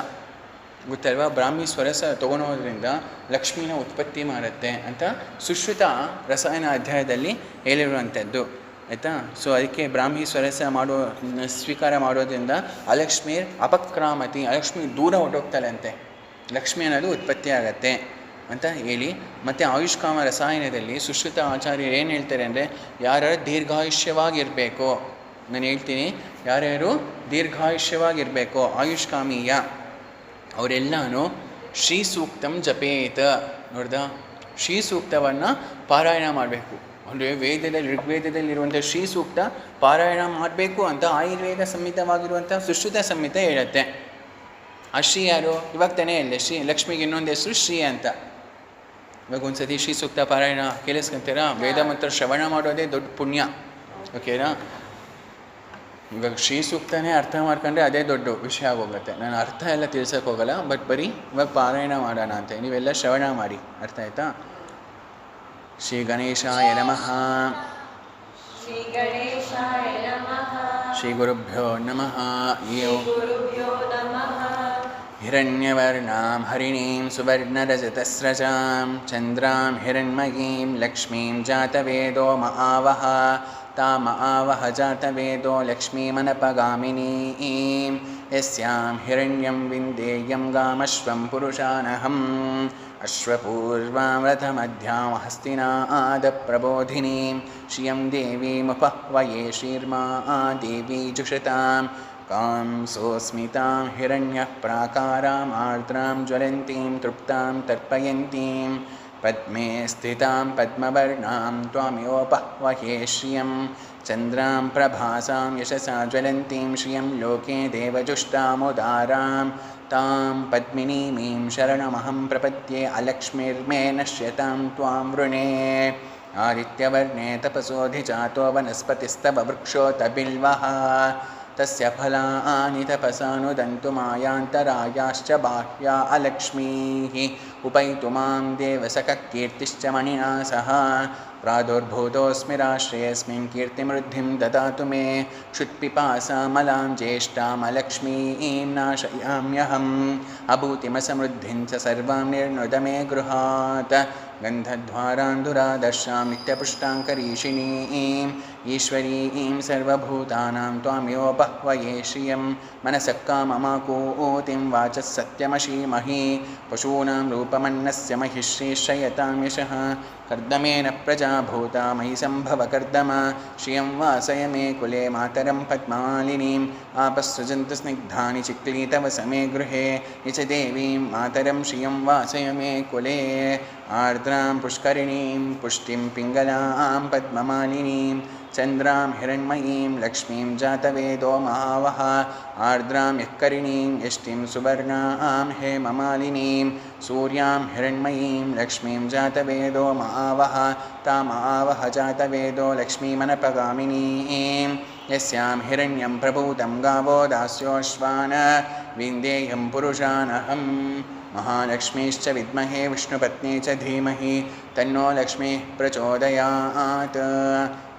A: ಗೊತ್ತಲ್ವಾ? ಬ್ರಾಹ್ಮಿ ಸ್ವರಸ ತೊಗೊಳೋದ್ರಿಂದ ಲಕ್ಷ್ಮೀನ ಉತ್ಪತ್ತಿ ಮಾಡುತ್ತೆ ಅಂತ ಸುಶ್ರುತ ರಸಾಯನ ಅಧ್ಯಾಯದಲ್ಲಿ ಹೇಳಿರುವಂಥದ್ದು. ಆಯಿತಾ? ಸೊ ಅದಕ್ಕೆ ಬ್ರಾಹ್ಮಿ ಸ್ವರಸ ಸ್ವೀಕಾರ ಮಾಡೋದ್ರಿಂದ ಅಲಕ್ಷ್ಮೀ ಅಪಕ್ರಾಮತಿ, ಅಲಕ್ಷ್ಮಿ ದೂರ ಹೊರಟೋಗ್ತಾಳೆ ಅಂತೆ, ಲಕ್ಷ್ಮಿ ಅನ್ನೋದು ಉತ್ಪತ್ತಿ ಆಗತ್ತೆ ಅಂತ ಹೇಳಿ. ಮತ್ತು ಆಯುಷ್ಕಾಮ ರಸಾಯನದಲ್ಲಿ ಸುಶ್ರುತ ಆಚಾರ್ಯರು ಏನು ಹೇಳ್ತಾರೆ ಅಂದರೆ, ಯಾರು ದೀರ್ಘಾಯುಷ್ಯವಾಗಿರಬೇಕು, ನಾನು ಹೇಳ್ತೀನಿ, ಯಾರ್ಯಾರು ದೀರ್ಘಾಯುಷ್ಯವಾಗಿರಬೇಕು ಆಯುಷ್ಕಾಮೀಯ ಅವರೆಲ್ಲನೂ ಶ್ರೀ ಸೂಕ್ತಂ ಜಪೇತ. ನೋಡ್ದ? ಶ್ರೀ ಸೂಕ್ತವನ್ನು ಪಾರಾಯಣ ಮಾಡಬೇಕು. ಅಂದರೆ ಋಗ್ವೇದದಲ್ಲಿರುವಂಥ ಶ್ರೀ ಸೂಕ್ತ ಪಾರಾಯಣ ಮಾಡಬೇಕು ಅಂತ ಆಯುರ್ವೇದ ಸಂಹಿತವಾಗಿರುವಂಥ ಸುಶ್ರುತ ಸಂಹಿತ ಹೇಳುತ್ತೆ. ಆ ಶ್ರೀ ಯಾರು? ಇವಾಗ ತಾನೇ ಹೇಳಿದೆ, ಶ್ರೀ ಲಕ್ಷ್ಮಿಗೆ ಇನ್ನೊಂದು ಹೆಸರು ಶ್ರೀ ಅಂತ. ಇವಾಗ ಒಂದು ಸತಿ ಶ್ರೀ ಸೂಕ್ತ ಪಾರಾಯಣ ಕೇಳಿಸ್ಕೊಂತೀರಾ? ವೇದ ಮಂತ್ರ ಶ್ರವಣ ಮಾಡೋದೇ ದೊಡ್ಡ ಪುಣ್ಯ. ಓಕೆನಾ? ಇವಾಗ ಶ್ರೀ ಸೂಕ್ತನೇ ಅರ್ಥ ಮಾಡ್ಕೊಂಡ್ರೆ ಅದೇ ದೊಡ್ಡ ವಿಷಯ ಆಗೋಗುತ್ತೆ. ನಾನು ಅರ್ಥ ಎಲ್ಲ ತಿಳ್ಸೋಕೆ ಹೋಗಲ್ಲ, ಬಟ್ ಬರೀ ಇವಾಗ ಪಾರಾಯಣ ಮಾಡೋಣ ಅಂತ ನೀವೆಲ್ಲ ಶ್ರವಣ ಮಾಡಿ. ಅರ್ಥ ಆಯ್ತಾ? ಶ್ರೀ ಗಣೇಶಾಯ ನಮಃ.
B: ಶ್ರೀ ಗಣೇಶಾಯ ನಮಃ.
A: ಶ್ರೀ ಗುರುಭ್ಯೋ ನಮಃ.
B: ಗುರುಭ್ಯೋ ನಮಃ.
A: ಹಿರಣ್ಯವರ್ಣಾಂ ಹರಿಣೀಂ ಸುವರ್ಣರಜತಸ್ರಜಾಂ ಚಂದ್ರಾಂ ಹಿರಣ್ಮಯೀಂ ಲಕ್ಷ್ಮೀಂ ಜಾತವೇದೋ ಮಹಾವಹ ತಾಮ ಆವಹ ಜಾತವೇದೋ ಲಕ್ಷ್ಮೀಮನಪಗಾಮಿನೀಂ ಯಸ್ಯಾಂ ಹಿರಣ್ಯಂ ವಿಂದೇಯಂ ಗಾಮಶ್ವಂ ಪುರುಷಾನಹಂ ಅಶ್ವಪೂರ್ವಾಂ ರಥಮಧ್ಯಾಂ ಹಸ್ತಿನಾದ ಪ್ರಬೋಧಿನೀಂ ಶ್ರಿಯಂ ದೇವೀಮುಪಹ್ವಯೇ ಶ್ರೀರ್ಮಾ ದೇವಿ ಜುಷತಾಂ ಕಾಂ ಸೋಸ್ಮಿತಾಂ ಹಿರಣ್ಯಃ ಪ್ರಾಕಾರಾಂ ಆರ್ದ್ರಾಂ ಜ್ವಲಂತೀಂ ತೃಪ್ತಾಂ ತರ್ಪಯಂತೀಂ ಪದ್ಮೇ ಸ್ಥಿತಾಂ ಪದ್ಮವರ್ಣಾಂ ತ್ವಾಮಿಯೋಪಹ್ವಯೇ ಶ್ರಿಯಂ ಚಂದ್ರಾಂ ಪ್ರಭಾಸಾಂ ಯಶಸಾ ಜ್ವಲಂತೀಂ ಶ್ರಿಯಂ ಲೋಕೆ ದೇವಜುಷ್ಟಾಮುದಾರಾಂ ತಾಂ ಪದ್ಮಿನೀಮೀಂ ಶರಣಮಹಂ ಪ್ರಪದ್ಯೆ ಅಲಕ್ಷ್ಮೀರ್ಮೇ ನಶ್ಯತಾಂ ತ್ವಾಂ ವೃಣೇ ಆದಿತ್ಯವರ್ಣೇ ತಪಸೋಧಿಜಾತೋ ವನಸ್ಪತಿಸ್ತವ ವೃಕ್ಷೋತ ಬಿಲ್ವಃ ತಸ್ಯ ಫಲಾನಿ ತಪಸಾನುದಂತು ಮಾಯಾಂತರಾಯಾಶ್ಚ ಬಾಹ್ಯಾ ಅಲಕ್ಷ್ಮೀಃ ಉಪೈತು ಮಾಂ ದೇವಸಖ ಕೀರ್ತಿಶ್ಚ ಮಣಿನಾ ಸಹ ಪ್ರಾದುರ್ಭೂತೋऽಸ್ಮಿ ರಾಶ್ರೇಯಸ್ಮಿನ್ ಕೀರ್ತಿಮೃದ್ಧಿಂ ದದಾತು ಮೇ ಕ್ಷುತ್ಪಿಪಾಸಾಮಲಾಂ ಜ್ಯೇಷ್ಠಾಮಲಕ್ಷ್ಮೀಂ ನಾಶಯಾಮ್ಯಹಂ ಅಭೂತಿಮಸಮೃದ್ಧಿಂ ಚ ಸರ್ವಾಂ ನಿರ್ನುದ ಮೇ ಗೃಹಾತ್ गन्धद्वारान्दुरादर्शां नित्यपुष्टाङ्करीषिणीं ईश्वरीं सर्वभूतानां त्वामेव बह्वये श्रियं मनसः काममाकूतिं वाचः सत्यमशीमहि पशूनां रूपमन्नस्य महिश्रीश्रयतां यशः कर्दमेन प्रजा भूता मयि सम्भव कर्दम श्रियं वासय मे कुले मातरं पद्मालिनीम् आपस्सृजन्तु स्निग्धानि चिक्लीतव समे गृहे निच देवीं मातरं श्रियं वासय मे कुले आर्द्रां पुष्करिणीं पुष्टिं पिङ्गलां पद्ममालिनीं चन्द्रां हिरण्मयीं लक्ष्मीं जातवेदो महावः आर्द्रां यःकरिणीं यष्टिं सुवर्णां हेममालिनीं सूर्यां हिरण्मयीं लक्ष्मीं जातवेदो महावः तामावह जातवेदो लक्ष्मीमनपगामिनीं यस्यां हिरण्यं प्रभूतं गावो दास्योश्वान विन्देयं पुरुषानहं महालक्ष्मीश्च विद्महे विष्णुपत्नी च धीमहि तन्नो लक्ष्मीः प्रचोदयात्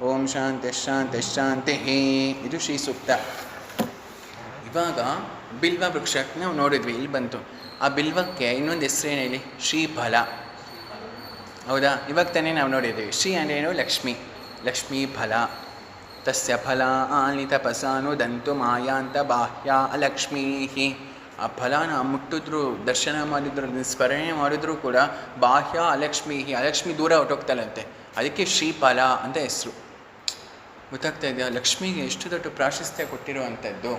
A: ಓಂ ಶಾಂತಿ ಇದು ಶ್ರೀ ಸೂಕ್ತ. ಇವಾಗ ಬಿಲ್ವ ವೃಕ್ಷಕ್ಕೆ ನಾವು ನೋಡಿದ್ವಿ, ಇಲ್ಲಿ ಬಂತು. ಆ ಬಿಲ್ವಕ್ಕೆ ಇನ್ನೊಂದು ಹೆಸರೇನು ಹೇಳಿ? ಶ್ರೀಫಲ. ಹೌದಾ? ಇವಾಗ ತಾನೇ ನಾವು ನೋಡಿದ್ದೀವಿ. ಶ್ರೀ ಅಂದ್ರೇನು? ಲಕ್ಷ್ಮಿ. ಲಕ್ಷ್ಮೀ ಫಲ. ತಸ್ಯ ಫಲಾನಿ ತಪಸಾನುದಂತು ಮಾಯಾಂತ ಬಾಹ್ಯ ಅಲಕ್ಷ್ಮೀ. ಆ ಫಲಾನ ಮುಟ್ಟಿದ್ರು, ದರ್ಶನ ಮಾಡಿದ್ರು, ಸ್ಮರಣೆ ಮಾಡಿದ್ರು ಕೂಡ ಬಾಹ್ಯ ಅಲಕ್ಷ್ಮೀ, ಅಲಕ್ಷ್ಮಿ ದೂರ ಹೊರಟೋಗ್ತಾಳಂತೆ. ಅದಕ್ಕೆ ಶ್ರೀಫಲ ಅಂತ ಹೆಸರು. ಗೊತ್ತಾಗ್ತಾ ಇದೆಯಾ? ಲಕ್ಷ್ಮಿಗೆ ಎಷ್ಟು ದೊಡ್ಡ ಪ್ರಾಶಸ್ತ್ಯ ಕೊಟ್ಟಿರುವಂಥದ್ದು.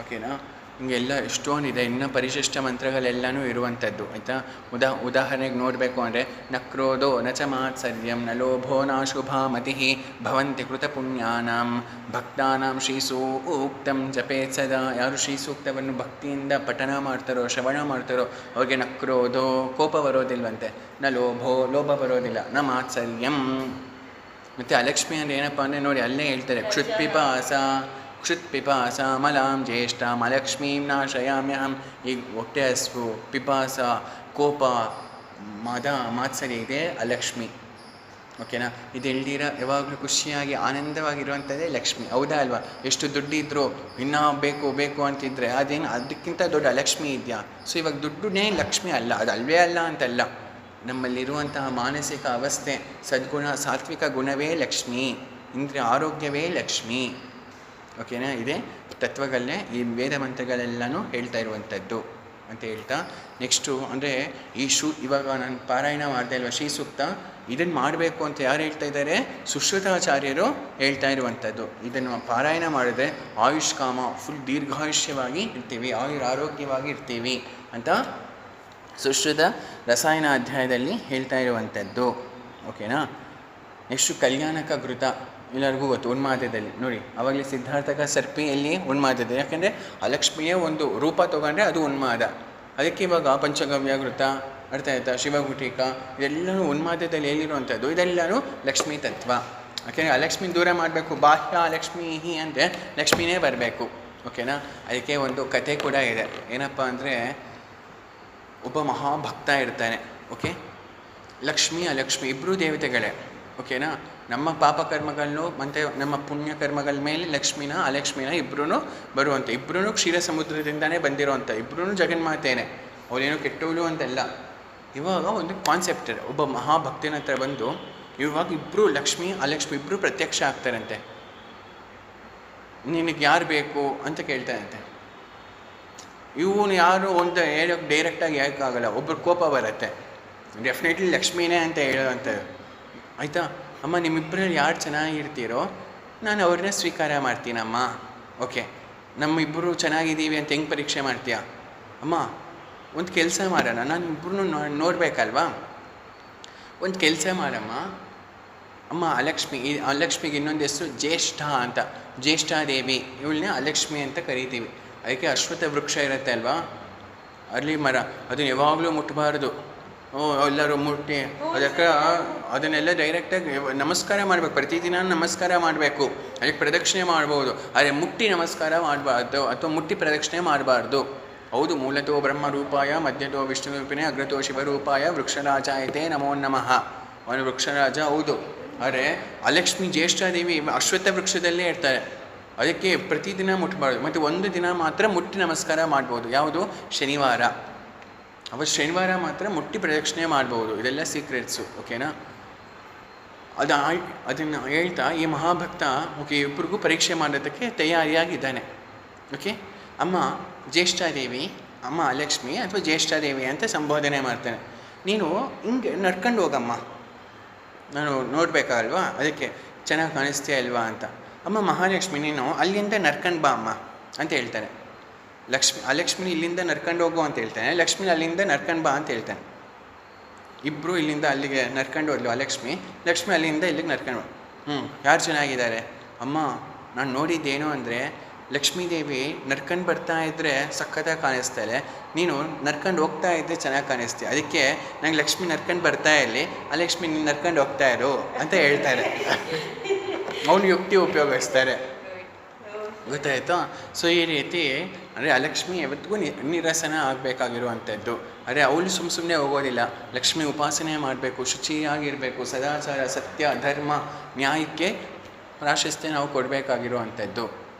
A: ಓಕೆನಾ? ಹಿಂಗೆಲ್ಲ ಎಷ್ಟೊಂದಿದೆ, ಇನ್ನು ಪರಿಶಿಷ್ಟ ಮಂತ್ರಗಳೆಲ್ಲನೂ ಇರುವಂಥದ್ದು. ಆಯಿತಾ? ಉದಾಹರಣೆಗೆ ನೋಡಬೇಕು ಅಂದರೆ ನಕ್ರೋಧೋ ನ ಚ ಮಾತ್ಸರ್ಯಂ ನ ಲೋಭೋ ನಾಶುಭಾಮತಿ ಭವಂತಿ ಕೃತಪುಣ್ಯಾನಾಂ ಭಕ್ತಾನಾಂ ಶ್ರೀಸೂಕ್ತಂ ಜಪೇತ್ ಸದಾ. ಯಾರು ಶ್ರೀಸೂಕ್ತವನ್ನು ಭಕ್ತಿಯಿಂದ ಪಠನ ಮಾಡ್ತಾರೋ, ಶ್ರವಣ ಮಾಡ್ತಾರೋ ಅವ್ರಿಗೆ ನಕ್ರೋಧೋ, ಕೋಪ ಬರೋದಿಲ್ವಂತೆ. ನ ಲೋಭೋ, ಲೋಭ ಬರೋದಿಲ್ಲ. ನ ಮಾತ್ಸರ್ಯಂ. ಮತ್ತು ಅಲಕ್ಷ್ಮಿ ಅಂದರೆ ಏನಪ್ಪ ಅಂದರೆ ನೋಡಿ, ಅಲ್ಲೇ ಹೇಳ್ತಾರೆ ಕ್ಷುತ್ಪಿಪಾಸ ಮಲಾಂ ಜ್ಯೇಷ್ಠಾಂ ಅಲಕ್ಷ್ಮೀಂ ನಾಶಯಾಮ್ಯಹಂ. ಈಗ ಹೊಟ್ಟೆ ಹಸ್ವು, ಪಿಪಾಸ, ಕೋಪ, ಮದ, ಮಾತ್ಸರ್ಯ ಇದೆ ಅಲಕ್ಷ್ಮಿ. ಓಕೆನಾ? ಇದೆಲ್ದಿರ ಯಾವಾಗಲೂ ಖುಷಿಯಾಗಿ ಆನಂದವಾಗಿರುವಂಥದ್ದೇ ಲಕ್ಷ್ಮಿ. ಹೌದಾ ಅಲ್ವಾ? ಎಷ್ಟು ದುಡ್ಡಿದ್ರು ಇನ್ನೂ ಬೇಕು ಬೇಕು ಅಂತಿದ್ರೆ ಅದೇನು ಅದಕ್ಕಿಂತ ದೊಡ್ಡ ಅಲಕ್ಷ್ಮಿ ಇದೆಯಾ? ಸೊ ಇವಾಗ ದುಡ್ಡುನೇ ಲಕ್ಷ್ಮಿ ಅಲ್ಲ, ಅದು ಅಲ್ವೇ ಅಲ್ಲ ಅಂತಲ್ಲ. ನಮ್ಮಲ್ಲಿರುವಂತಹ ಮಾನಸಿಕ ಅವಸ್ಥೆ, ಸದ್ಗುಣ, ಸಾತ್ವಿಕ ಗುಣವೇ ಲಕ್ಷ್ಮಿ, ಇಂದ್ರಿಯ ಆರೋಗ್ಯವೇ ಲಕ್ಷ್ಮಿ. ಓಕೆನಾ? ಇದೇ ತತ್ವಗಳನ್ನೇ ಈ ವೇದ ಮಂತ್ರಗಳೆಲ್ಲನೂ ಹೇಳ್ತಾ ಇರುವಂಥದ್ದು ಅಂತ ಹೇಳ್ತಾ, ನೆಕ್ಸ್ಟು ಅಂದರೆ ಇವಾಗ ನಾನು ಪಾರಾಯಣ ಮಾಡಿದೆ ಅಲ್ವ ಶ್ರೀ ಸೂಕ್ತ, ಇದನ್ನು ಮಾಡಬೇಕು ಅಂತ ಯಾರು ಹೇಳ್ತಾ ಇದ್ದಾರೆ? ಸುಶ್ರುತಾಚಾರ್ಯರು ಹೇಳ್ತಾ ಇರುವಂಥದ್ದು. ಇದನ್ನು ಪಾರಾಯಣ ಮಾಡಿದ್ರೆ ಆಯುಷ್ಕಾಮ, ಫುಲ್ ದೀರ್ಘಾಯುಷ್ಯವಾಗಿ ಇರ್ತೀವಿ, ಆರೋಗ್ಯವಾಗಿ ಇರ್ತೀವಿ ಅಂತ ಸುಶ್ರುತ ರಸಾಯನ ಅಧ್ಯಾಯದಲ್ಲಿ ಹೇಳ್ತಾ ಇರುವಂಥದ್ದು. ಓಕೆನಾ? ನೆಕ್ಸ್ಟು ಕಲ್ಯಾಣಕ ಘೃತ ಎಲ್ಲರಿಗೂ ಗೊತ್ತು, ಉನ್ಮಾದದಲ್ಲಿ ನೋಡಿ. ಆವಾಗಲೇ ಸಿದ್ಧಾರ್ಥಕ ಸರ್ಪಿಯಲ್ಲಿ ಉನ್ಮಾದದೆ, ಯಾಕೆಂದರೆ ಅಲಕ್ಷ್ಮಿಯೇ ಒಂದು ರೂಪ ತೊಗೊಂಡ್ರೆ ಅದು ಉನ್ಮಾದ. ಅದಕ್ಕೆ ಇವಾಗ ಪಂಚಗವ್ಯ ಘೃತ, ಅರ್ಥ ಆಯ್ತಾ, ಶಿವಗುಟಿಕ, ಇದೆಲ್ಲವೂ ಉನ್ಮಾದದಲ್ಲಿ ಹೇಳಿರುವಂಥದ್ದು. ಇದೆಲ್ಲವೂ ಲಕ್ಷ್ಮೀ ತತ್ವ. ಯಾಕೆಂದರೆ ಅಲಕ್ಷ್ಮಿ ದೂರ ಮಾಡಬೇಕು, ಬಾಹ್ಯ ಲಕ್ಷ್ಮೀ ಅಂದರೆ ಲಕ್ಷ್ಮಿನೇ ಬರಬೇಕು. ಓಕೆನಾ? ಅದಕ್ಕೆ ಒಂದು ಕಥೆ ಕೂಡ ಇದೆ. ಏನಪ್ಪ ಅಂದರೆ, ಒಬ್ಬ ಮಹಾಭಕ್ತ ಇರ್ತಾನೆ. ಓಕೆ? ಲಕ್ಷ್ಮಿ ಅಲಕ್ಷ್ಮಿ ಇಬ್ಬರೂ ದೇವತೆಗಳೇ. ಓಕೆನಾ? ನಮ್ಮ ಪಾಪಕರ್ಮಗಳನ್ನು ಮತ್ತು ನಮ್ಮ ಪುಣ್ಯಕರ್ಮಗಳ ಮೇಲೆ ಲಕ್ಷ್ಮಿನ ಅಲಕ್ಷ್ಮಿನ ಇಬ್ಬರೂ ಬರುವಂಥ, ಇಬ್ಬರೂ ಕ್ಷೀರ ಸಮುದ್ರದಿಂದನೇ ಬಂದಿರೋವಂಥ, ಇಬ್ಬರೂ ಜಗನ್ಮಾತೇನೆ, ಅವರೇನು ಕೆಟ್ಟವಳು ಅಂತಲ್ಲ. ಇವಾಗ ಒಂದು ಕಾನ್ಸೆಪ್ಟ್ ಇದೆ. ಒಬ್ಬ ಮಹಾಭಕ್ತಿನ ಹತ್ರ ಬಂದು ಇವಾಗ ಇಬ್ಬರು ಲಕ್ಷ್ಮಿ ಅಲಕ್ಷ್ಮಿ ಇಬ್ಬರು ಪ್ರತ್ಯಕ್ಷ ಆಗ್ತಾರಂತೆ. ನಿನಗೆ ಯಾರು ಬೇಕು ಅಂತ ಕೇಳ್ತಾರಂತೆ. ಇವನು ಯಾರು ಒಂದು ಹೇಳೋಕ್ಕೆ ಡೈರೆಕ್ಟಾಗಿ ಹೇಳೋಕ್ಕಾಗಲ್ಲ. ಒಬ್ಬರು ಕೋಪ ಬರುತ್ತೆ, ಡೆಫಿನೆಟ್ಲಿ ಲಕ್ಷ್ಮೀನೇ ಅಂತ ಹೇಳೋವಂಥದ್ದು. ಆಯಿತಾ? ಅಮ್ಮ ನಿಮ್ಮಿಬ್ಬರಲ್ಲಿ ಯಾರು ಚೆನ್ನಾಗಿರ್ತೀರೋ ನಾನು ಅವ್ರನ್ನೇ ಸ್ವೀಕಾರ ಮಾಡ್ತೀನಮ್ಮ. ಓಕೆ, ನಮ್ಮಿಬ್ಬರು ಚೆನ್ನಾಗಿದ್ದೀವಿ ಅಂತ ಹೆಂಗೆ ಪರೀಕ್ಷೆ ಮಾಡ್ತೀಯಾ? ಅಮ್ಮ ಒಂದು ಕೆಲಸ ಮಾಡೋಣ, ನಾನು ಇಬ್ಬರೂ ನೋಡಬೇಕಲ್ವಾ, ಒಂದು ಕೆಲಸ ಮಾಡಮ್ಮ. ಅಮ್ಮ ಅಲಕ್ಷ್ಮಿಗೆ ಇನ್ನೊಂದು ಹೆಸರು ಜ್ಯೇಷ್ಠ ಅಂತ, ಜ್ಯೇಷ್ಠಾದೇವಿ, ಇವಳನ್ನ ಅಲಕ್ಷ್ಮಿ ಅಂತ ಕರಿತೀವಿ. ಅದಕ್ಕೆ ಅಶ್ವತ್ಥ ವೃಕ್ಷ ಇರುತ್ತೆ ಅಲ್ವಾ, ಅರಳಿ ಮರ, ಅದನ್ನು ಯಾವಾಗಲೂ ಮುಟ್ಟಬಾರ್ದು. ಎಲ್ಲರೂ ಮುಟ್ಟಿ ಅದಕ್ಕೆ ಅದನ್ನೆಲ್ಲ ಡೈರೆಕ್ಟಾಗಿ ನಮಸ್ಕಾರ ಮಾಡಬೇಕು, ಪ್ರತಿದಿನ ನಮಸ್ಕಾರ ಮಾಡಬೇಕು. ಅದಕ್ಕೆ ಪ್ರದಕ್ಷಿಣೆ ಮಾಡ್ಬೋದು, ಆದರೆ ಮುಟ್ಟಿ ನಮಸ್ಕಾರ ಮಾಡಬಾರ್ದು ಅಥವಾ ಮುಟ್ಟಿ ಪ್ರದಕ್ಷಿಣೆ ಮಾಡಬಾರ್ದು. ಹೌದು, ಮೂಲತೋ ಬ್ರಹ್ಮರೂಪಾಯ ಮಧ್ಯತೋ ವಿಷ್ಣುರೂಪಿಣೆ ಅಗ್ರತೋ ಶಿವರೂಪಾಯ ವೃಕ್ಷರಾಜಾಯತೆ ನಮೋ ನಮಃ. ಅವನು ವೃಕ್ಷರಾಜ ಹೌದು, ಆದರೆ ಅಲಕ್ಷ್ಮಿ ಜ್ಯೇಷ್ಠಾದೇವಿ ಅಶ್ವತ್ಥ ವೃಕ್ಷದಲ್ಲೇ ಇರ್ತಾರೆ. ಅದಕ್ಕೆ ಪ್ರತಿದಿನ ಮುಟ್ಟಬಾರ್ದು, ಮತ್ತು ಒಂದು ದಿನ ಮಾತ್ರ ಮುಟ್ಟಿ ನಮಸ್ಕಾರ ಮಾಡ್ಬೋದು. ಯಾವುದು? ಶನಿವಾರ. ಅವತ್ತು ಶನಿವಾರ ಮಾತ್ರ ಮುಟ್ಟಿ ಪ್ರದಕ್ಷಿಣೆ ಮಾಡ್ಬೋದು. ಇದೆಲ್ಲ ಸೀಕ್ರೆಟ್ಸು. ಓಕೆನಾ? ಅದನ್ನು ಹೇಳ್ತಾ ಈ ಮಹಾಭಕ್ತ ಓಕೆ ಇಬ್ಬರಿಗೂ ಪರೀಕ್ಷೆ ಮಾಡೋದಕ್ಕೆ ತಯಾರಿಯಾಗಿದ್ದಾನೆ. ಓಕೆ, ಅಮ್ಮ ಜ್ಯೇಷ್ಠಾದೇವಿ, ಅಮ್ಮ ಲಕ್ಷ್ಮಿ ಅಥವಾ ಜ್ಯೇಷ್ಠಾದೇವಿ ಅಂತ ಸಂಬೋಧನೆ ಮಾಡ್ತಾನೆ. ನೀನು ಹಿಂಗೆ ನಡ್ಕೊಂಡು ಹೋಗಮ್ಮ, ನಾನು ನೋಡಬೇಕಾಗಲ್ವಾ, ಅದಕ್ಕೆ ಚೆನ್ನಾಗಿ ಕಾಣಿಸ್ತೀಯ ಅಲ್ವಾ ಅಂತ. ಅಮ್ಮ ಮಹಾಲಕ್ಷ್ಮಿ ನೀನು ಅಲ್ಲಿಂದ ನಡ್ಕೊಂಡು ಬಾ ಅಮ್ಮ ಅಂತ ಹೇಳ್ತಾರೆ. ಲಕ್ಷ್ಮಿ ಇಲ್ಲಿಂದ ನಡ್ಕೊಂಡು ಹೋಗು ಅಂತ ಹೇಳ್ತಾನೆ, ಲಕ್ಷ್ಮಿ ಅಲ್ಲಿಂದ ನಡ್ಕೊಂಡು ಬಾ ಅಂತ ಹೇಳ್ತಾನೆ. ಇಬ್ಬರು ಇಲ್ಲಿಂದ ಅಲ್ಲಿಗೆ ನಡ್ಕೊಂಡು ಹೋದ್ಲು ಲಕ್ಷ್ಮಿ ಅಲ್ಲಿಂದ ಇಲ್ಲಿಗೆ ನಡ್ಕೊಂಡು. ಯಾರು ಚೆನ್ನಾಗಿದ್ದಾರೆ? ಅಮ್ಮ ನಾನು ನೋಡಿದ್ದೇನು ಅಂದರೆ ಲಕ್ಷ್ಮೀದೇವಿ ನಡ್ಕೊಂಡು ಬರ್ತಾ ಇದ್ದರೆ ಸಖತ್ತಾಗಿ ಕಾಣಿಸ್ತಾಳೆ, ನೀನು ನಡ್ಕೊಂಡು ಹೋಗ್ತಾ ಇದ್ದರೆ ಚೆನ್ನಾಗಿ ಕಾಣಿಸ್ತೀಯ, ಅದಕ್ಕೆ ನಂಗೆ ಲಕ್ಷ್ಮಿ ನಡ್ಕೊಂಡು ಬರ್ತಾ ಇರಲಿ, ಆ ಲಕ್ಷ್ಮಿ ನೀನು ನಡ್ಕೊಂಡು ಹೋಗ್ತಾ ಇರು ಅಂತ ಹೇಳ್ತಾರೆ. ಅವನು ಯುಕ್ತಿ ಉಪಯೋಗಿಸ್ತಾರೆ. ಗೊತ್ತಾಯ್ತಾ? ಸೊ ಈ ರೀತಿ ಅಂದರೆ ಲಕ್ಷ್ಮಿ ಯಾವತ್ತಿಗೂ ನಿರಸನ ಆಗಬೇಕಾಗಿರುವಂಥದ್ದು. ಅಂದರೆ ಅವಳು ಸುಮ್ಮನೆ ಹೋಗೋದಿಲ್ಲ, ಲಕ್ಷ್ಮಿ ಉಪಾಸನೆ ಮಾಡಬೇಕು, ಶುಚಿಯಾಗಿರಬೇಕು, ಸದಾಚಾರ, ಸತ್ಯ, ಧರ್ಮ, ನ್ಯಾಯಕ್ಕೆ ಪ್ರಾಶಸ್ತ್ಯ ನಾವು ಕೊಡಬೇಕಾಗಿರುವಂಥದ್ದು.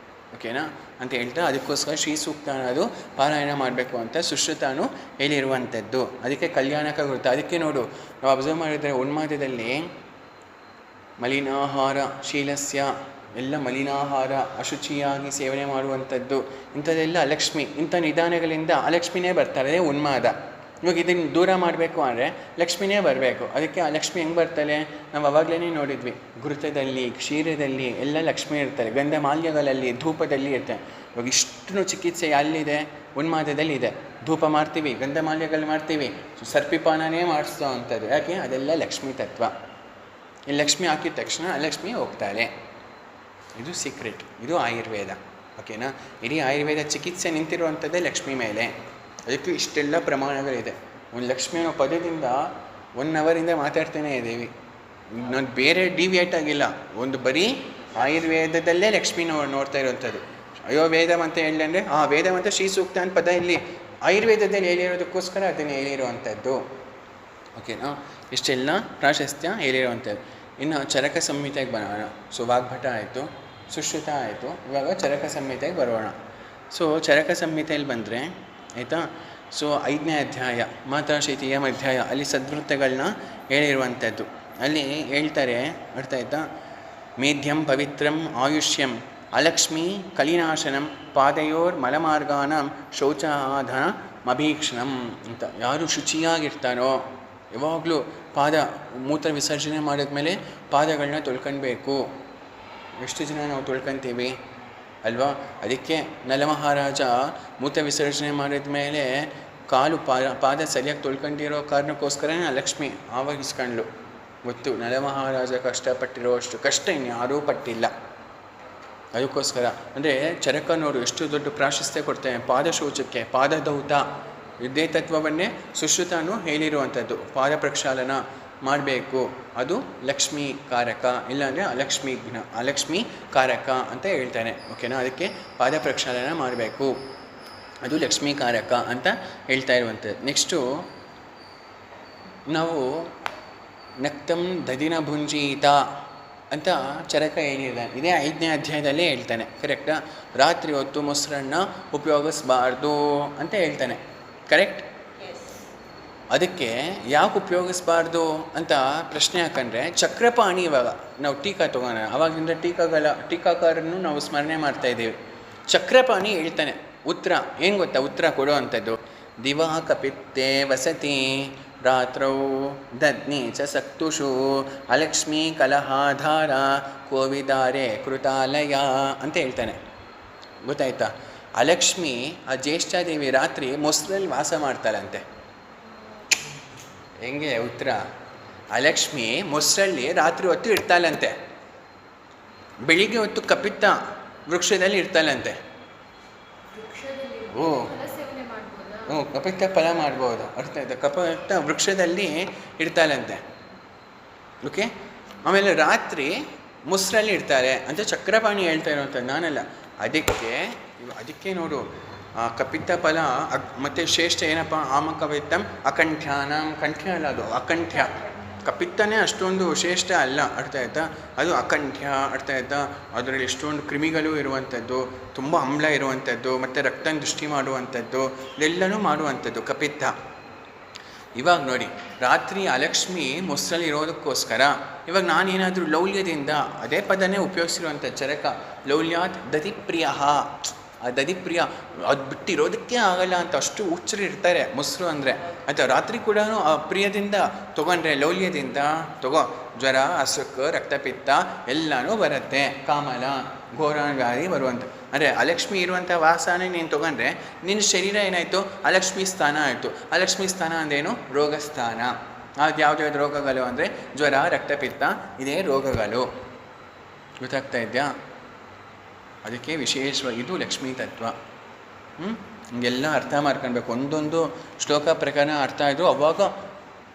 A: ಓಕೆನಾ ಅಂತ ಹೇಳ್ತಾ ಅದಕ್ಕೋಸ್ಕರ ಶ್ರೀ ಸೂಕ್ತ ಅನ್ನೋದು ಪಾರಾಯಣ ಮಾಡಬೇಕು ಅಂತ ಸುಶ್ರುತಾನು ಹೇಳಿರುವಂಥದ್ದು. ಅದಕ್ಕೆ ಕಲ್ಯಾಣಕ ಗುರುತ. ಅದಕ್ಕೆ ನೋಡು, ನಾವು ಅಬ್ಸರ್ವ್ ಮಾಡಿದರೆ ಉನ್ಮಾದದಲ್ಲಿ ಮಲಿನಾಹಾರ ಶೀಲಸ್ಯ, ಎಲ್ಲ ಮಲಿನಾಹಾರ ಅಶುಚಿಯಾಗಿ ಸೇವನೆ ಮಾಡುವಂಥದ್ದು, ಇಂಥದ್ದೆಲ್ಲ ಅಲಕ್ಷ್ಮಿ, ಇಂಥ ನಿಧಾನಗಳಿಂದ ಅಲಕ್ಷ್ಮಿನೇ ಬರ್ತಾರೆ. ಉನ್ಮಾದ. ಇವಾಗ ಇದನ್ನು ದೂರ ಮಾಡಬೇಕು ಅಂದರೆ ಲಕ್ಷ್ಮಿನೇ ಬರಬೇಕು. ಅದಕ್ಕೆ ಆ ಲಕ್ಷ್ಮಿ ಹೆಂಗೆ ಬರ್ತಾಳೆ? ನಾವು ಅವಾಗಲೇ ನೋಡಿದ್ವಿ, ಘೃತದಲ್ಲಿ, ಕ್ಷೀರದಲ್ಲಿ ಎಲ್ಲ ಲಕ್ಷ್ಮಿ ಇರ್ತಾರೆ, ಗಂಧ ಮಾಲ್ಯಗಳಲ್ಲಿ, ಧೂಪದಲ್ಲಿ ಇರ್ತಾರೆ. ಇವಾಗ ಇಷ್ಟು ಚಿಕಿತ್ಸೆ ಅಲ್ಲಿದೆ, ಉನ್ಮಾದದಲ್ಲಿ ಇದೆ. ಧೂಪ ಮಾಡ್ತೀವಿ, ಗಂಧ ಮಾಲ್ಯಗಳು ಮಾಡ್ತೀವಿ, ಸರ್ಪಿಪಾನನೇ ಮಾಡಿಸೋ ಅಂಥದ್ದು. ಯಾಕೆ? ಅದೆಲ್ಲ ಲಕ್ಷ್ಮೀ ತತ್ವ. ಈ ಲಕ್ಷ್ಮಿ ಹಾಕಿದ ತಕ್ಷಣ ಲಕ್ಷ್ಮಿ ಹೋಗ್ತಾಳೆ. ಇದು ಸೀಕ್ರೆಟ್, ಇದು ಆಯುರ್ವೇದ. ಓಕೆನಾ? ಇಡೀ ಆಯುರ್ವೇದ ಚಿಕಿತ್ಸೆ ನಿಂತಿರುವಂಥದ್ದೇ ಲಕ್ಷ್ಮಿ ಮೇಲೆ. ಅದಕ್ಕೆ ಇಷ್ಟೆಲ್ಲ ಪ್ರಮಾಣಗಳಿದೆ. ಒಂದು ಲಕ್ಷ್ಮಿ ಅನ್ನೋ ಪದದಿಂದ 1 ಅವರಿಂದ ಮಾತಾಡ್ತಾನೇ ಇದ್ದೀವಿ. ನಾನು ಬೇರೆ ಡಿವಿಯೇಟ್ ಆಗಿಲ್ಲ, ಒಂದು ಬರೀ ಆಯುರ್ವೇದದಲ್ಲೇ ಲಕ್ಷ್ಮಿ ನೋಡ್ತಾ ಇರುವಂಥದ್ದು. ಅಯ್ಯೋ ವೇದವಂತ ಹೇಳಿ ಅಂದರೆ ವೇದವಂತ ಶ್ರೀ ಸೂಕ್ತ ಅಂತ ಪದ ಇಲ್ಲಿ ಆಯುರ್ವೇದದಲ್ಲಿ ಹೇಳಿರೋದಕ್ಕೋಸ್ಕರ ಅದನ್ನು ಹೇಳಿರುವಂಥದ್ದು. ಓಕೆನಾ? ಇಷ್ಟೆಲ್ಲ ಪ್ರಾಶಸ್ತ್ಯ ಹೇಳಿರುವಂಥದ್ದು. ಇನ್ನು ಚರಕ ಸಂಹಿತೆಗೆ ಬರೋಣ. ಸೊ ವಾಗ್ಭಟ ಆಯಿತು, ಸುಶ್ರುತ ಆಯಿತು, ಇವಾಗ ಚರಕ ಸಂಹಿತೆಗೆ ಬರೋಣ. ಸೊ ಚರಕ ಸಂಹಿತೆಯಲ್ಲಿ ಬಂದರೆ ಆಯಿತಾ, ಸೊ 5ನೇ ಅಧ್ಯಾಯ ಮಾತಾಶೀತಿಯಂ ಅಧ್ಯಾಯ, ಅಲ್ಲಿ ಸದ್ವೃತ್ತಗಳನ್ನ ಹೇಳಿರುವಂಥದ್ದು. ಅಲ್ಲಿ ಹೇಳ್ತಾರೆ, ಅರ್ಥ ಆಯ್ತಾ, ಮೇಧ್ಯಂ ಪವಿತ್ರಂ ಆಯುಷ್ಯಂ ಅಲಕ್ಷ್ಮೀ ಕಲಿನಾಶನಂ ಪಾದಯೋರ್ ಮಲಮಾರ್ಗಾನಂ ಶೌಚಾಧಾನ ಮಭೀಕ್ಷಣಂ ಅಂತ. ಯಾರು ಶುಚಿಯಾಗಿರ್ತಾರೋ ಯಾವಾಗಲೂ ಪಾದ ಮೂತ್ರ ವಿಸರ್ಜನೆ ಮಾಡಿದ್ಮೇಲೆ ಪಾದಗಳನ್ನ ತೊಳ್ಕೊಳ್ಬೇಕು. ಎಷ್ಟು ಜನ ನಾವು ತೊಳ್ಕೊತೀವಿ ಅಲ್ವಾ? ಅದಕ್ಕೆ ನಲಮಹಾರಾಜ ಮೂತ್ರ ವಿಸರ್ಜನೆ ಮಾಡಿದ ಮೇಲೆ ಕಾಲು ಪಾದ ಸರಿಯಾಗಿ ತೊಳ್ಕೊಂಡಿರೋ ಕಾರಣಕ್ಕೋಸ್ಕರನೇ ಲಕ್ಷ್ಮಿ ಆವಾಗಿಸ್ಕೊಂಡ್ಲು. ಗೊತ್ತು, ನಲಮಹಾರಾಜ ಕಷ್ಟಪಟ್ಟಿರೋ ಅಷ್ಟು ಕಷ್ಟ ಇನ್ಯಾರೂ ಪಟ್ಟಿಲ್ಲ. ಅದಕ್ಕೋಸ್ಕರ ಅಂದರೆ ಚರಕ ನೋಡು ಎಷ್ಟು ದೊಡ್ಡ ಪ್ರಾಶಸ್ತ್ಯ ಕೊಡ್ತೇನೆ ಪಾದಶೌಚಕ್ಕೆ. ಪಾದದೌತ ಇದೇ ತತ್ವವನ್ನೇ ಸುಶ್ರುತಾನು ಹೇಳಿರುವಂಥದ್ದು. ಪಾದ ಪ್ರಕ್ಷಾಳನ ಮಾಡಬೇಕು, ಅದು ಲಕ್ಷ್ಮೀ ಕಾರಕ, ಇಲ್ಲಾಂದರೆ ಅಲಕ್ಷ್ಮೀ ಕಾರಕ ಅಂತ ಹೇಳ್ತಾನೆ. ಓಕೆನಾ? ಅದಕ್ಕೆ ಪಾದ ಪ್ರಕ್ಷಾಳನ ಮಾಡಬೇಕು, ಅದು ಲಕ್ಷ್ಮೀ ಕಾರಕ ಅಂತ ಹೇಳ್ತಾ ಇರುವಂಥದ್ದು. ನೆಕ್ಸ್ಟು ನಾವು ನಕ್ತಂ ದದಿನ ಭುಂಜೀತ ಅಂತ ಚರಕ ಹೇಳಿದೆ. ಇದೇ 5ನೇ ಅಧ್ಯಾಯದಲ್ಲೇ ಹೇಳ್ತಾನೆ. ಕರೆಕ್ಟಾ? ರಾತ್ರಿ ಹೊತ್ತು ಮೊಸರನ್ನ ಉಪಯೋಗಿಸ್ಬಾರ್ದು ಅಂತ ಹೇಳ್ತಾನೆ. ಕರೆಕ್ಟ್? ಅದಕ್ಕೆ ಯಾಕೆ ಉಪಯೋಗಿಸ್ಬಾರ್ದು ಅಂತ ಪ್ರಶ್ನೆ ಹಾಕಂಡ್ರೆ, ಚಕ್ರಪಾಣಿ ಇವಾಗ ನಾವು ಟೀಕಾ ತೊಗೋಣ, ಆವಾಗಿಂದ ಟೀಕಾಕಾರನ್ನು ನಾವು ಸ್ಮರಣೆ ಮಾಡ್ತಾಯಿದ್ದೀವಿ. ಚಕ್ರಪಾಣಿ ಹೇಳ್ತಾನೆ ಉತ್ತರ. ಏನು ಗೊತ್ತಾ ಉತ್ತರ ಕೊಡೋ ಅಂಥದ್ದು? ದಿವಾ ಕಪಿತ್ತೆ ವಸತಿ ರಾತ್ರೌ ದದ್ನಿ ಚ ಸಕ್ತುಷು ಅಲಕ್ಷ್ಮೀ ಕಲಹಾಧಾರ ಕೋವಿದಾರೆ ಕೃತಾಲಯ ಅಂತ ಹೇಳ್ತಾನೆ. ಗೊತ್ತಾಯ್ತಾ? ಅಲಕ್ಷ್ಮಿ ಆ ಜ್ಯೇಷ್ಠಾದೇವಿ ರಾತ್ರಿ ಮೊಸರಲ್ಲಿ ವಾಸ ಮಾಡ್ತಾಳಂತೆ. ಹೆಂಗೆ ಉತ್ತರ? ಅಲಕ್ಷ್ಮಿ ಮೊಸರಲ್ಲಿ ರಾತ್ರಿ ಹೊತ್ತು ಇರ್ತಾಳಂತೆ, ಬೆಳಿಗ್ಗೆ ಹೊತ್ತು ಕಪಿತ್ತ ವೃಕ್ಷದಲ್ಲಿ ಇರ್ತಾಳಂತೆ. ಕಪಿತ್ತ ಫಲ ಮಾಡ್ಬೋದು. ಅರ್ಥ ಆಯ್ತಾ? ಕಪಿತ್ತ ವೃಕ್ಷದಲ್ಲಿ ಇರ್ತಾಳಂತೆ. ಓಕೆ. ಆಮೇಲೆ ರಾತ್ರಿ ಮೊಸರಲ್ಲಿ ಇರ್ತಾರೆ ಅಂತ ಚಕ್ರಪಾಣಿ ಹೇಳ್ತಾ ಇರೋಂಥದ್ದು, ನಾನಲ್ಲ. ಅದಕ್ಕೆ ನೋಡು, ಕಪಿತ್ತ ಫಲ ಮತ್ತು ಶ್ರೇಷ್ಠ ಏನಪ್ಪ? ಆಮಕವಿತ್ತಂ ಅಕಂಠ್ಯಾನಂ. ಕಂಠ್ಯ ಅಲ್ಲ, ಅದು ಅಕಂಠ್ಯ. ಕಪಿತ್ತನೇ ಅಷ್ಟೊಂದು ಶ್ರೇಷ್ಠ ಅಲ್ಲ. ಅರ್ಥ ಆಯ್ತಾ? ಅದು ಅಕಂಠ್ಯ. ಅರ್ಥ ಆಯ್ತಾ? ಅದರಲ್ಲಿ ಎಷ್ಟೊಂದು ಕ್ರಿಮಿಗಳು ಇರುವಂಥದ್ದು, ತುಂಬ ಆಮ್ಲ ಇರುವಂಥದ್ದು, ಮತ್ತು ರಕ್ತ ದೃಷ್ಟಿ ಮಾಡುವಂಥದ್ದು, ಇದೆಲ್ಲನೂ ಮಾಡುವಂಥದ್ದು ಕಪಿತ್ತ. ಇವಾಗ ನೋಡಿ, ರಾತ್ರಿ ಅಲಕ್ಷ್ಮಿ ಮೊಸರಲ್ಲಿ ಇರೋದಕ್ಕೋಸ್ಕರ ಇವಾಗ ನಾನೇನಾದರೂ ಲೌಲ್ಯದಿಂದ ಅದೇ ಪದನೇ ಉಪಯೋಗಿಸಿರುವಂಥ ಚರಕ, ಲೌಲ್ಯಾತ್ ದಧಿಪ್ರಿಯ, ಆ ದಧಿಪ್ರಿಯ ಅದು ಬಿಟ್ಟಿರೋದಕ್ಕೆ ಆಗಲ್ಲ ಅಂತ ಅಷ್ಟು ಹುಚ್ಚರು ಇರ್ತಾರೆ ಮೊಸರು ಅಂದರೆ. ಅಥವಾ ರಾತ್ರಿ ಕೂಡ ಆ ಪ್ರಿಯದಿಂದ ತೊಗೊಂಡ್ರೆ, ಲೌಲ್ಯದಿಂದ ತಗೋ, ಜ್ವರ, ಅಸುಕು, ರಕ್ತಪಿತ್ತ ಎಲ್ಲನೂ ಬರುತ್ತೆ, ಕಾಮಲ ಘೋರಾಂಗಾದಿ ಬರುವಂಥ. ಅಂದರೆ ಅಲಕ್ಷ್ಮಿ ಇರುವಂಥ ವಾಸನೆ ನೀನು ತೊಗೊಂಡ್ರೆ ನಿನ್ನ ಶರೀರ ಏನಾಯಿತು, ಅಲಕ್ಷ್ಮಿ ಸ್ಥಾನ ಆಯಿತು. ಅಲಕ್ಷ್ಮಿ ಸ್ಥಾನ ಅಂದೇನು, ರೋಗಸ್ಥಾನ. ಅದು ಯಾವ್ದು ರೋಗಗಳು ಅಂದರೆ ಜ್ವರ, ರಕ್ತಪಿತ್ತ, ಇದೇ ರೋಗಗಳು. ಗೊತ್ತಾಗ್ತಾ ಇದೆಯಾ? ಅದಕ್ಕೆ ವಿಶೇಷವಾಗಿ ಇದು ಲಕ್ಷ್ಮೀ ತತ್ವ. ಹಿಂಗೆಲ್ಲ ಅರ್ಥ ಮಾಡ್ಕೊಳ್ಬೇಕು. ಒಂದೊಂದು ಶ್ಲೋಕ ಪ್ರಕಾರ ಅರ್ಥ ಆಯಿತು, ಅವಾಗ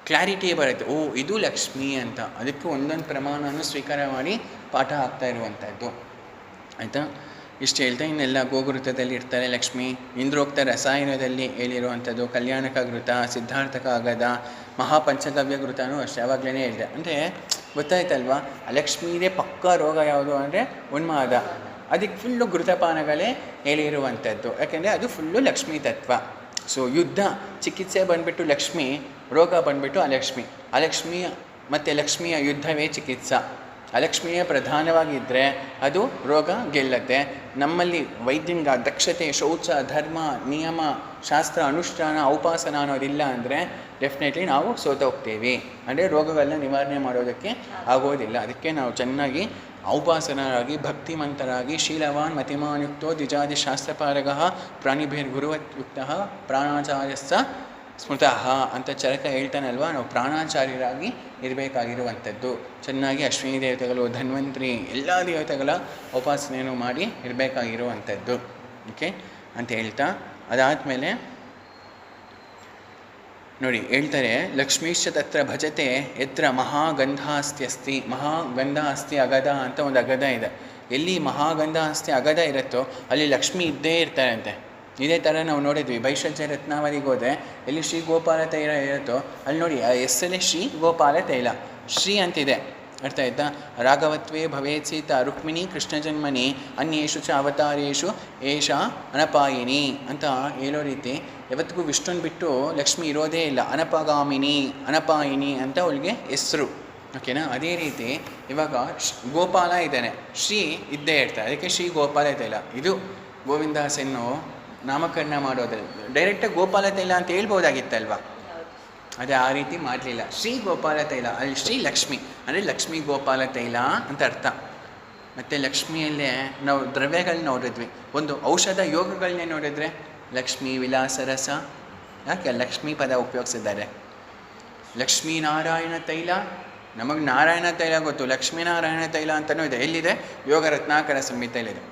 A: ಕ್ಲಾರಿಟಿ ಬರುತ್ತೆ, ಓ ಇದು ಲಕ್ಷ್ಮಿ ಅಂತ. ಅದಕ್ಕೆ ಒಂದೊಂದು ಪ್ರಮಾಣವನ್ನು ಸ್ವೀಕಾರ ಮಾಡಿ ಪಾಠ ಆಗ್ತಾ ಇರುವಂಥದ್ದು. ಆಯಿತಾ? ಇಷ್ಟು ಹೇಳ್ತಾ ಇನ್ನೆಲ್ಲ ಗೋಘೃತದಲ್ಲಿ ಇರ್ತಾರೆ ಲಕ್ಷ್ಮಿ, ಇಂದ್ರೋಕ್ತ ರಸಾಯನದಲ್ಲಿ ಹೇಳಿರುವಂಥದ್ದು, ಕಲ್ಯಾಣಕ ಘೃತ, ಸಿದ್ಧಾರ್ಥಕ ಅಗದ, ಮಹಾಪಂಚಗವ್ಯ ಘೃತನೂ ಅಷ್ಟೇ ಯಾವಾಗಲೇ ಹೇಳಿದೆ. ಅಂದರೆ ಗೊತ್ತಾಯ್ತಲ್ವಾ, ಅಲಕ್ಷ್ಮೀದೇ ಪಕ್ಕಾ ರೋಗ ಯಾವುದು ಅಂದರೆ ಉನ್ಮಾದ. ಅದಕ್ಕೆ ಫುಲ್ಲು ಘೃತಪಾನಗಳೇ ಹೇಳಿರುವಂಥದ್ದು, ಯಾಕೆಂದರೆ ಅದು ಫುಲ್ಲು ಲಕ್ಷ್ಮೀ ತತ್ವ. ಸೊ ಯುದ್ಧ ಚಿಕಿತ್ಸೆ ಬಂದುಬಿಟ್ಟು ಲಕ್ಷ್ಮಿ, ರೋಗ ಬಂದುಬಿಟ್ಟು ಅಲಕ್ಷ್ಮಿ. ಅಲಕ್ಷ್ಮಿ ಮತ್ತು ಲಕ್ಷ್ಮಿಯ ಯುದ್ಧವೇ ಚಿಕಿತ್ಸಾ. ಅಲಕ್ಷ್ಮಿಯೇ ಪ್ರಧಾನವಾಗಿದ್ದರೆ ಅದು ರೋಗ ಗೆಲ್ಲತ್ತೆ. ನಮ್ಮಲ್ಲಿ ವೈದ್ಯಂಗ ದಕ್ಷತೆ, ಶೌಚ, ಧರ್ಮ, ನಿಯಮ, ಶಾಸ್ತ್ರ, ಅನುಷ್ಠಾನ, ಔಪಾಸನ ಅನ್ನೋದಿಲ್ಲ ಅಂದರೆ ಡೆಫಿನೆಟ್ಲಿ ನಾವು ಸೋತೋಗ್ತೇವೆ. ಅಂದರೆ ರೋಗಗಳನ್ನ ನಿವಾರಣೆ ಮಾಡೋದಕ್ಕೆ ಆಗೋದಿಲ್ಲ. ಅದಕ್ಕೆ ನಾವು ಚೆನ್ನಾಗಿ ಔಪಾಸನರಾಗಿ, ಭಕ್ತಿಮಂತರಾಗಿ, ಶೀಲವಾನ್ ಮತಿಮಾನ್ಯುಕ್ತೋ ದ್ವಿಜಾದಿ ಶಾಸ್ತ್ರಪಾರಗ ಪ್ರಾಣಿಭಿರ್ಗುರುವತ್ಯುಕ್ತ ಪ್ರಾಣಾಚಾರ್ಯಸ್ಸ ಸ್ಮೃತಃ ಅಂತ ಚರಕ ಹೇಳ್ತಾನಲ್ವ. ನಾವು ಪ್ರಾಣಾಚಾರ್ಯರಾಗಿ ಇರಬೇಕಾಗಿರುವಂಥದ್ದು. ಚೆನ್ನಾಗಿ ಅಶ್ವಿನಿ ದೇವತೆಗಳು, ಧನ್ವಂತರಿ, ಎಲ್ಲ ದೇವತೆಗಳ ಉಪಾಸನೆಯನ್ನು ಮಾಡಿ ಇರಬೇಕಾಗಿರುವಂಥದ್ದು. ಓಕೆ ಅಂತ ಹೇಳ್ತಾ ಅದಾದಮೇಲೆ ನೋಡಿ ಹೇಳ್ತಾರೆ, ಲಕ್ಷ್ಮೀಶ್ಚ ತತ್ರ ಭಜತೆ ಯತ್ರ ಮಹಾಗಂಧ ಅಸ್ತಿ. ಮಹಾಗಂಧ ಅಸ್ತಿ ಅಗದ ಅಂತ ಒಂದು ಅಗದ ಇದೆ. ಎಲ್ಲಿ ಮಹಾಗಂಧ ಅಸ್ತಿ ಅಗದ ಇರುತ್ತೋ ಅಲ್ಲಿ ಲಕ್ಷ್ಮಿ ಇದ್ದೇ ಇರ್ತಾರಂತೆ. ಇದೇ ಥರ ನಾವು ನೋಡಿದ್ವಿ ಭೈಷಜ್ಯ ರತ್ನಾವಳಿಗೆ ಹೋದರೆ ಎಲ್ಲಿ ಶ್ರೀ ಗೋಪಾಲ ತೈಲ ಇರುತ್ತೋ ಅಲ್ಲಿ ನೋಡಿ ಆ ಹೆಸರೇ ಶ್ರೀ ಗೋಪಾಲ ತೈಲ, ಶ್ರೀ ಅಂತಿದೆ. ಅರ್ಥ ಆಯ್ತಾ? ರಾಘವತ್ವೇ ಭವೇತ್ ಸೀತಾ ರುಕ್ಮಿಣಿ ಕೃಷ್ಣ ಜನ್ಮನಿ ಅನ್ಯೇಷು ಚ ಅವತಾರೇಶು ಏಷಾ ಅನಪಾಯಿನಿ ಅಂತ ಹೇಳೋ ರೀತಿ ಯಾವತ್ತಿಗೂ ವಿಷ್ಣುನ್ ಬಿಟ್ಟು ಲಕ್ಷ್ಮಿ ಇರೋದೇ ಇಲ್ಲ. ಅನಪಗಾಮಿನಿ, ಅನಪಾಯಿನಿ ಅಂತ ಅವಳಿಗೆ ಹೆಸರು. ಓಕೆನಾ? ಅದೇ ರೀತಿ ಇವಾಗ ಗೋಪಾಲ ಇದ್ದಾನೆ, ಶ್ರೀ ಇದ್ದೇ ಇರ್ತಾರೆ. ಅದಕ್ಕೆ ಶ್ರೀ ಗೋಪಾಲ ತೈಲ. ಇದು ಗೋವಿಂದಾಸನ್ನು ನಾಮಕರಣ ಮಾಡೋದ್ರಲ್ಲಿ ಡೈರೆಕ್ಟಾಗಿ ಗೋಪಾಲ ತೈಲ ಅಂತ ಹೇಳ್ಬೋದಾಗಿತ್ತಲ್ವ, ಅದೇ ಆ ರೀತಿ ಮಾಡಲಿಲ್ಲ. ಶ್ರೀ ಗೋಪಾಲ ತೈಲ, ಅಲ್ಲಿ ಶ್ರೀ ಲಕ್ಷ್ಮಿ ಅಂದರೆ ಲಕ್ಷ್ಮೀ ಗೋಪಾಲ ತೈಲ ಅಂತ ಅರ್ಥ. ಮತ್ತು ಲಕ್ಷ್ಮಿಯಲ್ಲೇ ನಾವು ದ್ರವ್ಯಗಳನ್ನ ನೋಡಿದ್ವಿ, ಒಂದು ಔಷಧ ಯೋಗಗಳನ್ನೇ ನೋಡಿದ್ರೆ ಲಕ್ಷ್ಮೀ ವಿಲಾಸರಸ. ಯಾಕೆ ಲಕ್ಷ್ಮೀ ಪದ ಉಪಯೋಗಿಸಿದ್ದಾರೆ? ಲಕ್ಷ್ಮೀನಾರಾಯಣ ತೈಲ, ನಮಗೆ ನಾರಾಯಣ ತೈಲ ಗೊತ್ತು, ಲಕ್ಷ್ಮೀನಾರಾಯಣ ತೈಲ ಅಂತಲೂ ಇದೆ. ಎಲ್ಲಿದೆ? ಯೋಗ ರತ್ನಾಕರ ಸಂಹಿತೆಯಲ್ಲಿದೆ.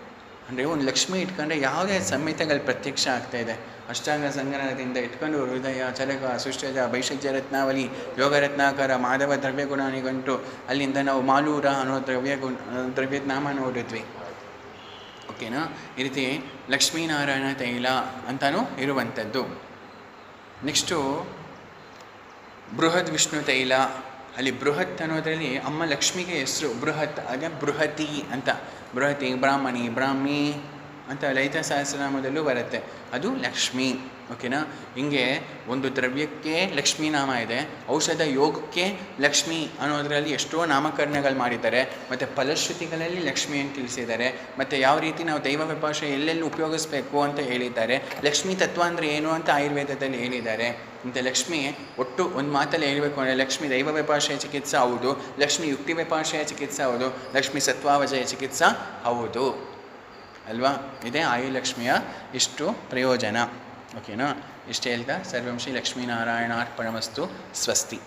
A: ಅಂದರೆ ಒಂದು ಲಕ್ಷ್ಮಿ ಇಟ್ಕೊಂಡ್ರೆ ಯಾವುದೇ ಸಂಹಿತೆಗಳು ಪ್ರತ್ಯಕ್ಷ ಆಗ್ತಾಯಿದೆ. ಅಷ್ಟಾಂಗ ಸಂಗ್ರಹದಿಂದ ಇಟ್ಕೊಂಡು ಹೃದಯ, ಚರಕ, ಸುಷ್ಟಜ, ಭೈಷಜ್ಯ ರತ್ನಾವಳಿ, ಯೋಗ ರತ್ನಾಕರ, ಮಾಧವ ದ್ರವ್ಯಗುಣ ನಿಘಂಟು, ಅಲ್ಲಿಂದ ನಾವು ಮಾಲೂರ ಅನ್ನೋ ದ್ರವ್ಯದ ನಾಮ ನೋಡಿದ್ವಿ. ಓಕೆನಾ? ಈ ರೀತಿ ಲಕ್ಷ್ಮೀನಾರಾಯಣ ತೈಲ ಅಂತಲೂ ಇರುವಂಥದ್ದು. ನೆಕ್ಸ್ಟು ಬೃಹದ್ ವಿಷ್ಣು ತೈಲ. ಅಲ್ಲಿ ಬೃಹತ್ ಅನ್ನೋದರಲ್ಲಿ ಅಮ್ಮ ಲಕ್ಷ್ಮಿಗೆ ಹೆಸರು ಬೃಹತ್, ಅದೇ ಬೃಹತಿ ಅಂತ. ಬೃಹತಿ, ಬ್ರಾಹ್ಮಣಿ, ಬ್ರಾಹ್ಮಿ ಅಂತ ಲಲಿತಾ ಸಹಸ್ರನಾಮದಲ್ಲೂ ಬರುತ್ತೆ. ಅದು ಲಕ್ಷ್ಮಿ. ಓಕೆನಾ? ಹಿಂಗೆ ಒಂದು ದ್ರವ್ಯಕ್ಕೆ ಲಕ್ಷ್ಮೀ ನಾಮ ಇದೆ, ಔಷಧ ಯೋಗಕ್ಕೆ ಲಕ್ಷ್ಮಿ ಅನ್ನೋದರಲ್ಲಿ ಎಷ್ಟೋ ನಾಮಕರಣಗಳು ಮಾಡಿದ್ದಾರೆ. ಮತ್ತು ಫಲಶ್ರುತಿಗಳಲ್ಲಿ ಲಕ್ಷ್ಮಿಯನ್ನು ತಿಳಿಸಿದ್ದಾರೆ. ಮತ್ತು ಯಾವ ರೀತಿ ನಾವು ದೈವ ವಿಭಾಷೆ ಎಲ್ಲೆಲ್ಲಿ ಉಪಯೋಗಿಸ್ಬೇಕು ಅಂತ ಹೇಳಿದ್ದಾರೆ. ಲಕ್ಷ್ಮೀ ತತ್ವ ಅಂದರೆ ಏನು ಅಂತ ಆಯುರ್ವೇದದಲ್ಲಿ ಹೇಳಿದ್ದಾರೆ. ಮತ್ತು ಲಕ್ಷ್ಮಿ ಒಟ್ಟು ಒಂದು ಮಾತಲ್ಲಿ ಹೇಳಬೇಕು ಅಂದರೆ ಲಕ್ಷ್ಮಿ ದೈವ ವಿಭಾಷೆಯ ಚಿಕಿತ್ಸಾ ಹೌದು, ಲಕ್ಷ್ಮಿ ಯುಕ್ತಿ ವಿಭಾಷೆಯ ಚಿಕಿತ್ಸಾ ಹೌದು, ಲಕ್ಷ್ಮಿ ಸತ್ವಾವಜಯ ಚಿಕಿತ್ಸಾ ಹೌದು ಅಲ್ವಾ? ಇದೇ ಆಯುಲಕ್ಷ್ಮಿಯ ಇಷ್ಟು ಪ್ರಯೋಜನ. ಓಕೆನಾ? ಇಷ್ಟು ಹೇಳ್ತಾ ಸರ್ವಂ ಶ್ರೀ ಲಕ್ಷ್ಮೀನಾರಾಯಣಾರ್ಪಣಮಸ್ತು. ಸ್ವಸ್ತಿ.